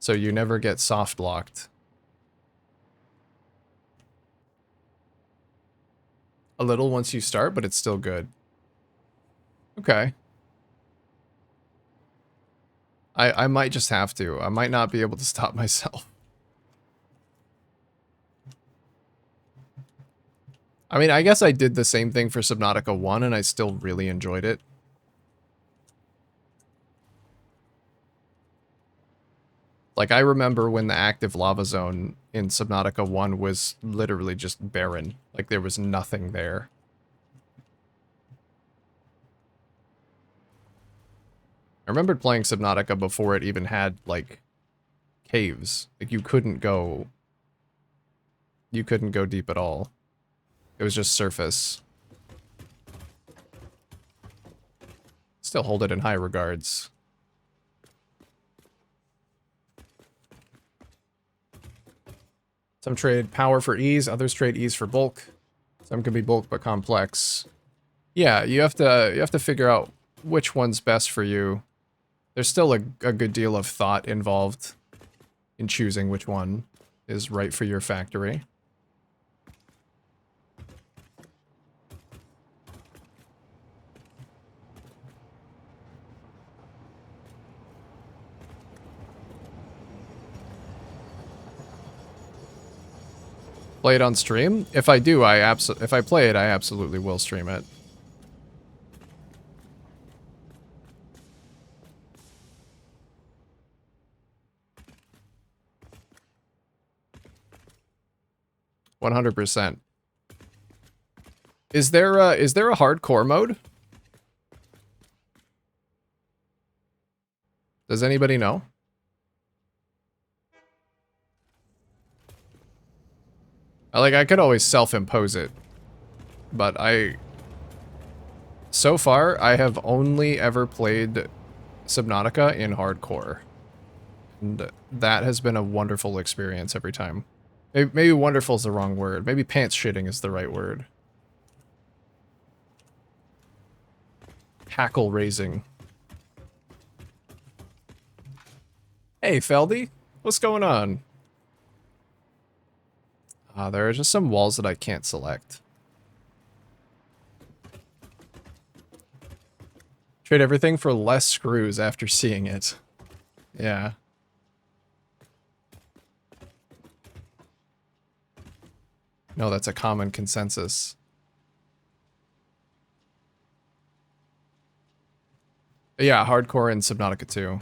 So you never get soft locked. A little once you start, but it's still good. Okay. I might just have to. I might not be able to stop myself. I mean, I guess I did the same thing for Subnautica 1 and I still really enjoyed it. Like, I remember when the active lava zone in Subnautica 1 was literally just barren. Like, there was nothing there. I remembered playing Subnautica before it even had, like, caves. Like, you couldn't go deep at all. It was just surface. Still hold it in high regards. Some trade power for ease, others trade ease for bulk. Some can be bulk but complex. Yeah, you have to figure out which one's best for you. There's still a good deal of thought involved in choosing which one is right for your factory. Play it on stream? If I do, if I play it, I absolutely will stream it. "100%. Is there a hardcore mode? Does anybody know? I could always self-impose it, but so far, I have only ever played Subnautica in hardcore. And that has been a wonderful experience every time. Maybe wonderful is the wrong word. Maybe pants shitting is the right word. Hackle raising. Hey, Feldy. What's going on? There are just some walls that I can't select. Trade everything for less screws after seeing it. Yeah. No, that's a common consensus. Yeah, hardcore in Subnautica 2.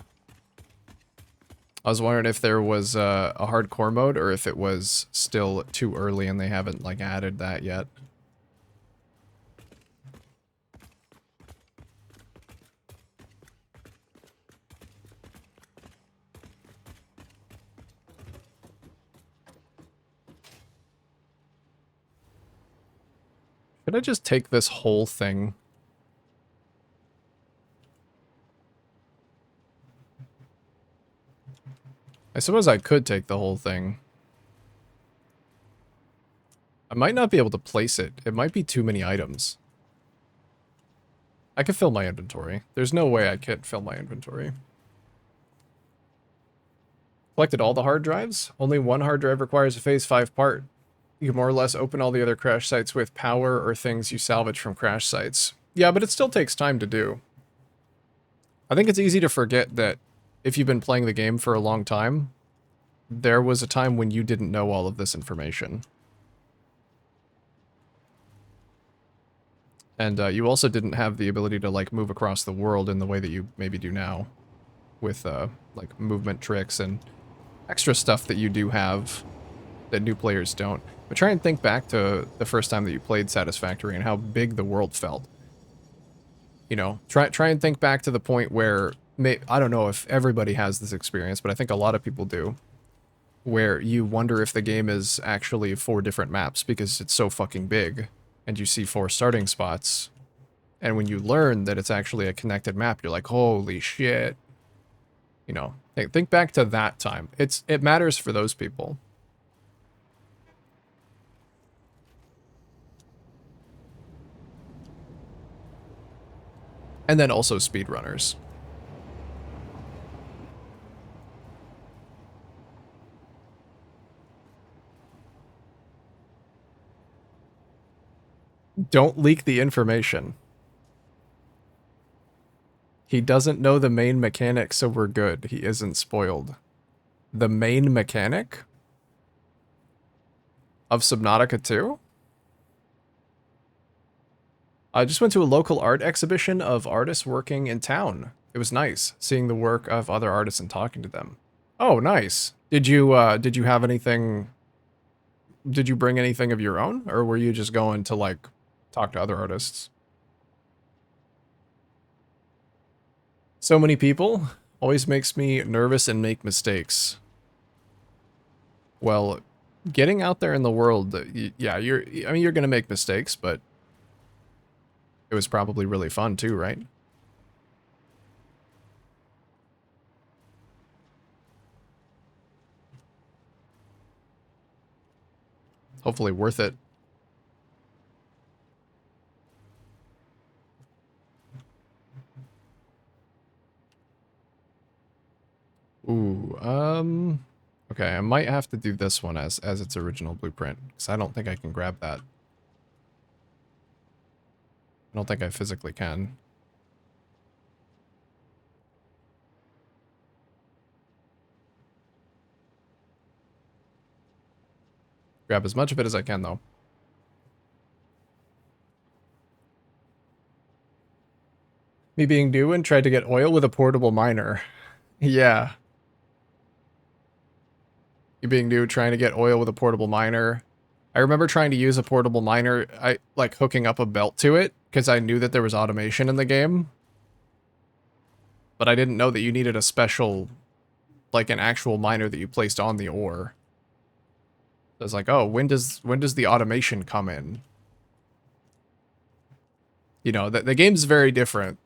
I was wondering if there was a hardcore mode or if it was still too early and they haven't, like, added that yet. Could I just take this whole thing? I suppose I could take the whole thing. I might not be able to place it. It might be too many items. I could fill my inventory. There's no way I can't fill my inventory. Collected all the hard drives? Only one hard drive requires a phase 5 part. You can more or less open all the other crash sites with power or things you salvage from crash sites. Yeah, but it still takes time to do. I think it's easy to forget that if you've been playing the game for a long time, there was a time when you didn't know all of this information. And you also didn't have the ability to, like, move across the world in the way that you maybe do now. With, like, movement tricks and extra stuff that you do have that new players don't. But try and think back to the first time that you played Satisfactory and how big the world felt. You know, try and think back to the point where, I don't know if everybody has this experience, but I think a lot of people do. Where you wonder if the game is actually 4 different maps because it's so fucking big. And you see 4 starting spots. And when you learn that it's actually a connected map, you're like, holy shit. You know, think back to that time. It matters for those people. And then also speedrunners. Don't leak the information. He doesn't know the main mechanic, so we're good. He isn't spoiled. The main mechanic? Of Subnautica 2? I just went to a local art exhibition of artists working in town. It was nice seeing the work of other artists and talking to them. Oh, nice. Did you have anything, did you bring anything of your own, or were you just going to like talk to other artists? So many people always makes me nervous and make mistakes. Well, getting out there in the world, yeah, I mean, you're going to make mistakes, but it was probably really fun too, right? Hopefully worth it. Ooh, okay, I might have to do this one as its original blueprint, because I don't think I can grab that. I don't think I physically can. Grab as much of it as I can, though. Me being new and tried to get oil with a portable miner. Yeah. You being new, trying to get oil with a portable miner. I remember trying to use a portable miner, like hooking up a belt to it, because I knew that there was automation in the game. But I didn't know that you needed a special, like an actual miner that you placed on the ore. So I was like, oh, when does the automation come in? You know, the game's very different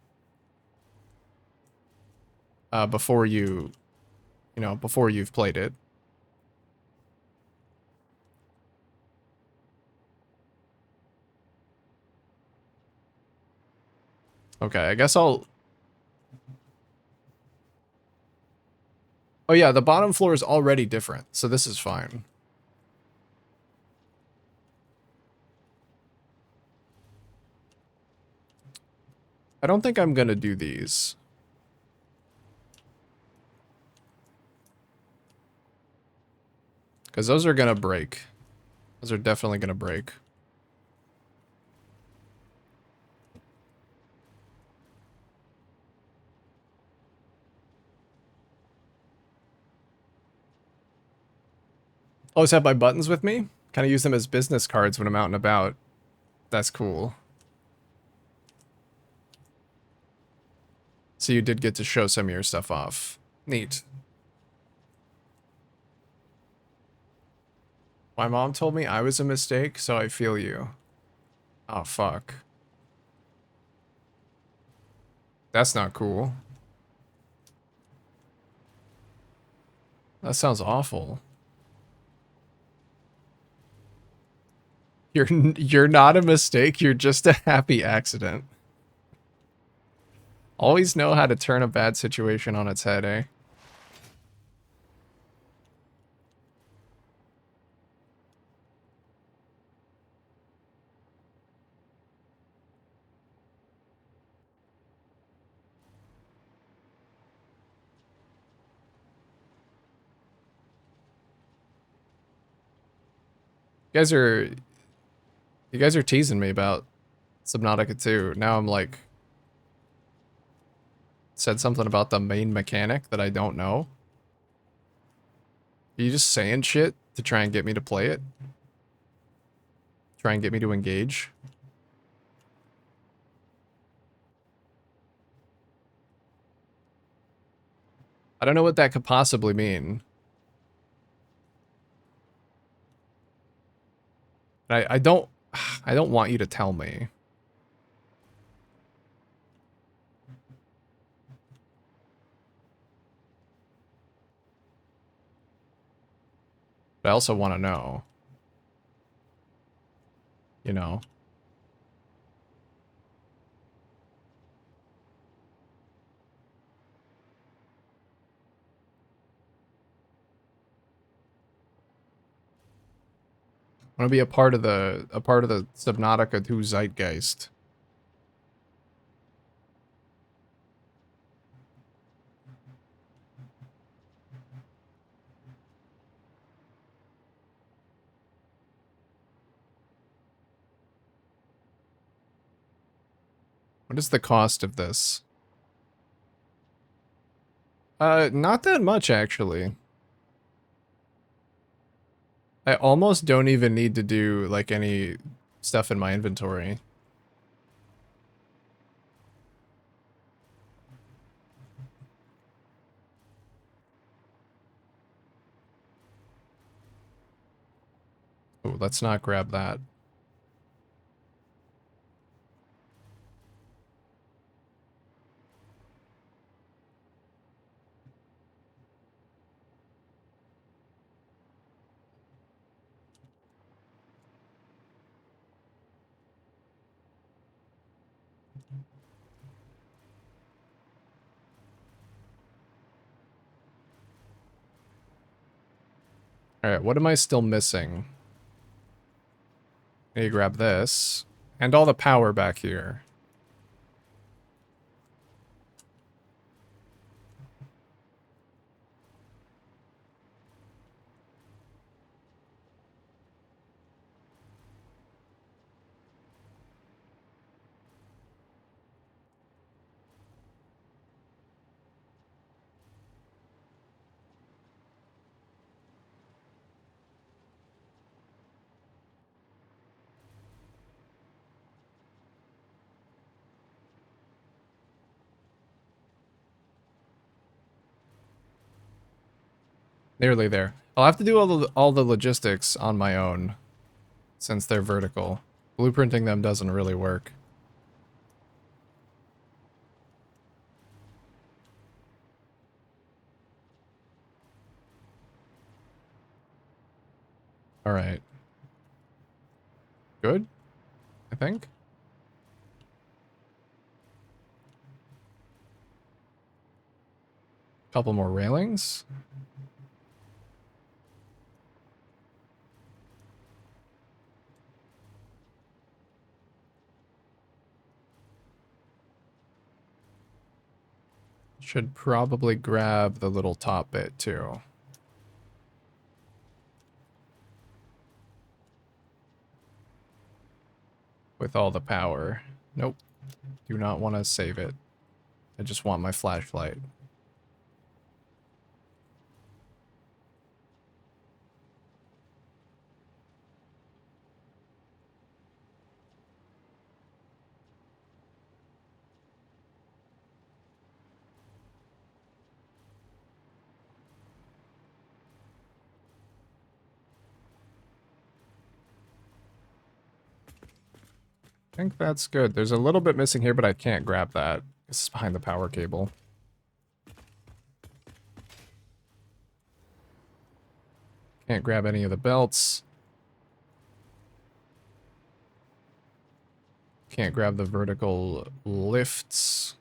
before before you've played it. Okay, I guess I'll... Oh yeah, the bottom floor is already different, so this is fine. I don't think I'm gonna do these. Because those are gonna break. Those are definitely gonna break. Always have my buttons with me. Kind of use them as business cards when I'm out and about. That's cool. So you did get to show some of your stuff off. Neat. My mom told me I was a mistake, so I feel you. Oh, fuck. That's not cool. That sounds awful. You're not a mistake, you're just a happy accident. Always know how to turn a bad situation on its head, eh? You guys are you guys are teasing me about Subnautica 2. Now I'm like said something about the main mechanic that I don't know. Are you just saying shit to try and get me to play it? Try and get me to engage? I don't know what that could possibly mean. I don't I don't want you to tell me. But I also want to know. You know. I want to be a part of the Subnautica 2 zeitgeist. What is the cost of this? Not that much actually. I almost don't even need to do like any stuff in my inventory. Oh, let's not grab that. Alright, what am I still missing? I need to grab this. And all the power back here. Nearly there. I'll have to do all the logistics on my own, since they're vertical. Blueprinting them doesn't really work. Alright. Good, I think. Couple more railings. Should probably grab the little top bit too. With all the power. Nope. Do not want to save it. I just want my flashlight. I think that's good. There's a little bit missing here, but I can't grab that. This is behind the power cable. Can't grab any of the belts. Can't grab the vertical lifts.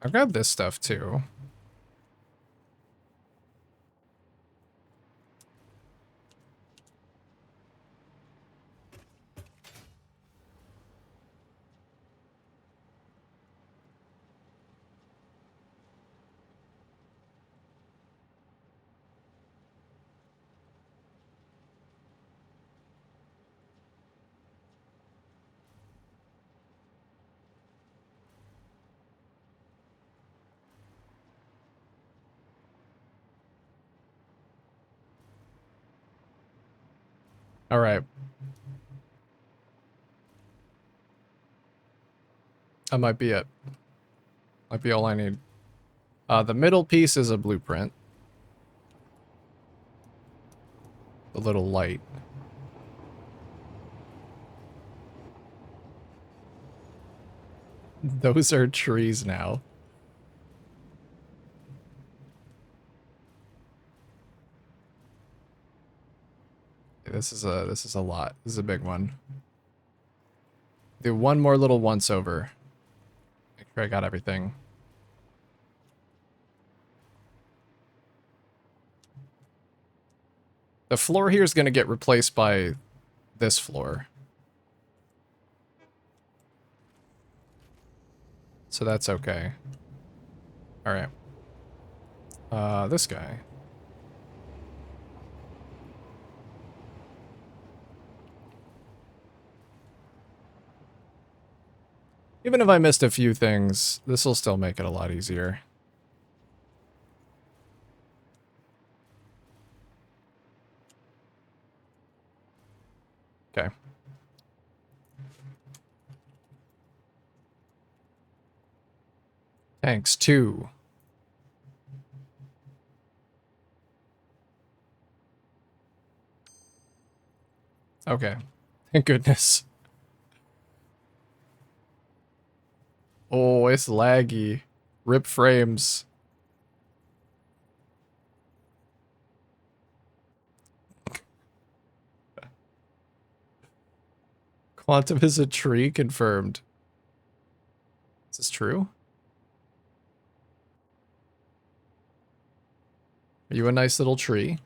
I'll grab this stuff too. All right. That might be it. Might be all I need. The middle piece is a blueprint. The little light. Those are trees now. This is a lot. This is a big one. Do one more little once over. Make sure I got everything. The floor here is going to get replaced by this floor. So that's okay. Alright. This guy. Even if I missed a few things, this will still make it a lot easier. Okay. Tanks 2. Okay. Thank goodness. Oh, it's laggy. Rip frames. Quantum is a tree confirmed. Is this true? Are you a nice little tree?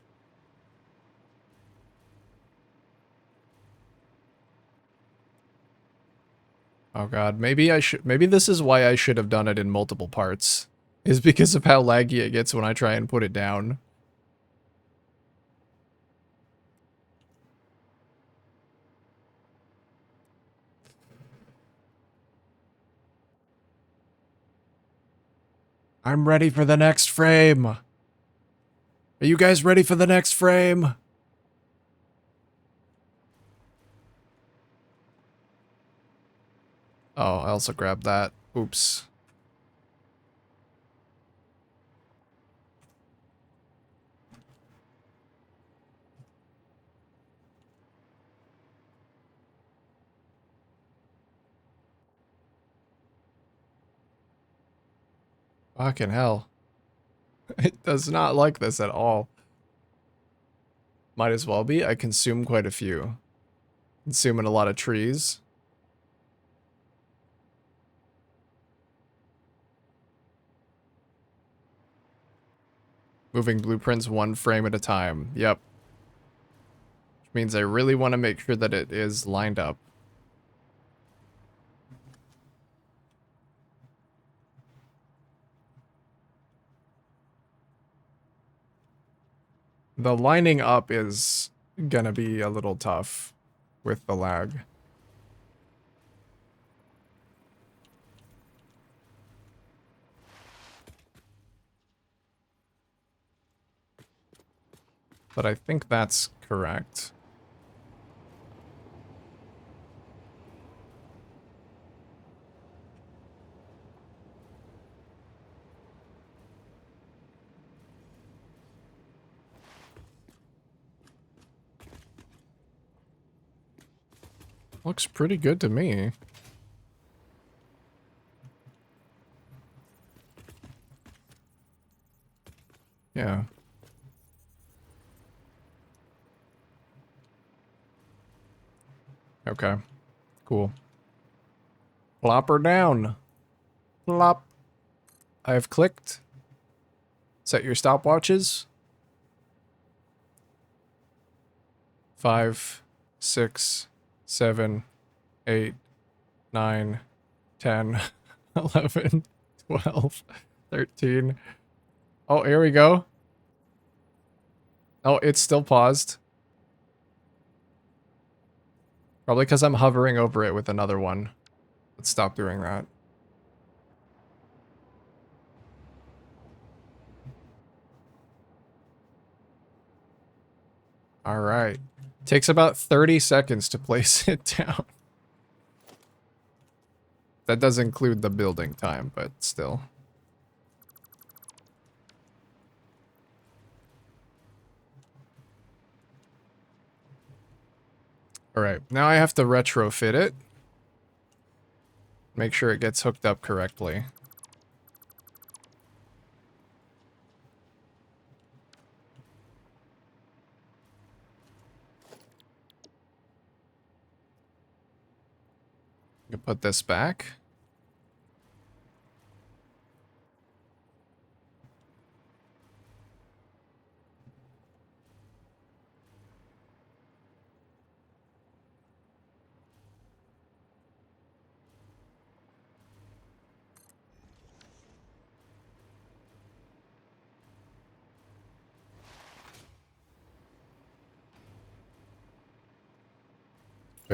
Oh god, maybe this is why I should have done it in multiple parts. Is because of how laggy it gets when I try and put it down. I'm ready for the next frame. Are you guys ready for the next frame? Oh, I also grabbed that. Oops. Fucking hell. It does not like this at all. Might as well be. I consume quite a few. Consuming a lot of trees. Moving blueprints one frame at a time. Yep. Which means I really want to make sure that it is lined up. The lining up is gonna be a little tough with the lag. But I think that's correct. Looks pretty good to me. Yeah. Okay. Cool. Plop her down. Plop. I have clicked. Set your stopwatches. 5, 6, 7, 8, 9, 10, 11, 12, 13. Oh, here we go. Oh, it's still paused. Probably because I'm hovering over it with another one. Let's stop doing that. All right. Takes about 30 seconds to place it down. That does include the building time, but still. All right, now I have to retrofit it. Make sure it gets hooked up correctly. You can put this back.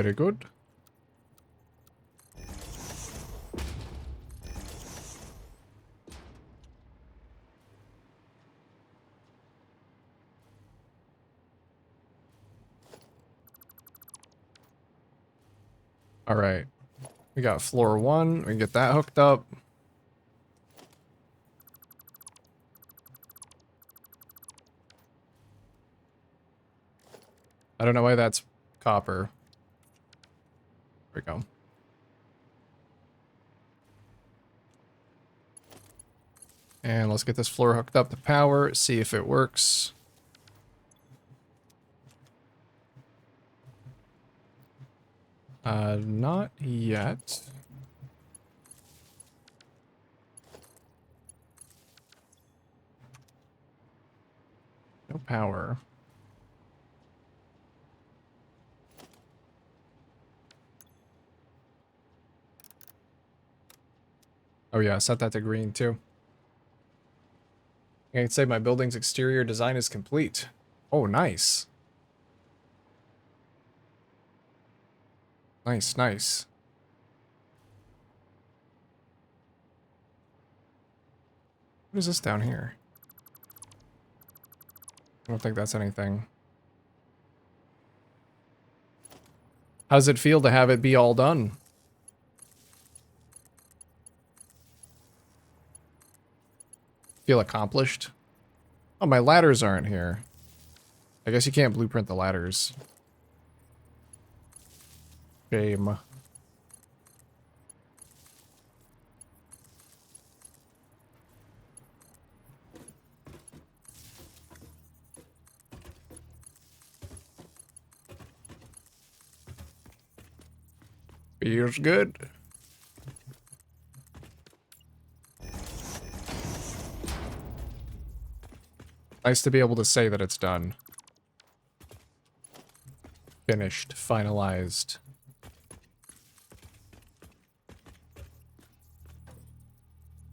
Very good. All right. We got floor 1. We can get that hooked up. I don't know why that's copper. There we go. And let's get this floor hooked up to power, see if it works. Not yet. No power. Oh yeah, set that to green too. I can say my building's exterior design is complete. Oh, nice. Nice, nice. What is this down here? I don't think that's anything. How does it feel to have it be all done? Feel accomplished? Oh, my ladders aren't here. I guess you can't blueprint the ladders. Shame. Feels good. Nice to be able to say that it's done. Finished. Finalized.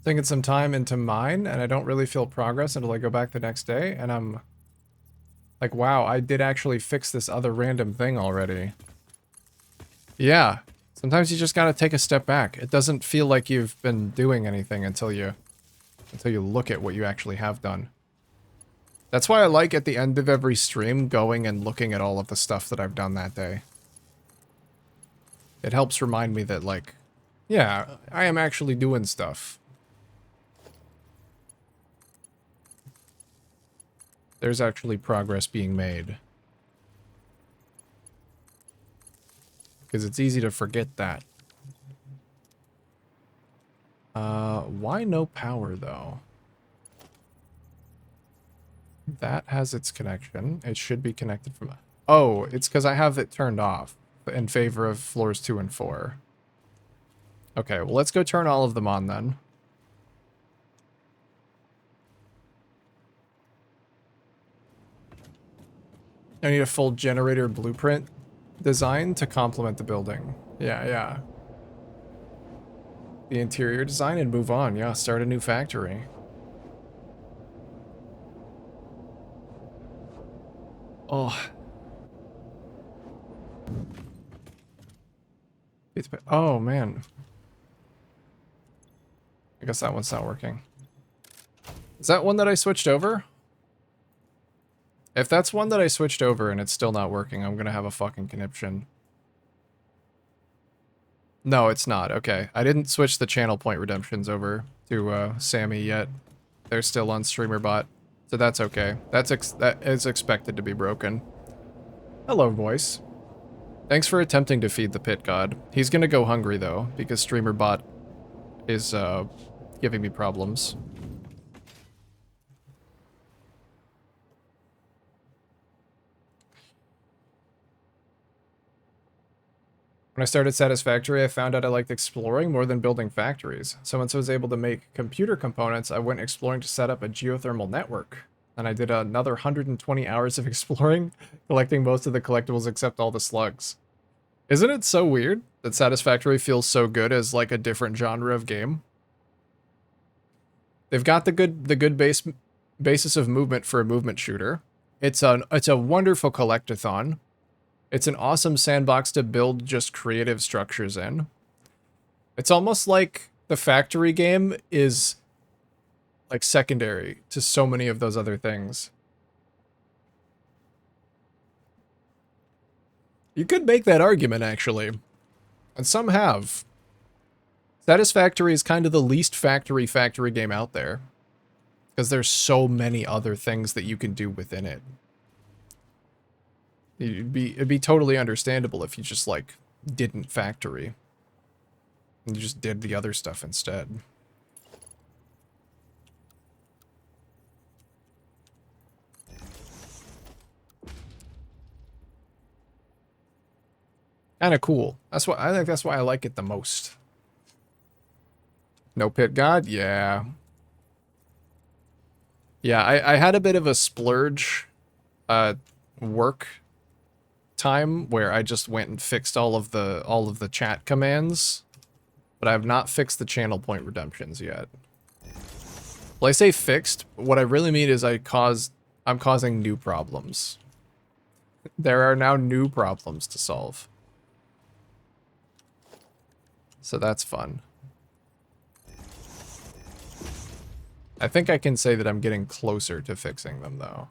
Taking some time into mine, and I don't really feel progress until I go back the next day, and I'm like, wow, I did actually fix this other random thing already. Yeah. Sometimes you just gotta take a step back. It doesn't feel like you've been doing anything until you look at what you actually have done. That's why I like at the end of every stream going and looking at all of the stuff that I've done that day. It helps remind me that, like, yeah, I am actually doing stuff. There's actually progress being made. Because it's easy to forget that. Why no power, though? That has its connection. It should be connected from... Oh, it's because I have it turned off in favor of floors 2 and 4. Okay, well, let's go turn all of them on, then. I need a full generator blueprint design to complement the building. Yeah. The interior design and move on. Yeah, start a new factory. Oh. Oh, man. I guess that one's not working. Is that one that I switched over? If that's one that I switched over and it's still not working, I'm gonna have a fucking conniption. No, it's not. Okay. I didn't switch the channel point redemptions over to Sammy yet. They're still on StreamerBot, so that's okay. That is expected to be broken. Hello, voice. Thanks for attempting to feed the pit god. He's gonna go hungry, though, because StreamerBot is giving me problems. When I started Satisfactory, I found out I liked exploring more than building factories. So once I was able to make computer components, I went exploring to set up a geothermal network. And I did another 120 hours of exploring, collecting most of the collectibles except all the slugs. Isn't it so weird that Satisfactory feels so good as like a different genre of game? They've got the good basis of movement for a movement shooter. It's a wonderful collectathon. It's an awesome sandbox to build just creative structures in. It's almost like the factory game is like secondary to so many of those other things. You could make that argument, actually. And some have. Satisfactory is kind of the least factory game out there. Because there's so many other things that you can do within it. It'd be totally understandable if you just, like, didn't factory. And you just did the other stuff instead. Kind of cool. I think that's why I like it the most. No pit god? Yeah. Yeah, I had a bit of a splurge work time where I just went and fixed all of the chat commands, but I have not fixed the channel point redemptions yet. Well, I say fixed, what I really mean is I'm causing new problems. There are now new problems to solve. So that's fun. I think I can say that I'm getting closer to fixing them, though.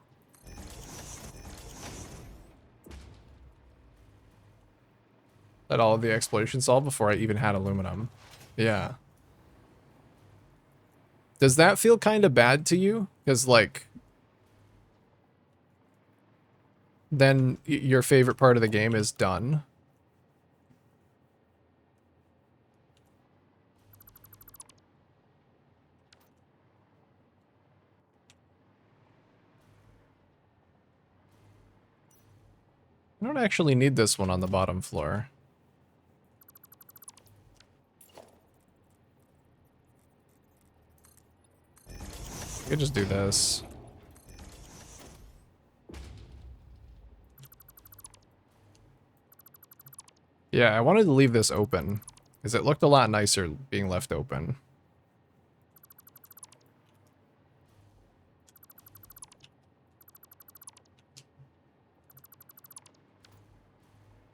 Let all of the exploration solved before I even had aluminum. Yeah. Does that feel kind of bad to you? Because, like, then your favorite part of the game is done. I don't actually need this one on the bottom floor. I could just do this. Yeah, I wanted to leave this open, because it looked a lot nicer being left open.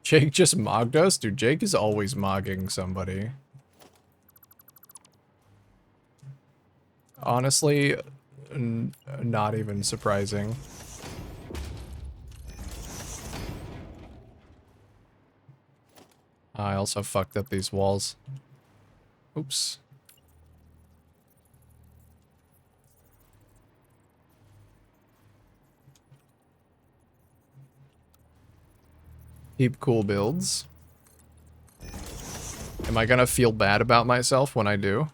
Jake just mogged us? Dude, Jake is always mogging somebody. Honestly, not even surprising. I also fucked up these walls. Oops. Keep cool builds. Am I gonna feel bad about myself when I do?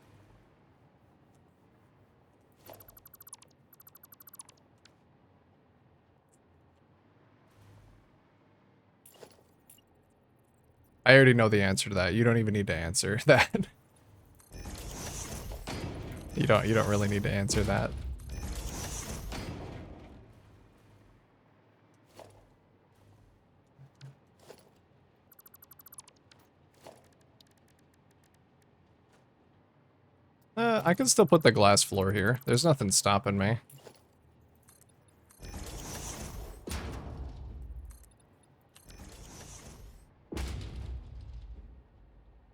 I already know the answer to that. You don't even need to answer that. You don't really need to answer that. I can still put the glass floor here. There's nothing stopping me.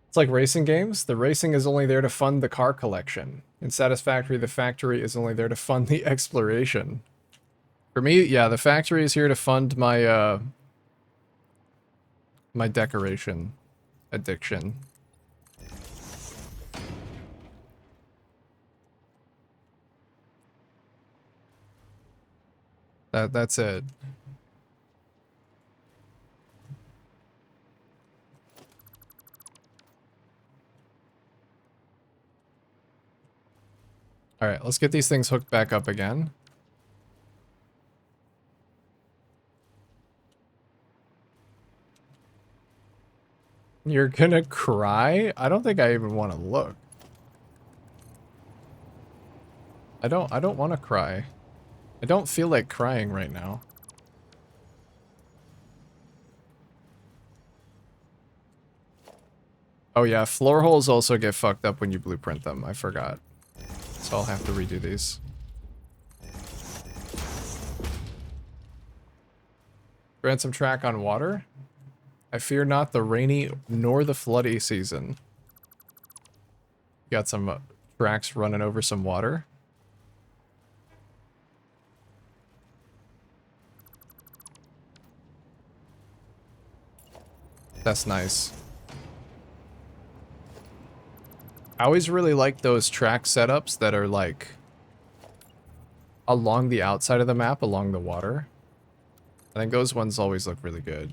It's like racing games. The racing is only there to fund the car collection. In Satisfactory, the factory is only there to fund the exploration. For me, yeah, the factory is here to fund my, my decoration addiction. That's it. All right, let's get these things hooked back up again. You're gonna cry? I don't think I even want to look. I don't want to cry. I don't feel like crying right now. Oh yeah, floor holes also get fucked up when you blueprint them. I forgot. So I'll have to redo these. Ransom track on water? I fear not the rainy nor the floody season. Got some tracks running over some water. That's nice. I always really like those track setups that are like along the outside of the map, along the water. I think those ones always look really good.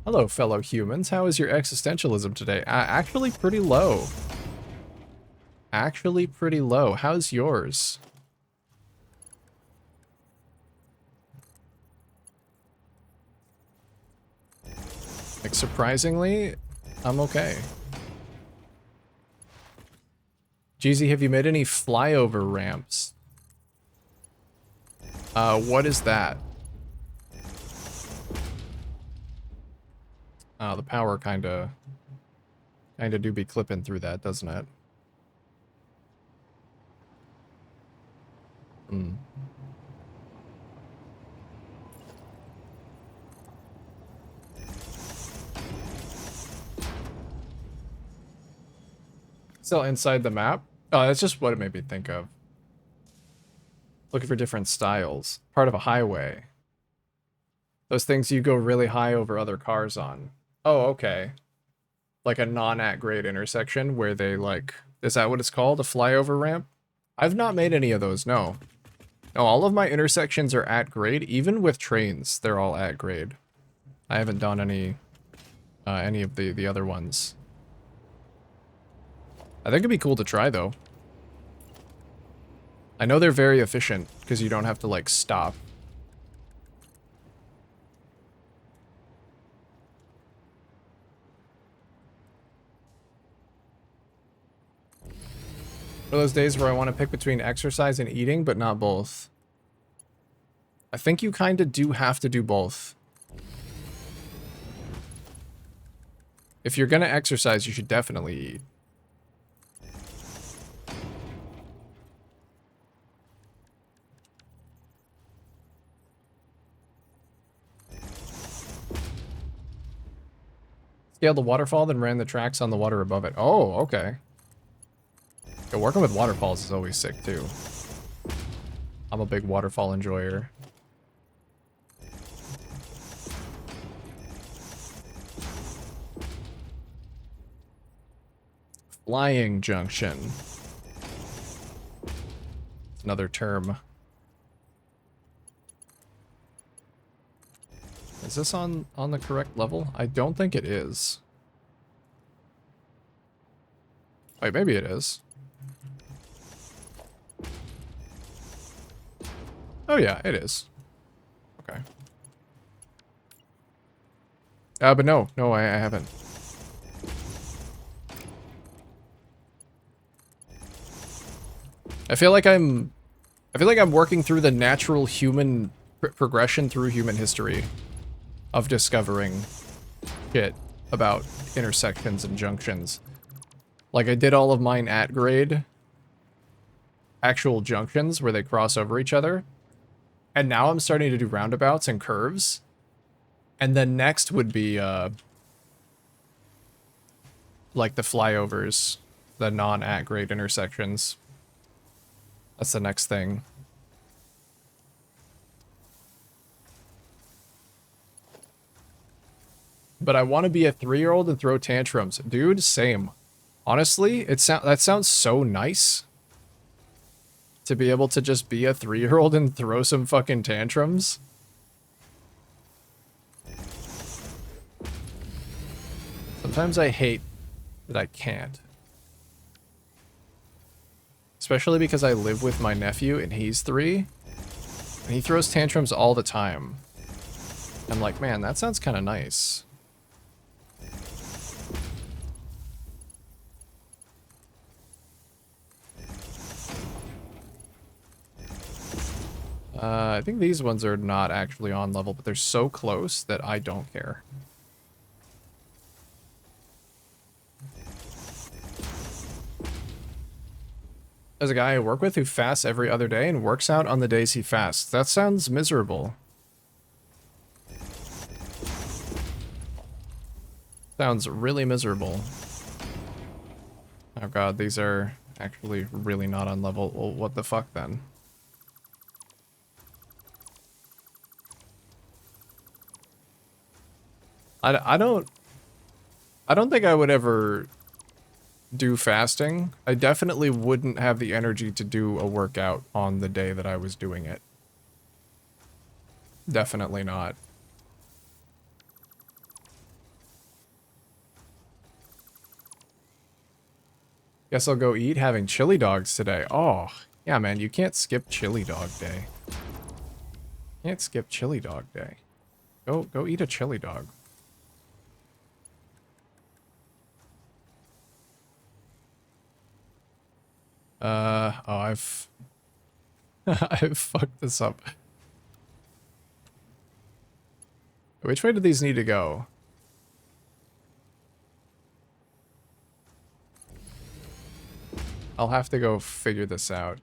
Hello, fellow humans. How is your existentialism today? Actually pretty low. Actually pretty low. How's yours? Like, surprisingly, I'm okay. Jeezy, have you made any flyover ramps? What is that? Oh, the power kinda do be clipping through that, doesn't it? Hmm. Still inside the map? Oh, that's just what it made me think of. Looking for different styles. Part of a highway. Those things you go really high over other cars on. Oh, okay. Like a non-at-grade intersection where they like... Is that what it's called? A flyover ramp? I've not made any of those, no. No, all of my intersections are at grade. Even with trains, they're all at grade. I haven't done any of the other ones. I think it'd be cool to try, though. I know they're very efficient, because you don't have to, like, stop. For those days where I want to pick between exercise and eating, but not both. I think you kind of do have to do both. If you're gonna exercise, you should definitely eat. Scaled the waterfall, then ran the tracks on the water above it. Oh, okay. Yeah, working with waterfalls is always sick, too. I'm a big waterfall enjoyer. Flying junction. It's another term. Is this on the correct level? I don't think it is. Wait, maybe it is. Oh yeah, it is. Okay. But no, I haven't. I feel like I'm working through the natural human progression through human history of discovering shit about intersections and junctions. Like, I did all of mine at grade actual junctions where they cross over each other. And now I'm starting to do roundabouts and curves. And then next would be, like the flyovers, the non-at-grade intersections. That's the next thing. But I want to be a 3-year-old and throw tantrums. Dude, same. Honestly, that sounds so nice. To be able to just be a 3-year-old and throw some fucking tantrums. Sometimes I hate that I can't. Especially because I live with my nephew and he's 3. And he throws tantrums all the time. I'm like, man, that sounds kind of nice. I think these ones are not actually on level, but they're so close that I don't care. There's a guy I work with who fasts every other day and works out on the days he fasts. That sounds miserable. Sounds really miserable. Oh god, these are actually really not on level. Well, what the fuck then? I don't think I would ever do fasting. I definitely wouldn't have the energy to do a workout on the day that I was doing it. Definitely not. Guess I'll go eat, having chili dogs today. Oh, yeah, man, you can't skip chili dog day. Can't skip chili dog day. Go eat a chili dog. Oh, I've I've fucked this up. Which way do these need to go? I'll have to go figure this out.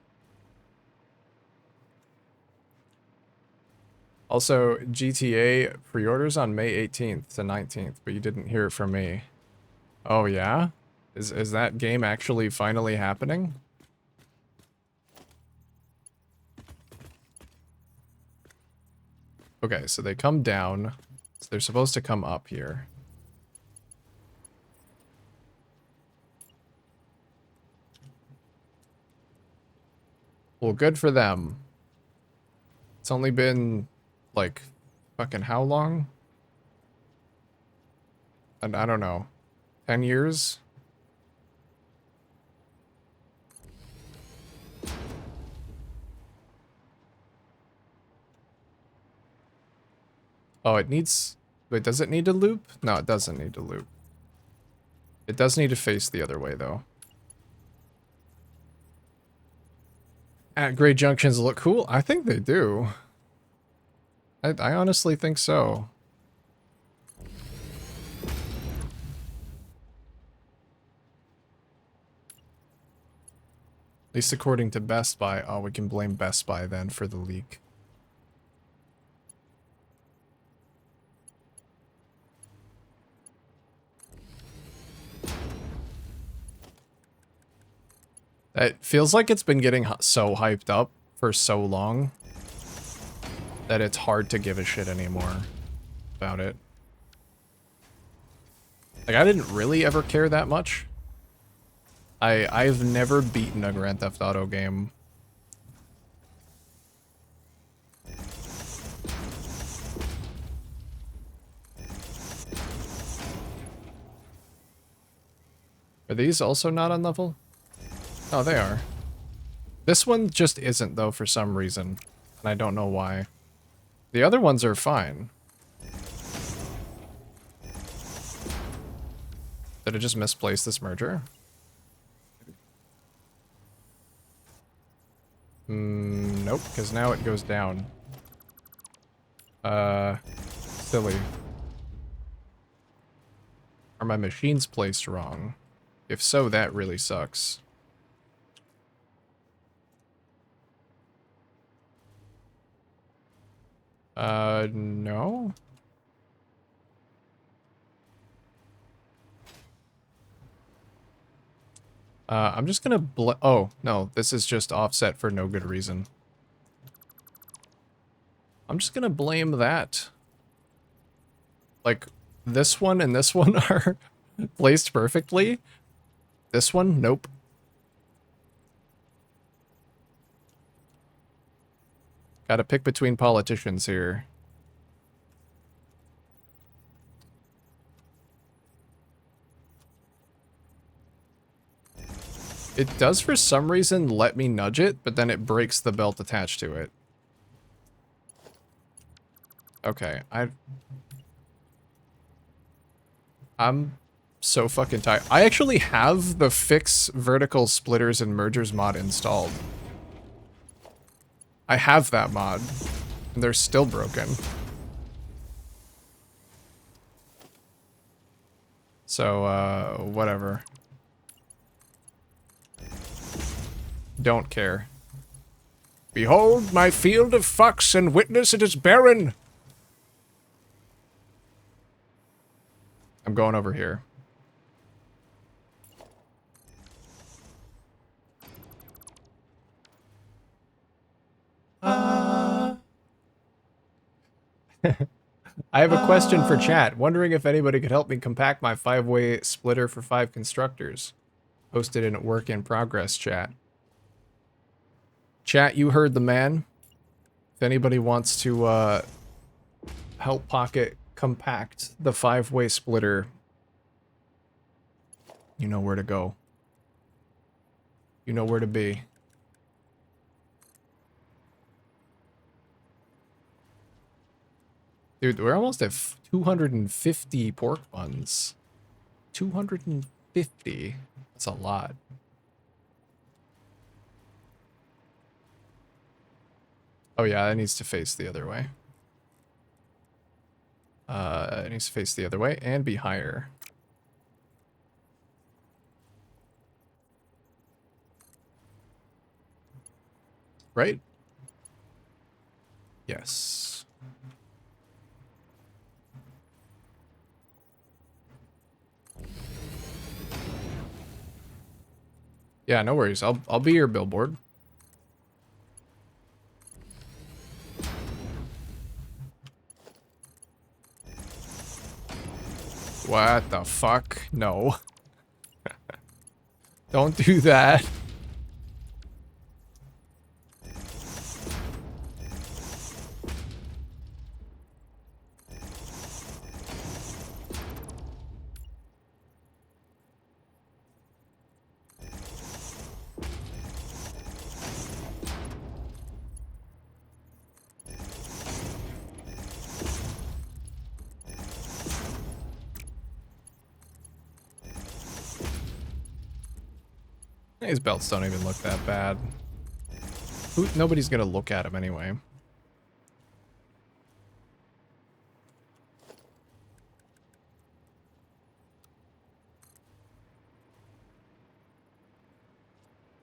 Also, GTA pre-orders on May 18th to 19th, but you didn't hear it from me. Oh yeah? Is that game actually finally happening? Okay, so they come down. So they're supposed to come up here. Well, good for them. It's only been, like, fucking how long? And I don't know. 10 years? Oh, it needs... Wait, does it need to loop? No, it doesn't need to loop. It does need to face the other way, though. At-grade junctions look cool? I think they do. I honestly think so. At least according to Best Buy. Oh, we can blame Best Buy then for the leak. It feels like it's been getting so hyped up for so long that it's hard to give a shit anymore about it. Like, I didn't really ever care that much. I've never beaten a Grand Theft Auto game. Are these also not on level? Oh, they are. This one just isn't, though, for some reason. And I don't know why. The other ones are fine. Did I just misplace this merger? Nope, because now it goes down. Silly. Are my machines placed wrong? If so, that really sucks. No? I'm just gonna oh, no, this is just offset for no good reason. I'm just gonna blame that. Like, this one and this one are placed perfectly. This one, nope. Gotta pick between politicians here. It does for some reason let me nudge it, but then it breaks the belt attached to it. Okay, I'm so fucking tired. I actually have the fix vertical splitters and mergers mod installed. I have that mod, and they're still broken. So, whatever. Don't care. Behold my field of fucks, and witness it is barren! I'm going over here. I have a question for chat. Wondering if anybody could help me compact my 5-way splitter for 5 constructors. Posted in work in progress chat. Chat, you heard the man. If anybody wants to help Pocket compact the 5-way splitter, you know where to go. You know where to be. Dude, we're almost at 250 pork buns. 250. That's a lot. Oh yeah, it needs to face the other way. It needs to face the other way and be higher. Right? Yes. Yeah, no worries. I'll be your billboard. What the fuck? No. Don't do that. His belts don't even look that bad. Nobody's gonna look at him anyway.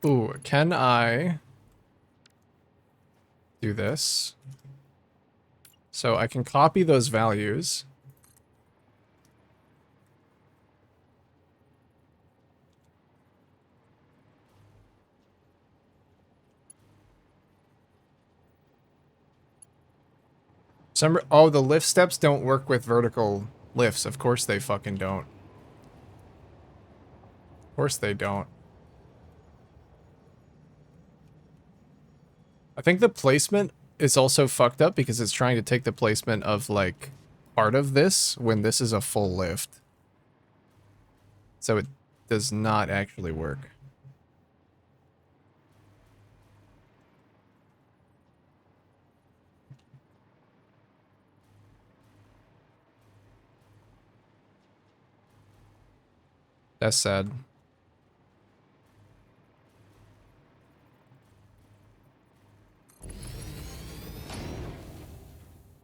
Ooh, can I do this? So I can copy those values. Oh, the lift steps don't work with vertical lifts. Of course they fucking don't. Of course they don't. I think the placement is also fucked up because it's trying to take the placement of, like, part of this when this is a full lift. So it does not actually work. That's sad.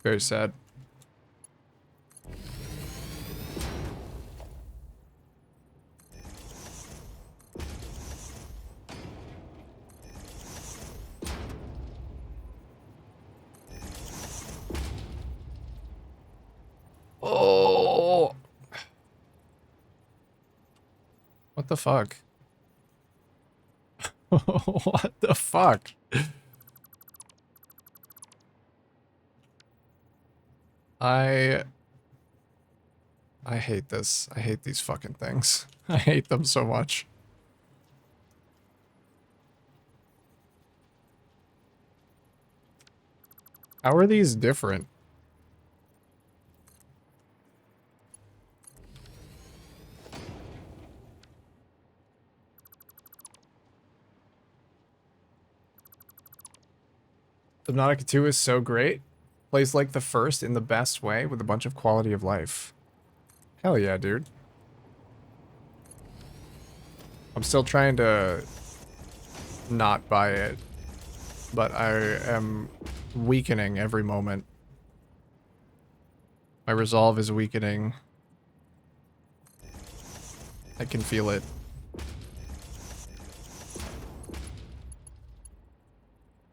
Very sad. Oh! What the fuck? What the fuck? I hate this. I hate these fucking things. I hate them so much. How are these different? Subnautica 2 is so great. Plays like the first in the best way with a bunch of quality of life. Hell yeah, dude. I'm still trying to not buy it, but I am weakening every moment. My resolve is weakening. I can feel it.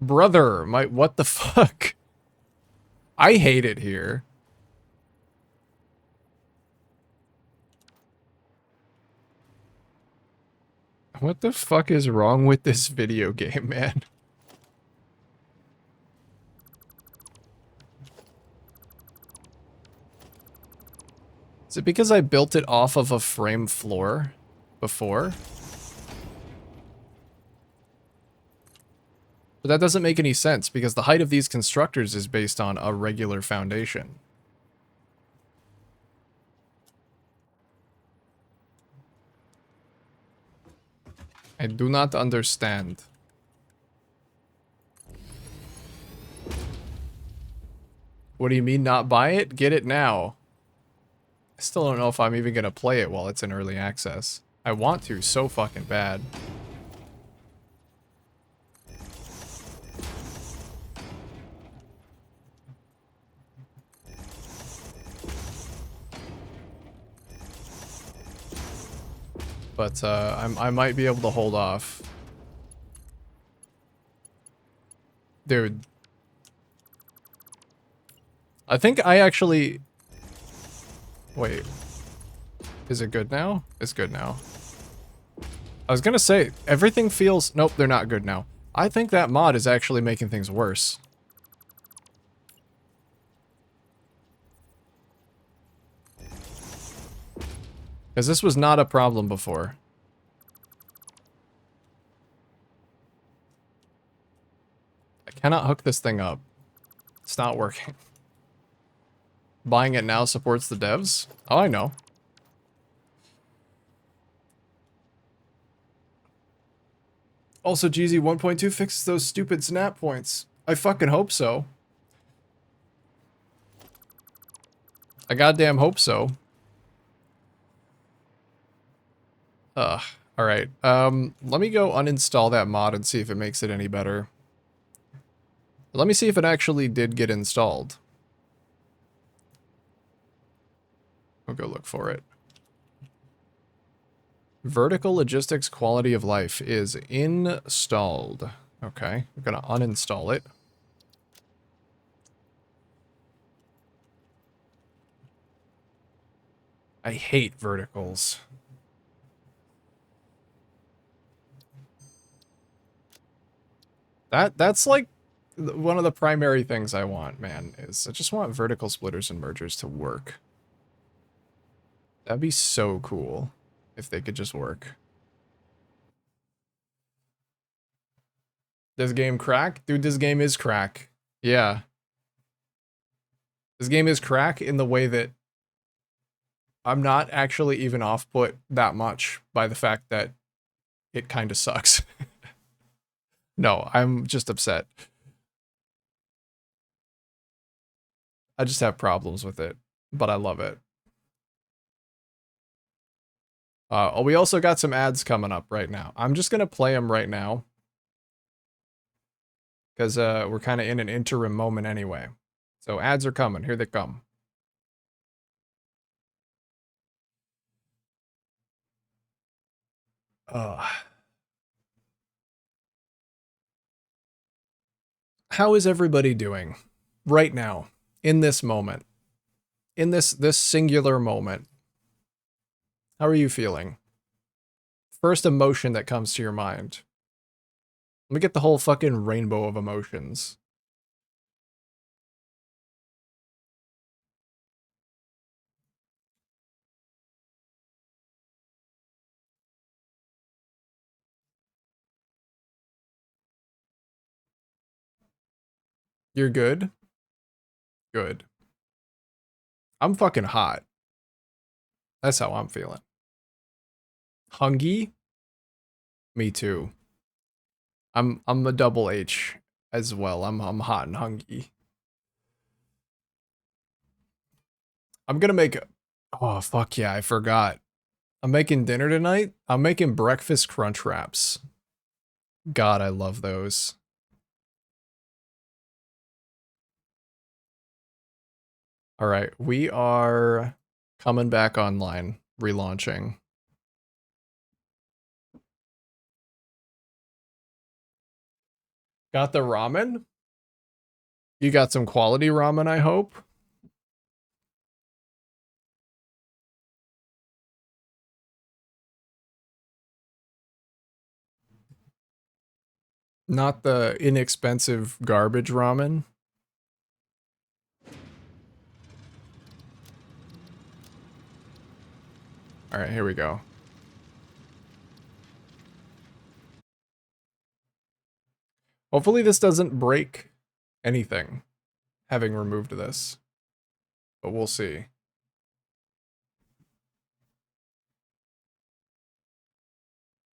Brother, what the fuck? I hate it here. What the fuck is wrong with this video game, man? Is it because I built it off of a frame floor before? But that doesn't make any sense because the height of these constructors is based on a regular foundation. I do not understand. What do you mean not buy it? Get it now. I still don't know if I'm even gonna play it while it's in early access. I want to so fucking bad. But I might be able to hold off. Dude. I think I actually... Wait. Is it good now? It's good now. I was gonna say, everything feels... Nope, they're not good now. I think that mod is actually making things worse. Because this was not a problem before. I cannot hook this thing up. It's not working. Buying it now supports the devs? Oh, I know. Also, GZ 1.2 fixes those stupid snap points. I fucking hope so. I goddamn hope so. Ugh. Alright. Let me go uninstall that mod and see if it makes it any better. Let me see if it actually did get installed. I'll go look for it. Vertical logistics quality of life is installed. Okay, we're gonna uninstall it. I hate verticals. That's like one of the primary things I want, man, is I just want vertical splitters and mergers to work. That'd be so cool if they could just work. This game crack? Dude, this game is crack. Yeah. This game is crack in the way that I'm not actually even off-put that much by the fact that it kind of sucks. No, I'm just upset. I just have problems with it, but I love it. Oh, we also got some ads coming up right now. I'm just gonna play them right now. Because we're kind of in an interim moment anyway. So ads are coming. Here they come. How is everybody doing right now, in this moment, in this singular moment? How are you feeling? First emotion that comes to your mind. Let me get the whole fucking rainbow of emotions. You're good? Good. I'm fucking hot. That's how I'm feeling. Hungry? Me too. I'm a double H as well. I'm hot and hungry. I'm gonna make oh fuck yeah, I forgot. I'm making dinner tonight. I'm making breakfast crunch wraps. God, I love those. All right, we are coming back online, relaunching. Got the ramen? You got some quality ramen, I hope? Not the inexpensive garbage ramen. Alright, here we go. Hopefully this doesn't break anything, having removed this. But we'll see.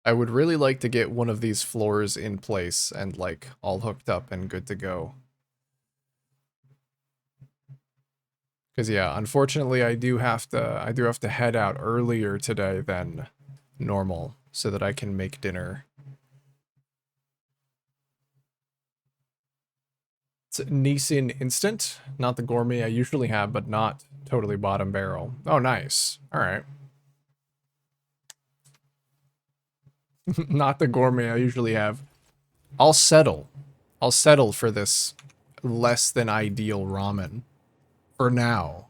I would really like to get one of these floors in place and, like, all hooked up and good to go. Because, yeah, unfortunately I do have to head out earlier today than normal so that I can make dinner. It's Nissin Instant, not the gourmet I usually have, but not totally bottom barrel. Oh, nice. All right. Not the gourmet I usually have. I'll settle. I'll settle for this less than ideal ramen. For now.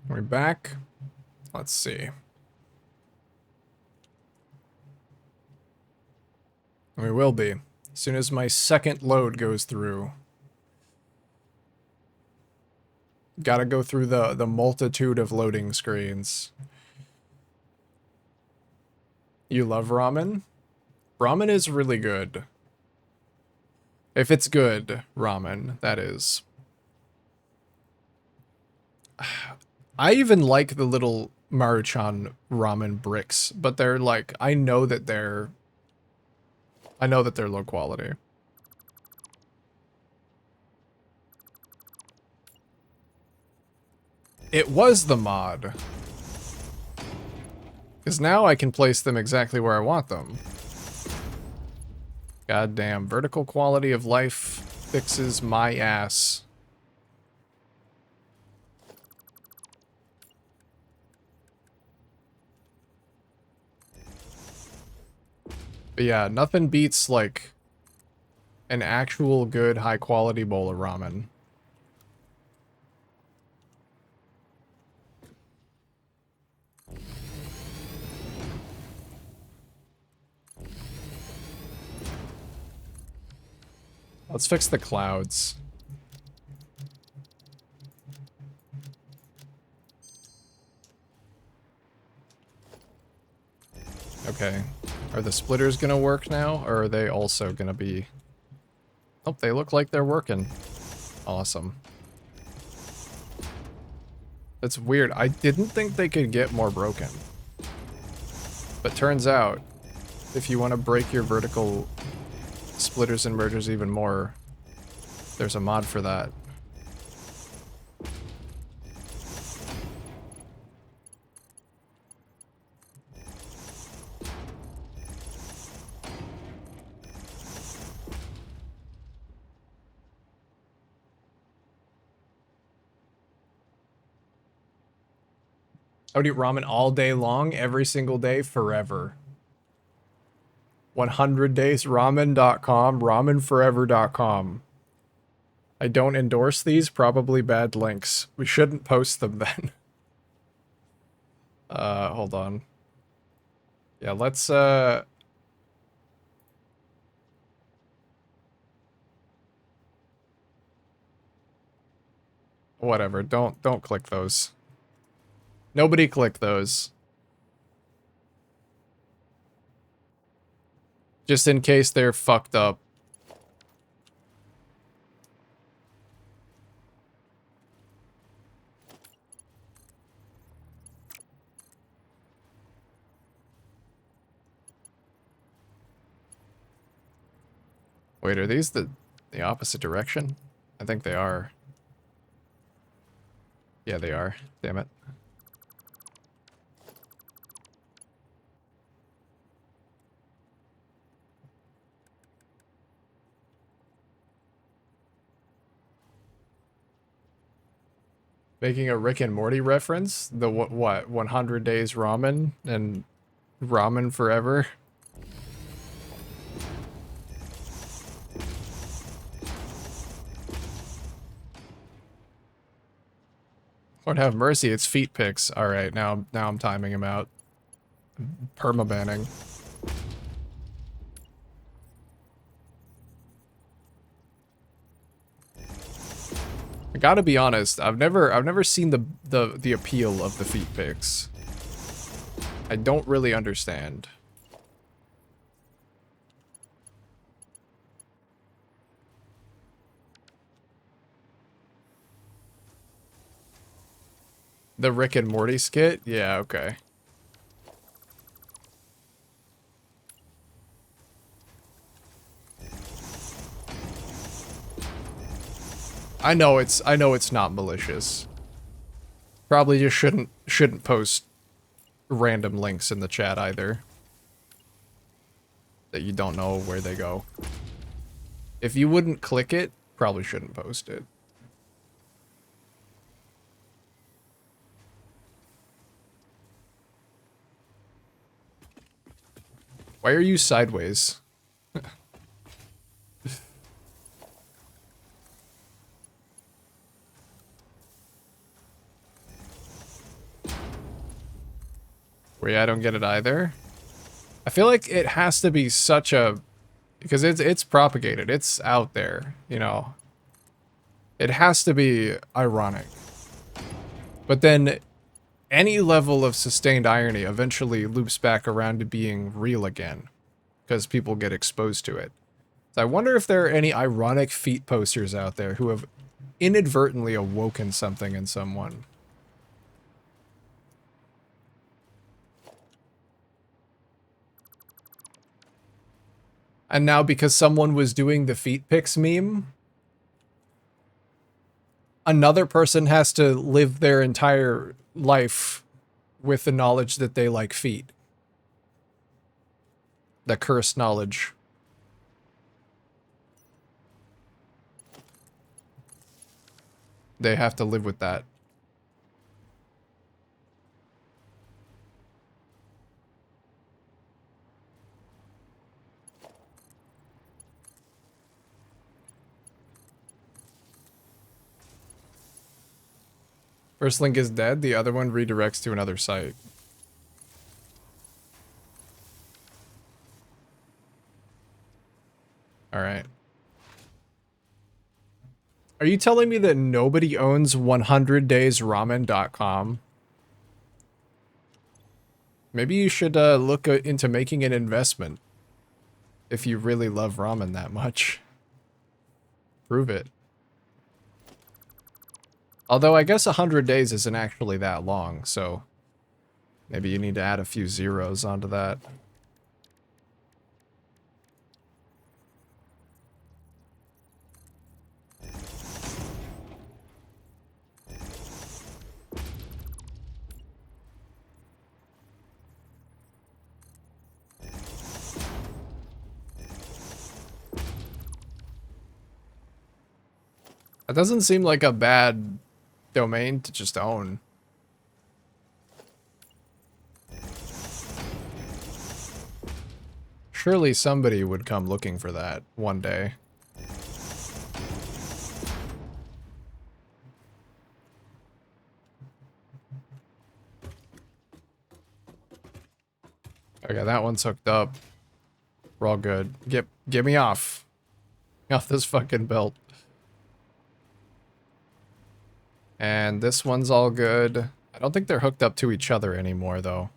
We're back. Let's see. We will be. As soon as my second load goes through. Gotta go through the multitude of loading screens. You love ramen? Ramen is really good. If it's good ramen, that is. I even like the little Maruchan ramen bricks, but they're like, I know that they're low quality. It was the mod. Because now I can place them exactly where I want them. Goddamn, vertical quality of life fixes my ass. But yeah, nothing beats, like, an actual good high quality bowl of ramen. Let's fix the clouds. Okay. Are the splitters gonna work now, or are they also gonna be... Oh, they look like they're working. Awesome. That's weird. I didn't think they could get more broken. But turns out, if you want to break your vertical splitters and mergers even more, there's a mod for that. I would eat ramen all day long, every single day, forever. 100daysramen.com, ramenforever.com. I don't endorse these, probably bad links. We shouldn't post them then. Hold on. Yeah, let's, whatever, don't click those. Nobody click those. Just in case they're fucked up. Wait, are these the opposite direction? I think they are. Yeah, they are. Damn it. Making a Rick and Morty reference? The what 100 days ramen and ramen forever? Lord have mercy, it's feet picks. Alright, now I'm timing him out. Permabanning. I gotta be honest, I've never seen the appeal of the feet picks. I don't really understand. The Rick and Morty skit? Yeah, okay. I know it's not malicious. Probably just shouldn't post random links in the chat either. That you don't know where they go. If you wouldn't click it, probably shouldn't post it. Why are you sideways? Where I don't get it either. I feel like it has to be such a... Because it's propagated. It's out there, you know. It has to be ironic. But then any level of sustained irony eventually loops back around to being real again. Because people get exposed to it. So I wonder if there are any ironic feet posters out there who have inadvertently awoken something in someone. And now because someone was doing the feet pics meme, another person has to live their entire life with the knowledge that they like feet. The cursed knowledge. They have to live with that. First link is dead, the other one redirects to another site. Alright. Are you telling me that nobody owns 100daysramen.com? Maybe you should look into making an investment. If you really love ramen that much. Prove it. Although I guess 100 days isn't actually that long, so maybe you need to add a few zeros onto that. That doesn't seem like a bad domain to just own. Surely somebody would come looking for that one day. Okay, that one's hooked up. We're all good. Get me off. Off this fucking belt. And this one's all good. I don't think they're hooked up to each other anymore, though.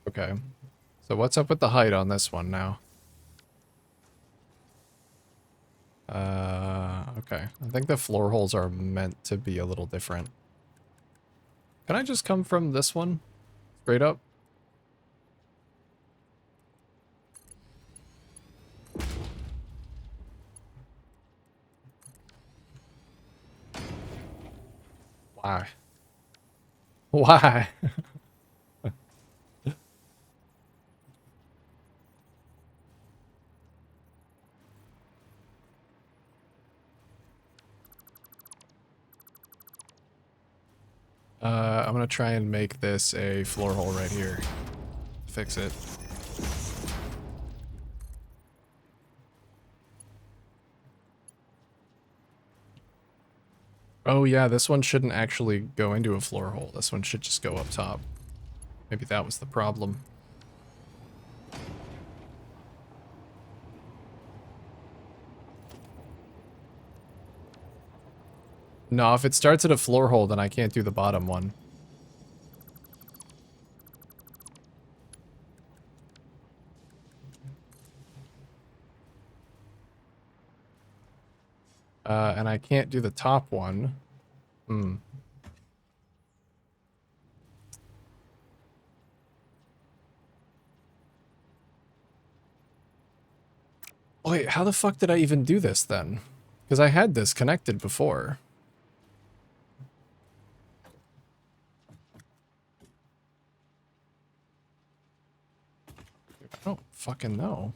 Okay. So what's up with the height on this one now? Okay. I think the floor holes are meant to be a little different. Can I just come from this one? Straight up? Why? Why? I'm gonna try and make this a floor hole right here. Fix it. Oh yeah, this one shouldn't actually go into a floor hole. This one should just go up top. Maybe that was the problem. No, if it starts at a floor hole, then I can't do the bottom one. And I can't do the top one. Hmm. Wait, how the fuck did I even do this then? Because I had this connected before. I don't fucking know.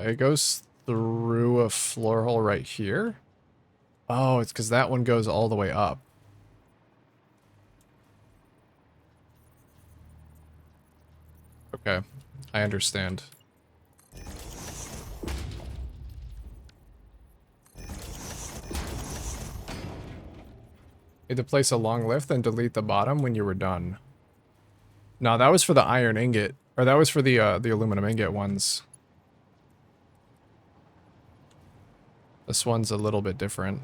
It goes through a floor hole right here. Oh, it's because that one goes all the way up. Okay, I understand. You had to place a long lift and delete the bottom when you were done. No, that was for the iron ingot. Or that was for the aluminum ingot ones. This one's a little bit different.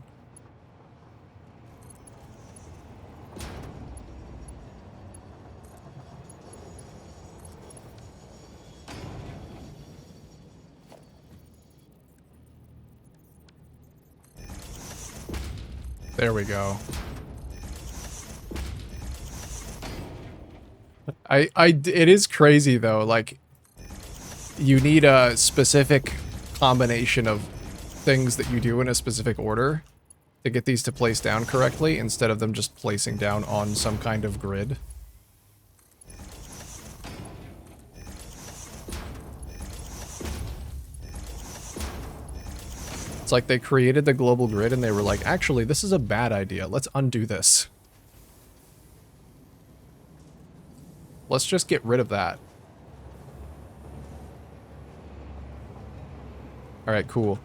There we go. It is crazy though, like, you need a specific combination of things that you do in a specific order to get these to place down correctly, instead of them just placing down on some kind of grid. It's like they created the global grid and they were like, actually, this is a bad idea. Let's undo this. Let's just get rid of that. Alright, cool.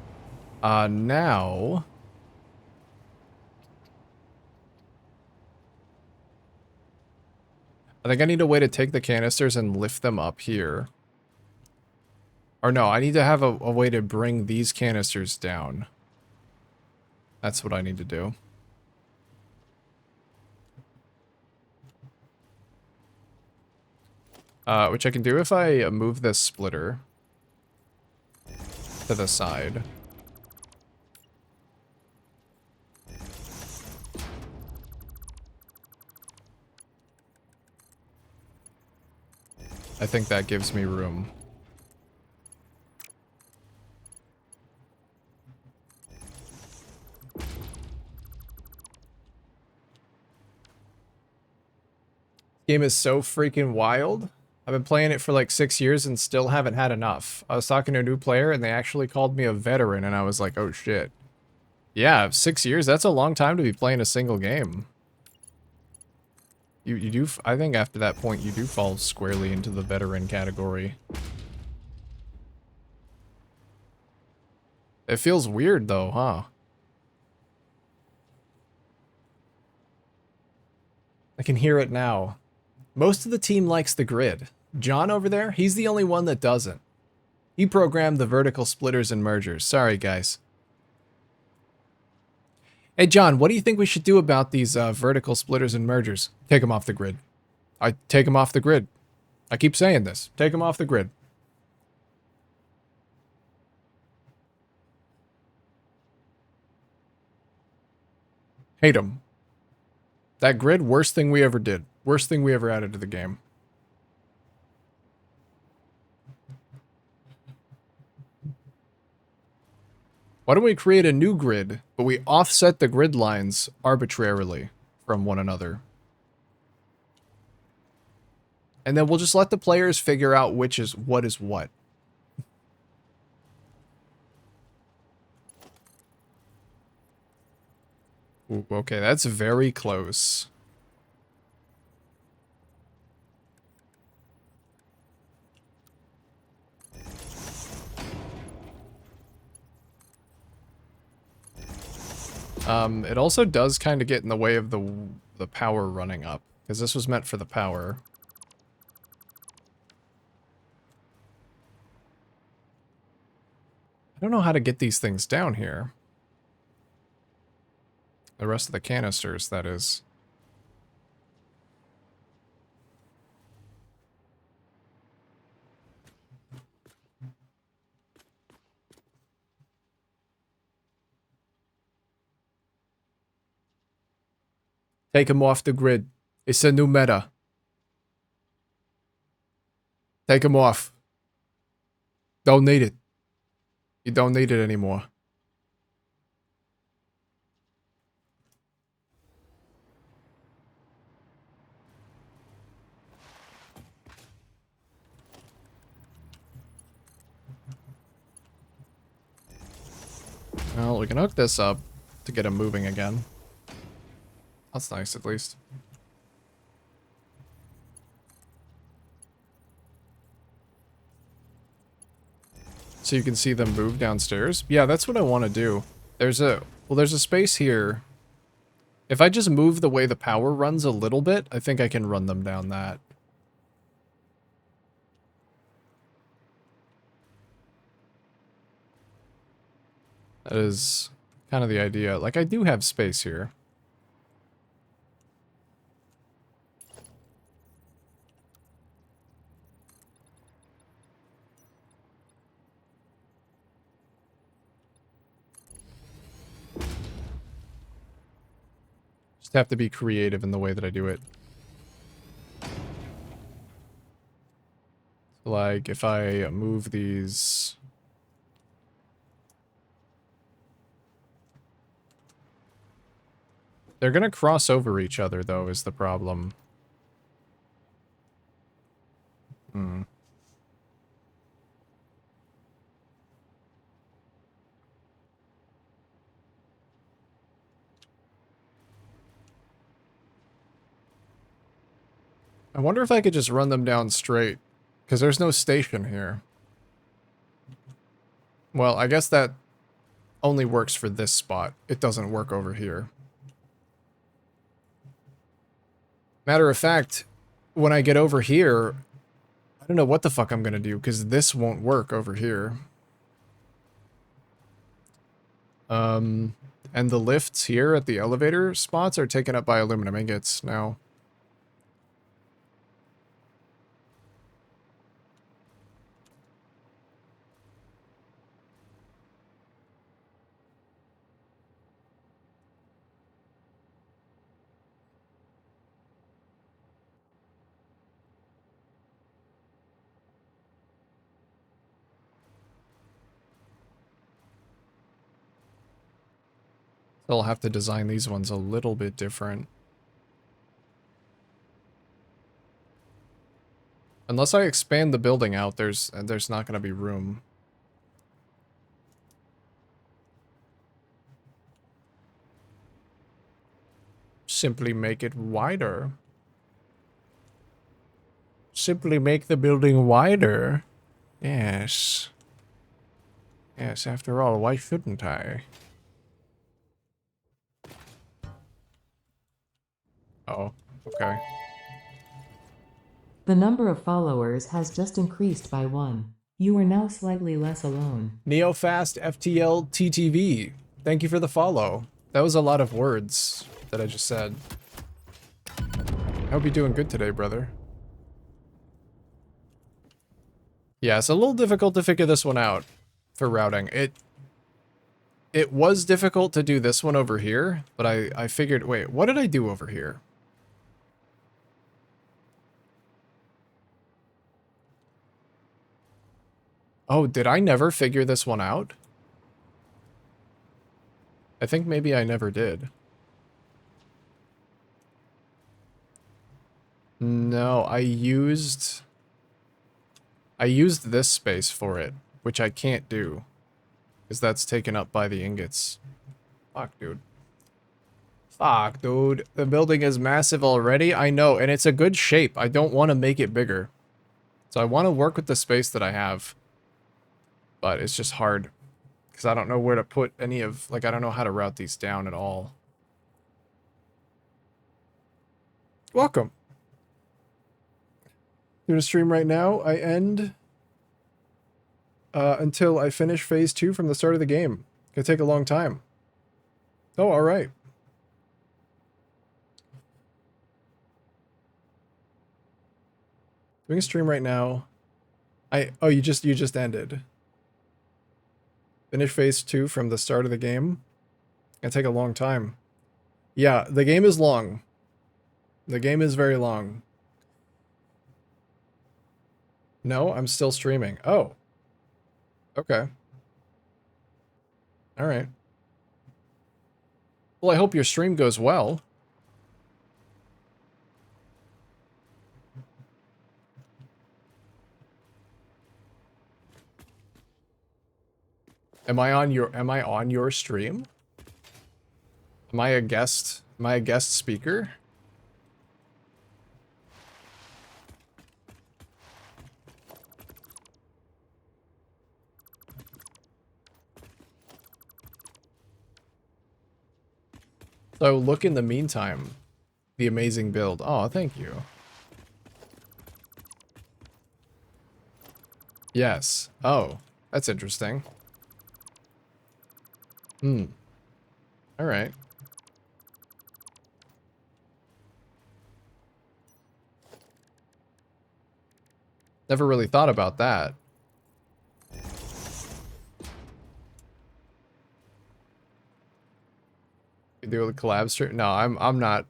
Now... I think I need a way to take the canisters and lift them up here. Or no, I need to have a way to bring these canisters down. That's what I need to do. Which I can do if I move this splitter to the side. I think that gives me room. Game is so freaking wild. I've been playing it for like 6 years and still haven't had enough. I was talking to a new player and they actually called me a veteran and I was like, oh shit. Yeah, 6 years, that's a long time to be playing a single game. You do, I think after that point you do fall squarely into the veteran category. It feels weird though, huh? I can hear it now. Most of the team likes the grid. John over there, he's the only one that doesn't. He programmed the vertical splitters and mergers. Sorry, guys. Hey, John, what do you think we should do about these vertical splitters and mergers? Take them off the grid. I take them off the grid. I keep saying this. Take them off the grid. Hate them. That grid, worst thing we ever did. Worst thing we ever added to the game. Why don't we create a new grid, but we offset the grid lines arbitrarily from one another? And then we'll just let the players figure out which is what is what. Ooh, okay, that's very close. It also does kind of get in the way of the power running up, because this was meant for the power. I don't know how to get these things down here. The rest of the canisters, that is. Take them off the grid. It's a new meta. Take them off. Don't need it. You don't need it anymore. Well, we can hook this up to get them moving again. That's nice, at least. So you can see them move downstairs? Yeah, that's what I want to do. There's a space here. If I just move the way the power runs a little bit, I think I can run them down that. That is kind of the idea. Like, I do have space here. Just have to be creative in the way that I do it. Like, if I move these... They're gonna cross over each other, though, is the problem. Hmm. I wonder if I could just run them down straight, because there's no station here. Well, I guess that only works for this spot. It doesn't work over here. Matter of fact, when I get over here, I don't know what the fuck I'm gonna do, because this won't work over here. And the lifts here at the elevator spots are taken up by aluminum ingots now. So I'll have to design these ones a little bit different. Unless I expand the building out, there's not going to be room. Simply make it wider. Simply make the building wider. Yes. Yes, after all, why shouldn't I? Oh, okay.
The number of followers has just increased by 1. You are now slightly less alone.
Neofast FTL TTV. Thank you for the follow. That was a lot of words that I just said. I hope you're doing good today, brother. Yeah, it's a little difficult to figure this one out for routing. It was difficult to do this one over here, but I figured, wait, what did I do over here? Oh, did I never figure this one out? I think maybe I never did. No, I used this space for it, which I can't do, because that's taken up by the ingots. Fuck, dude. Fuck, dude. The building is massive already. I know, and it's a good shape. I don't want to make it bigger. So I want to work with the space that I have. But it's just hard. Because I don't know where to put any of... Like, I don't know how to route these down at all. Welcome. Doing a stream right now. I end... until I finish phase 2 from the start of the game. Could take a long time. Oh, alright. Doing a stream right now. Oh, you just ended. Finish phase 2 from the start of the game. Gonna take a long time. Yeah, the game is long. The game is very long. No, I'm still streaming. Oh. Okay. Alright. Well, I hope your stream goes well. Am I on your stream? Am I a guest? Am I a guest speaker? So look in the meantime. The amazing build. Oh, thank you. Yes. Oh, that's interesting. Hmm. Alright. Never really thought about that. You do a collab stream? No, I'm not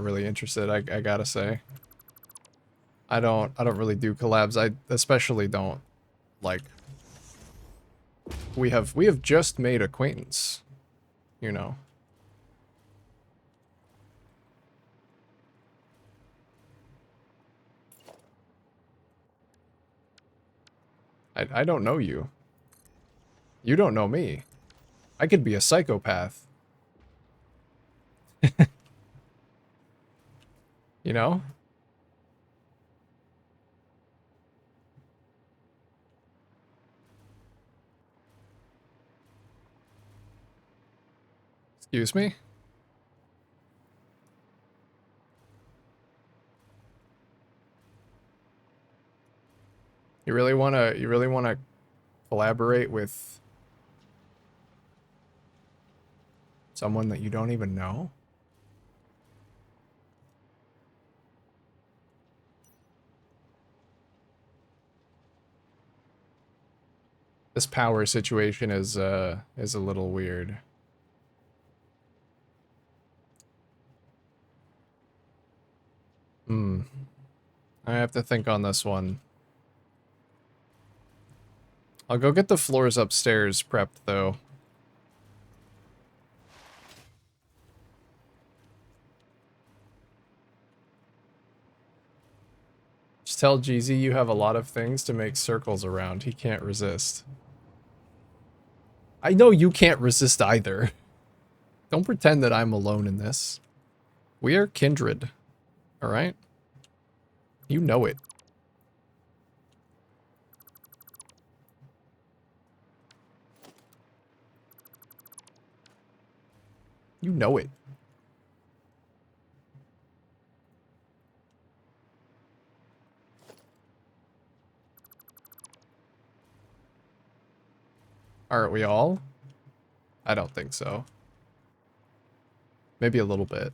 really interested, I gotta say. I don't really do collabs. I especially don't like we have just made acquaintance, you know. I don't know you. You don't know me. I could be a psychopath. You know? Excuse me? You really wanna collaborate with someone that you don't even know? This power situation is a little weird. Hmm. I have to think on this one. I'll go get the floors upstairs prepped though. Just tell Jeezy you have a lot of things to make circles around. He can't resist. I know you can't resist either. Don't pretend that I'm alone in this. We are kindred. Alright? You know it. You know it. Aren't we all? I don't think so. Maybe a little bit.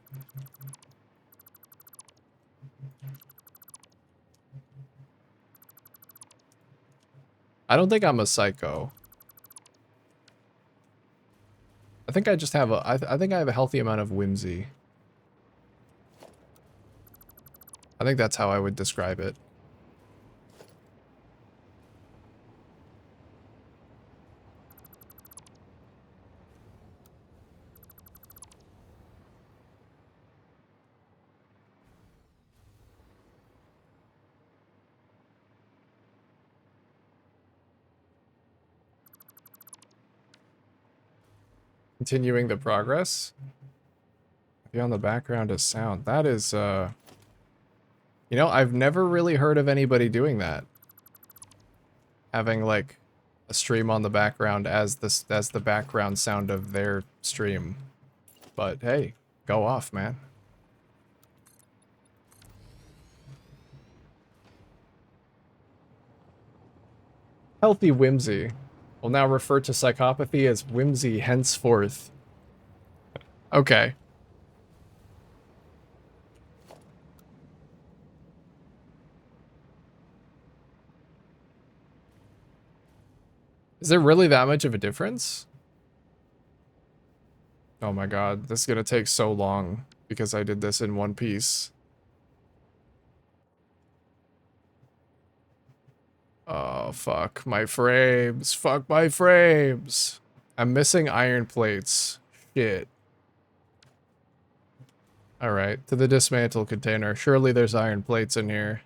I don't think I'm a psycho. I think I just have a... I think I have a healthy amount of whimsy. I think that's how I would describe it. Continuing the progress. Beyond the background is sound. That is, you know, I've never really heard of anybody doing that. Having, like, a stream on the background as the background sound of their stream. But, hey, go off, man. Healthy whimsy. Will now refer to psychopathy as whimsy henceforth. Okay. Is there really that much of a difference? Oh my god, this is gonna take so long because I did this in one piece. Oh, fuck my frames. Fuck my frames. I'm missing iron plates. Shit. Alright, to the dismantle container. Surely there's iron plates in here.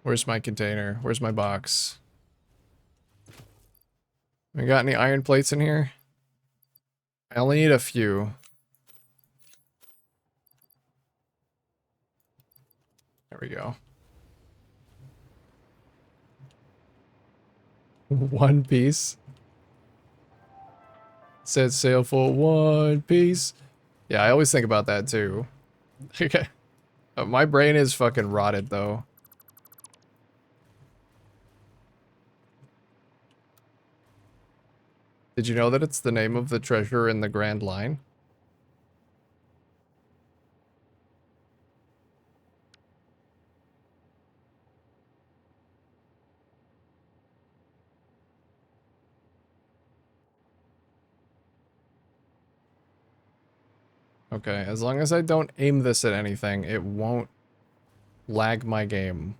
Where's my container? Where's my box? We got any iron plates in here? I only need a few. There we go. One piece. Said sail for one piece. Yeah, I always think about that too. Okay. My brain is fucking rotted though. Did you know that it's the name of the treasure in the Grand Line? Okay, as long as I don't aim this at anything, it won't lag my game.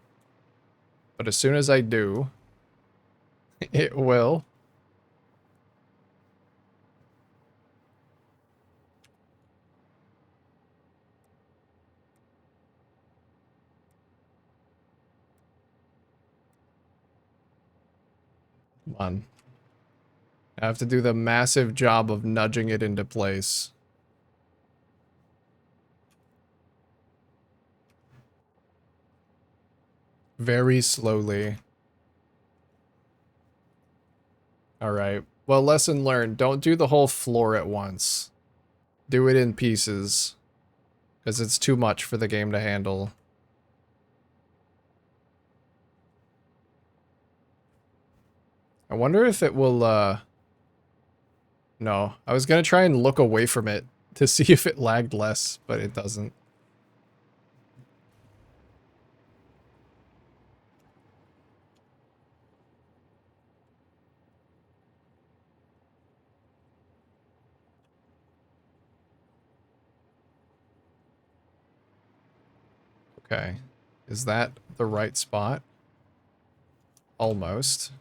But as soon as I do, it will. Come on. I have to do the massive job of nudging it into place. Very slowly. Alright. Well, lesson learned. Don't do the whole floor at once. Do it in pieces. Because it's too much for the game to handle. I wonder if it will, No. I was gonna try and look away from it to see if it lagged less, but it doesn't. Okay. Is that the right spot? Almost.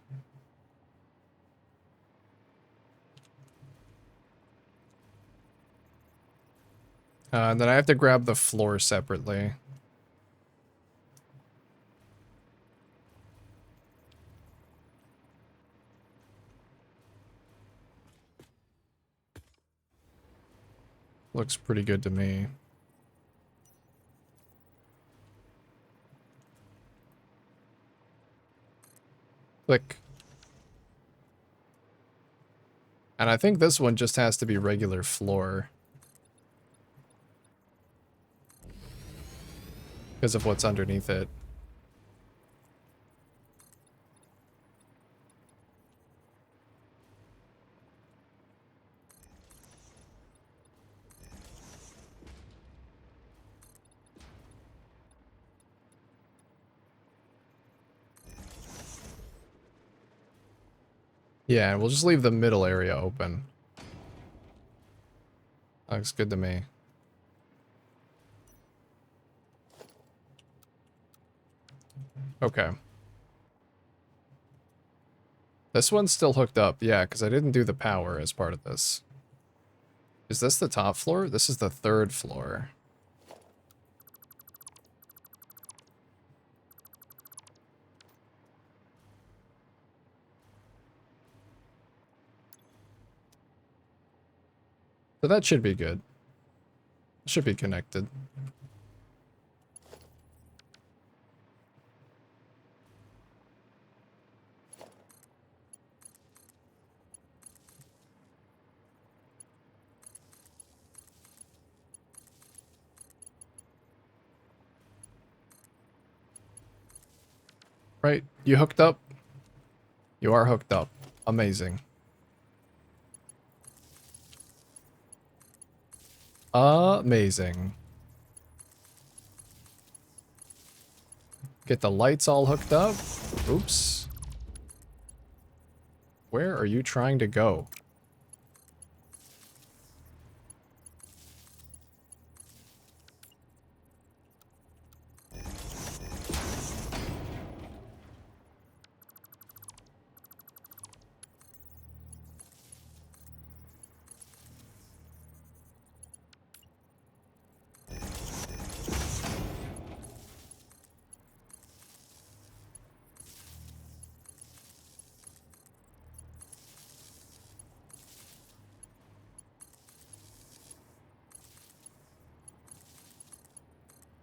And then I have to grab the floor separately. Looks pretty good to me. Click. And I think this one just has to be regular floor. Because of what's underneath it. Yeah, and we'll just leave the middle area open. Looks good to me. Okay. This one's still hooked up, yeah, because I didn't do the power as part of this. Is this the top floor? This is the third floor. So that should be good. Should be connected. Right, you hooked up? You are hooked up. Amazing. Amazing. Get the lights all hooked up. Oops. Where are you trying to go?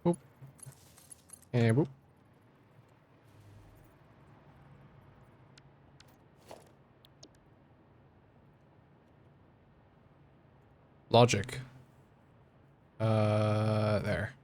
Boop. And boop. Logic. There.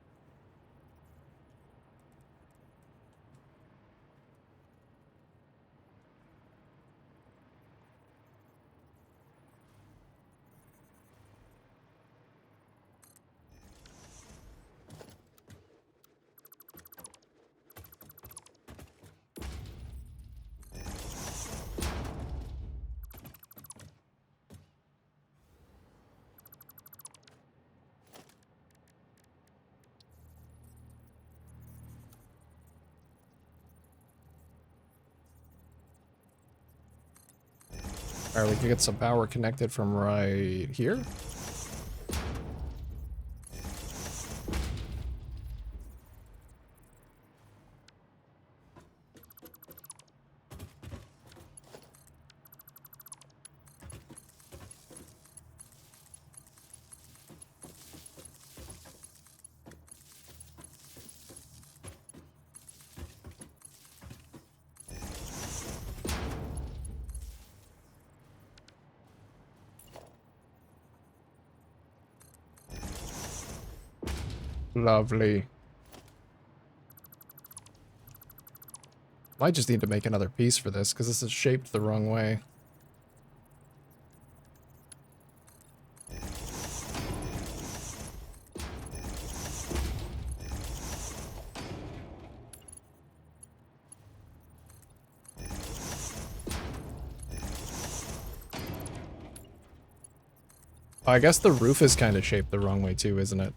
Alright, we can get some power connected from right here. Lovely. Might just need to make another piece for this, because this is shaped the wrong way. I guess the roof is kind of shaped the wrong way too, isn't it?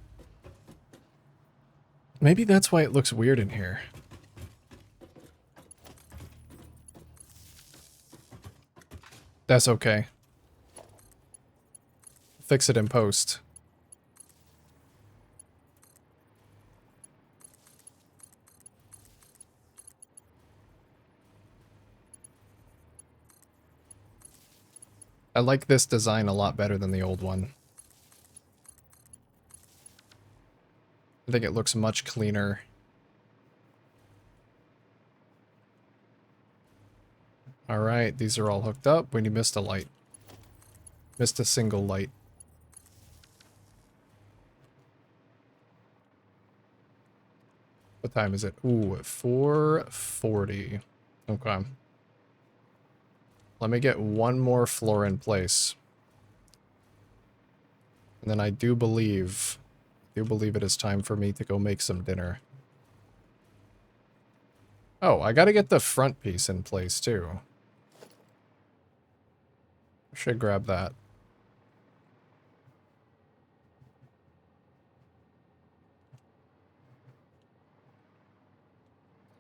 Maybe that's why it looks weird in here. That's okay. Fix it in post. I like this design a lot better than the old one. I think it looks much cleaner. Alright, these are all hooked up. When you missed a light. Missed a single light. What time is it? Ooh, 4:40. Okay. Let me get one more floor in place. And then I do believe it is time for me to go make some dinner. Oh, I gotta get the front piece in place too. Should grab that.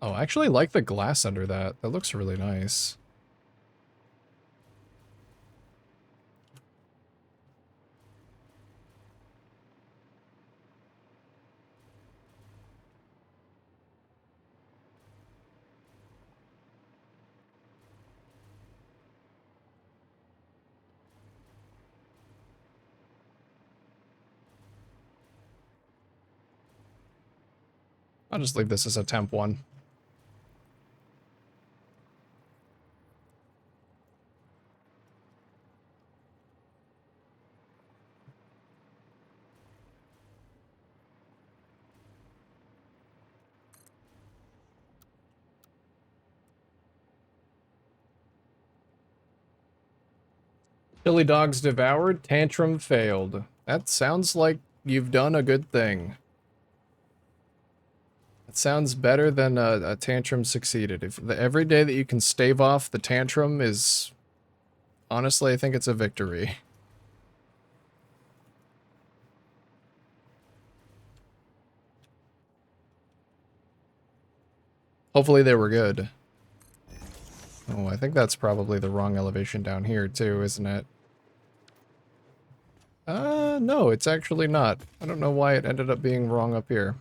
Oh, I actually like the glass under that. That looks really nice. I'll just leave this as a temp one. Chili dogs devoured, tantrum failed. That sounds like you've done a good thing. It sounds better than a tantrum succeeded. If every day that you can stave off the tantrum is... Honestly, I think it's a victory. Hopefully they were good. Oh, I think that's probably the wrong elevation down here too, isn't it? No, it's actually not. I don't know why it ended up being wrong up here.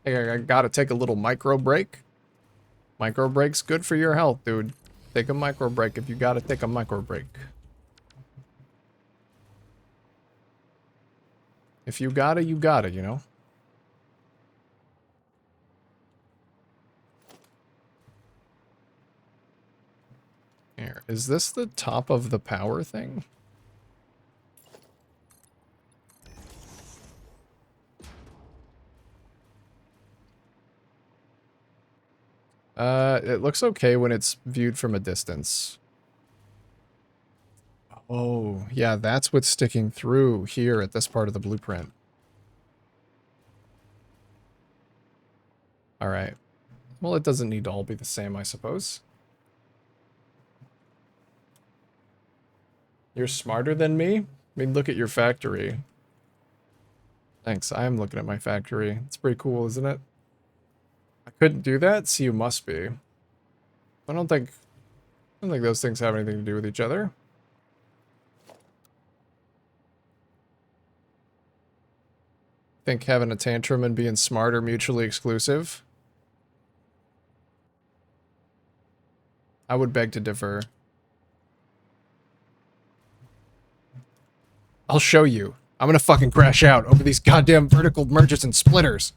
Hey, I gotta take a little micro break. Micro break's good for your health, dude. Take a micro break if you gotta take a micro break. If you gotta, you know? Here, is this the top of the power thing? It looks okay when it's viewed from a distance. Oh, yeah, that's what's sticking through here at this part of the blueprint. Alright. Well, it doesn't need to all be the same, I suppose. You're smarter than me? I mean, look at your factory. Thanks, I am looking at my factory. It's pretty cool, isn't it? I couldn't do that, so you must be. I don't think those things have anything to do with each other. Think having a tantrum and being smart are mutually exclusive? I would beg to differ. I'll show you. I'm gonna fucking crash out over these goddamn vertical merges and splitters.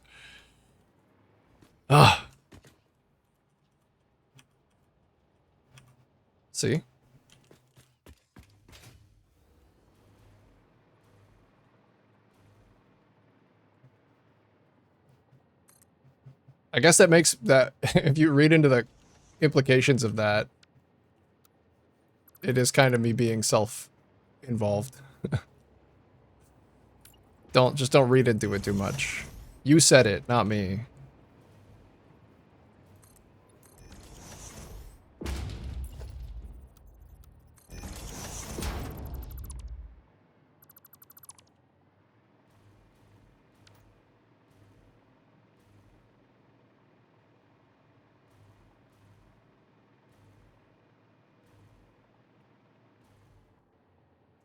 Ugh. See? I guess that makes that, if you read into the implications of that, it is kind of me being self-involved. Just don't read into it too much. You said it, not me.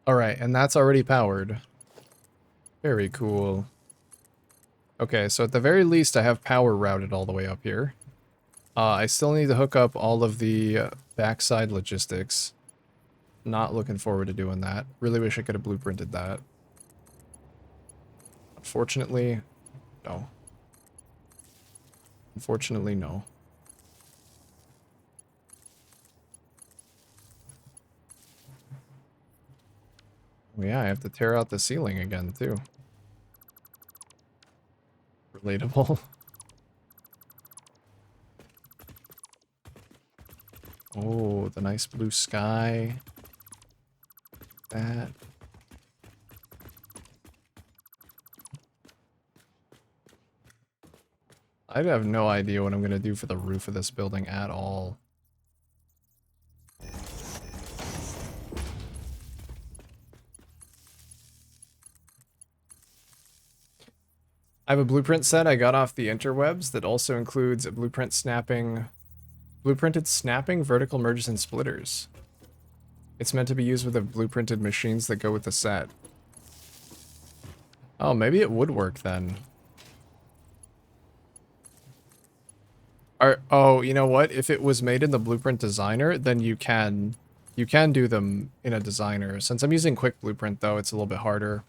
Alright, and that's already powered. Very cool. Okay, so at the very least I have power routed all the way up here. I still need to hook up all of the backside logistics. Not looking forward to doing that. Really wish I could have blueprinted that. Unfortunately, no. Unfortunately, no. Yeah, I have to tear out the ceiling again, too. Relatable. Oh, the nice blue sky. That. I have no idea what I'm going to do for the roof of this building at all. I have a blueprint set I got off the interwebs that also includes a blueprinted snapping vertical merges and splitters. It's meant to be used with the blueprinted machines that go with the set. Oh, maybe it would work then. Oh, you know what? If it was made in the Blueprint Designer, then you can do them in a designer. Since I'm using Quick Blueprint though, it's a little bit harder.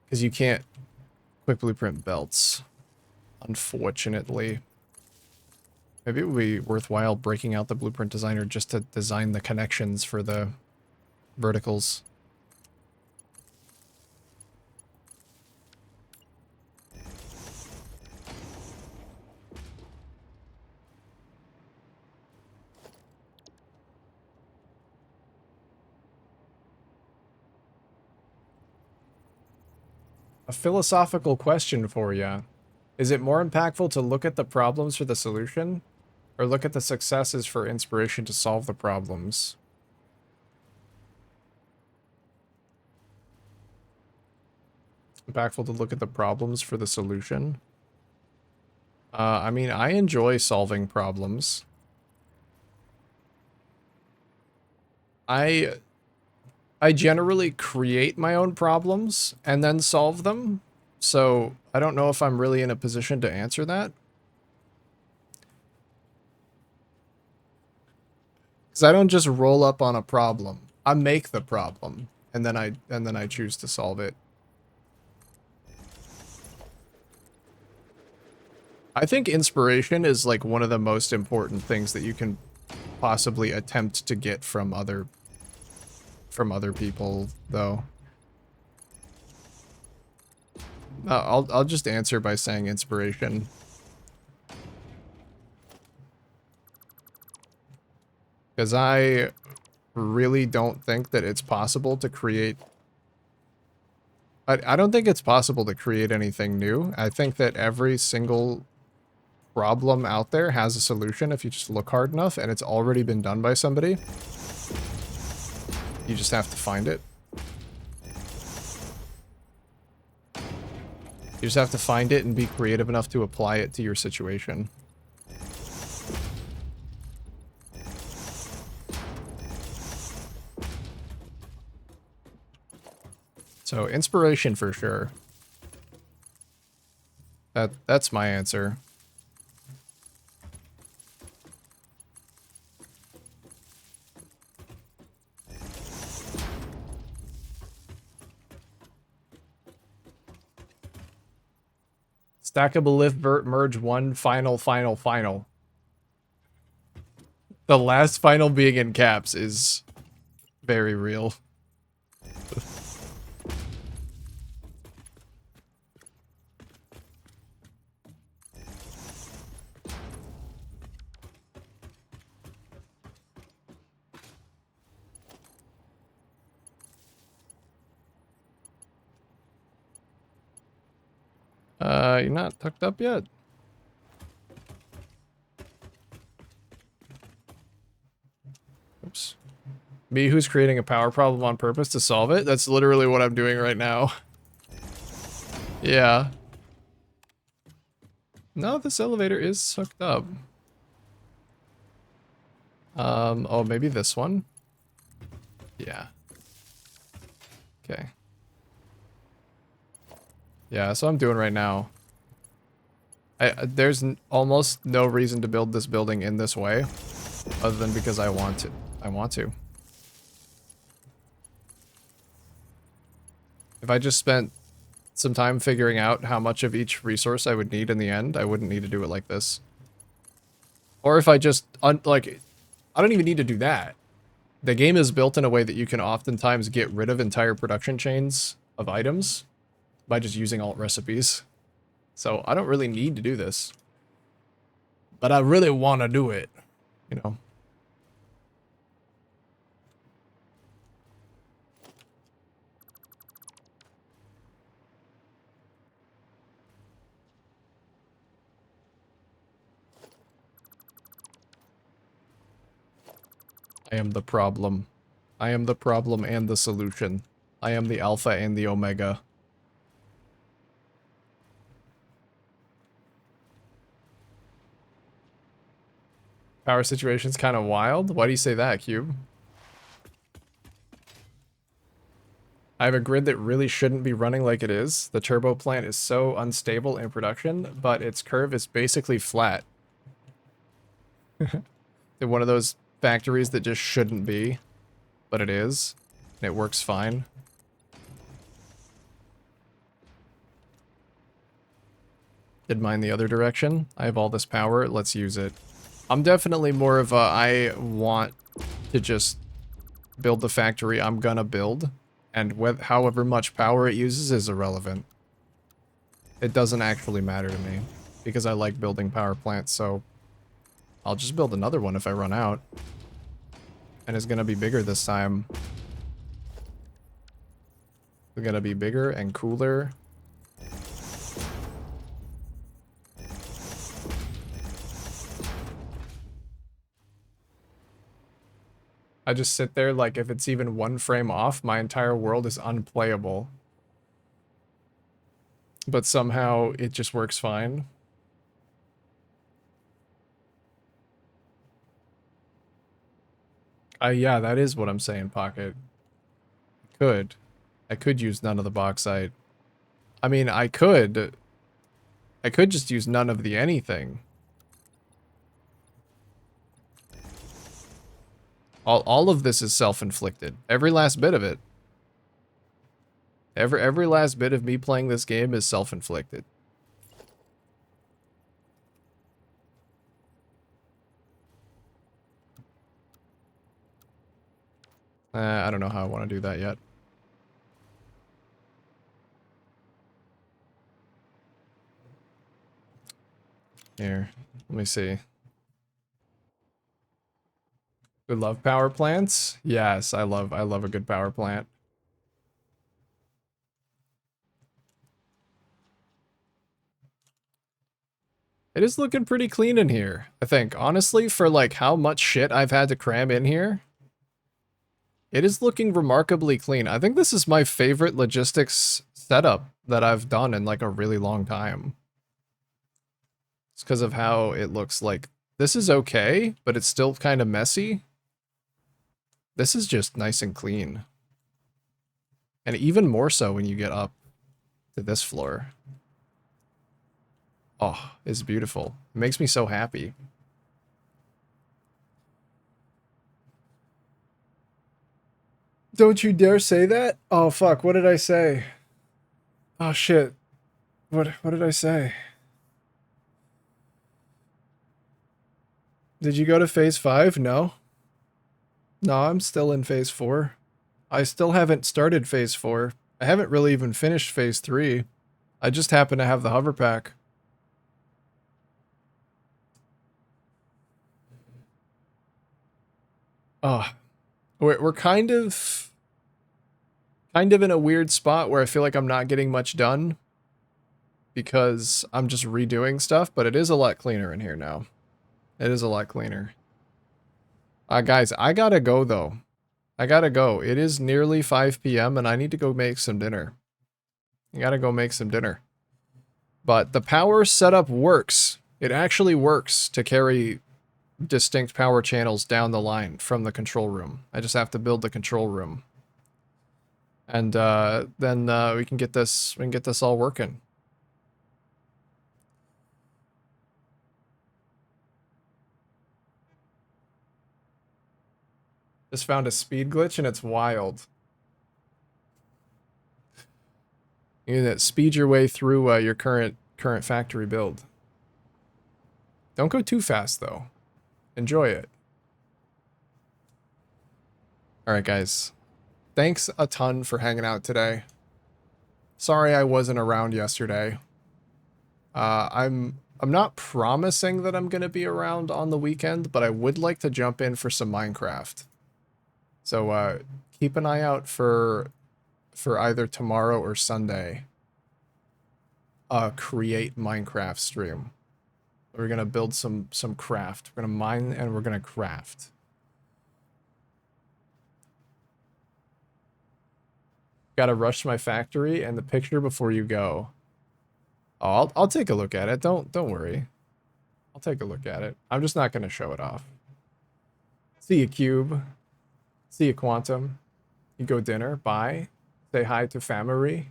Because you can't Quick Blueprint belts, unfortunately. Maybe it would be worthwhile breaking out the Blueprint Designer just to design the connections for the verticals. A philosophical question for you. Is it more impactful to look at the problems for the solution, or look at the successes for inspiration to solve the problems? Impactful to look at the problems for the solution. I mean, I enjoy solving problems. I generally create my own problems and then solve them. So I don't know if I'm really in a position to answer that. Because I don't just roll up on a problem. I make the problem and then I choose to solve it. I think inspiration is like one of the most important things that you can possibly attempt to get from other people, though. I'll just answer by saying inspiration. Because I really don't think that it's possible to create... I don't think it's possible to create anything new. I think that every single problem out there has a solution if you just look hard enough, and it's already been done by somebody. You just have to find it. You just have to find it and be creative enough to apply it to your situation. So, inspiration for sure. That's my answer. Stackable lift vert merge one final. The last final being in caps is very real. You're not tucked up yet? Oops. Me who's creating a power problem on purpose to solve it? That's literally what I'm doing right now. Yeah. No, this elevator is hooked up. Oh, maybe this one? Yeah. Okay. Yeah, that's what I'm doing right now. There's almost no reason to build this building in this way, other than because I want to. I want to. If I just spent some time figuring out how much of each resource I would need in the end, I wouldn't need to do it like this. Or if I just, like, I don't even need to do that. The game is built in a way that you can oftentimes get rid of entire production chains of items by just using alt recipes. So I don't really need to do this. But I really want to do it, you know. I am the problem. I am the problem and the solution. I am the alpha and the omega. Power situation's kind of wild. Why do you say that, Cube? I have a grid that really shouldn't be running like it is. The turbo plant is so unstable in production, but its curve is basically flat. In one of those factories that just shouldn't be, but it is. And it works fine. Did mine the other direction. I have all this power. Let's use it. I'm definitely more of a, I want to just build the factory I'm gonna build. And with however much power it uses is irrelevant. It doesn't actually matter to me. Because I like building power plants, so I'll just build another one if I run out. And it's gonna be bigger this time. It's gonna be bigger and cooler. I just sit there like if it's even one frame off, my entire world is unplayable. But somehow it just works fine. Yeah, that is what I'm saying, Pocket. Could. I could use none of the bauxite. I mean, I could. I could just use none of the anything. All of this is self-inflicted. Every last bit of it. Every last bit of me playing this game is self-inflicted. I don't know how I want to do that yet. Here, let me see. We love power plants? Yes, I love a good power plant. It is looking pretty clean in here, I think. Honestly, for like how much shit I've had to cram in here, it is looking remarkably clean. I think this is my favorite logistics setup that I've done in like a really long time. It's because of how it looks like. This is okay, but it's still kind of messy. This is just nice and clean. And even more so when you get up to this floor. Oh, it's beautiful. It makes me so happy. Don't you dare say that? Oh, fuck. What did I say? Oh, shit. What did I say? Did you go to phase 5? No. No, I'm still in phase 4. I still haven't started phase 4. I haven't really even finished phase 3. I just happen to have the hover pack. Oh, we're kind of in a weird spot where I feel like I'm not getting much done because I'm just redoing stuff, but it is a lot cleaner in here now. It is a lot cleaner. Guys, I gotta go though. I gotta go. It is nearly 5 p.m. and I need to go make some dinner. I gotta go make some dinner. But the power setup works. It actually works to carry distinct power channels down the line from the control room. I just have to build the control room. And then we can get this all working. Just found a speed glitch and it's wild. You can speed your way through your current factory build. Don't go too fast though. Enjoy it. All right, guys. Thanks a ton for hanging out today. Sorry I wasn't around yesterday. I'm not promising that I'm gonna be around on the weekend, but I would like to jump in for some Minecraft. So keep an eye out for either tomorrow or Sunday. Create Minecraft stream. We're gonna build some craft. We're gonna mine and we're gonna craft. Gotta rush my factory and the picture before you go. Oh, I'll take a look at it. Don't worry. I'll take a look at it. I'm just not gonna show it off. See you, Cube. See you, Quantum. You go dinner. Bye. Say hi to Famery.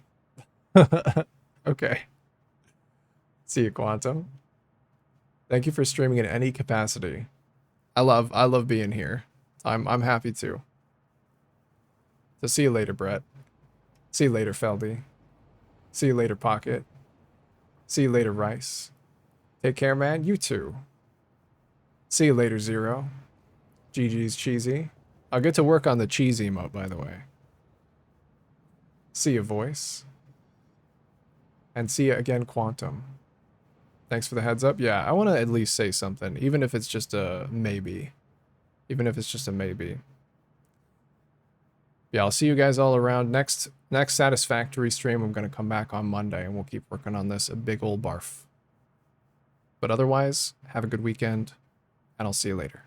Okay. See you, Quantum. Thank you for streaming in any capacity. I love being here. I'm happy to. So see you later, Brett. See you later, Feldy. See you later, Pocket. See you later, Rice. Take care, man. You too. See you later, Zero. GG's cheesy. I'll get to work on the cheese emote, by the way. See you, Voice. And see you again, Quantum. Thanks for the heads up. Yeah, I want to at least say something, even if it's just a maybe. Even if it's just a maybe. Yeah, I'll see you guys all around. Next Satisfactory stream, I'm going to come back on Monday, and we'll keep working on this. A big old barf. But otherwise, have a good weekend, and I'll see you later.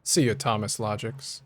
See you, Thomas Logics.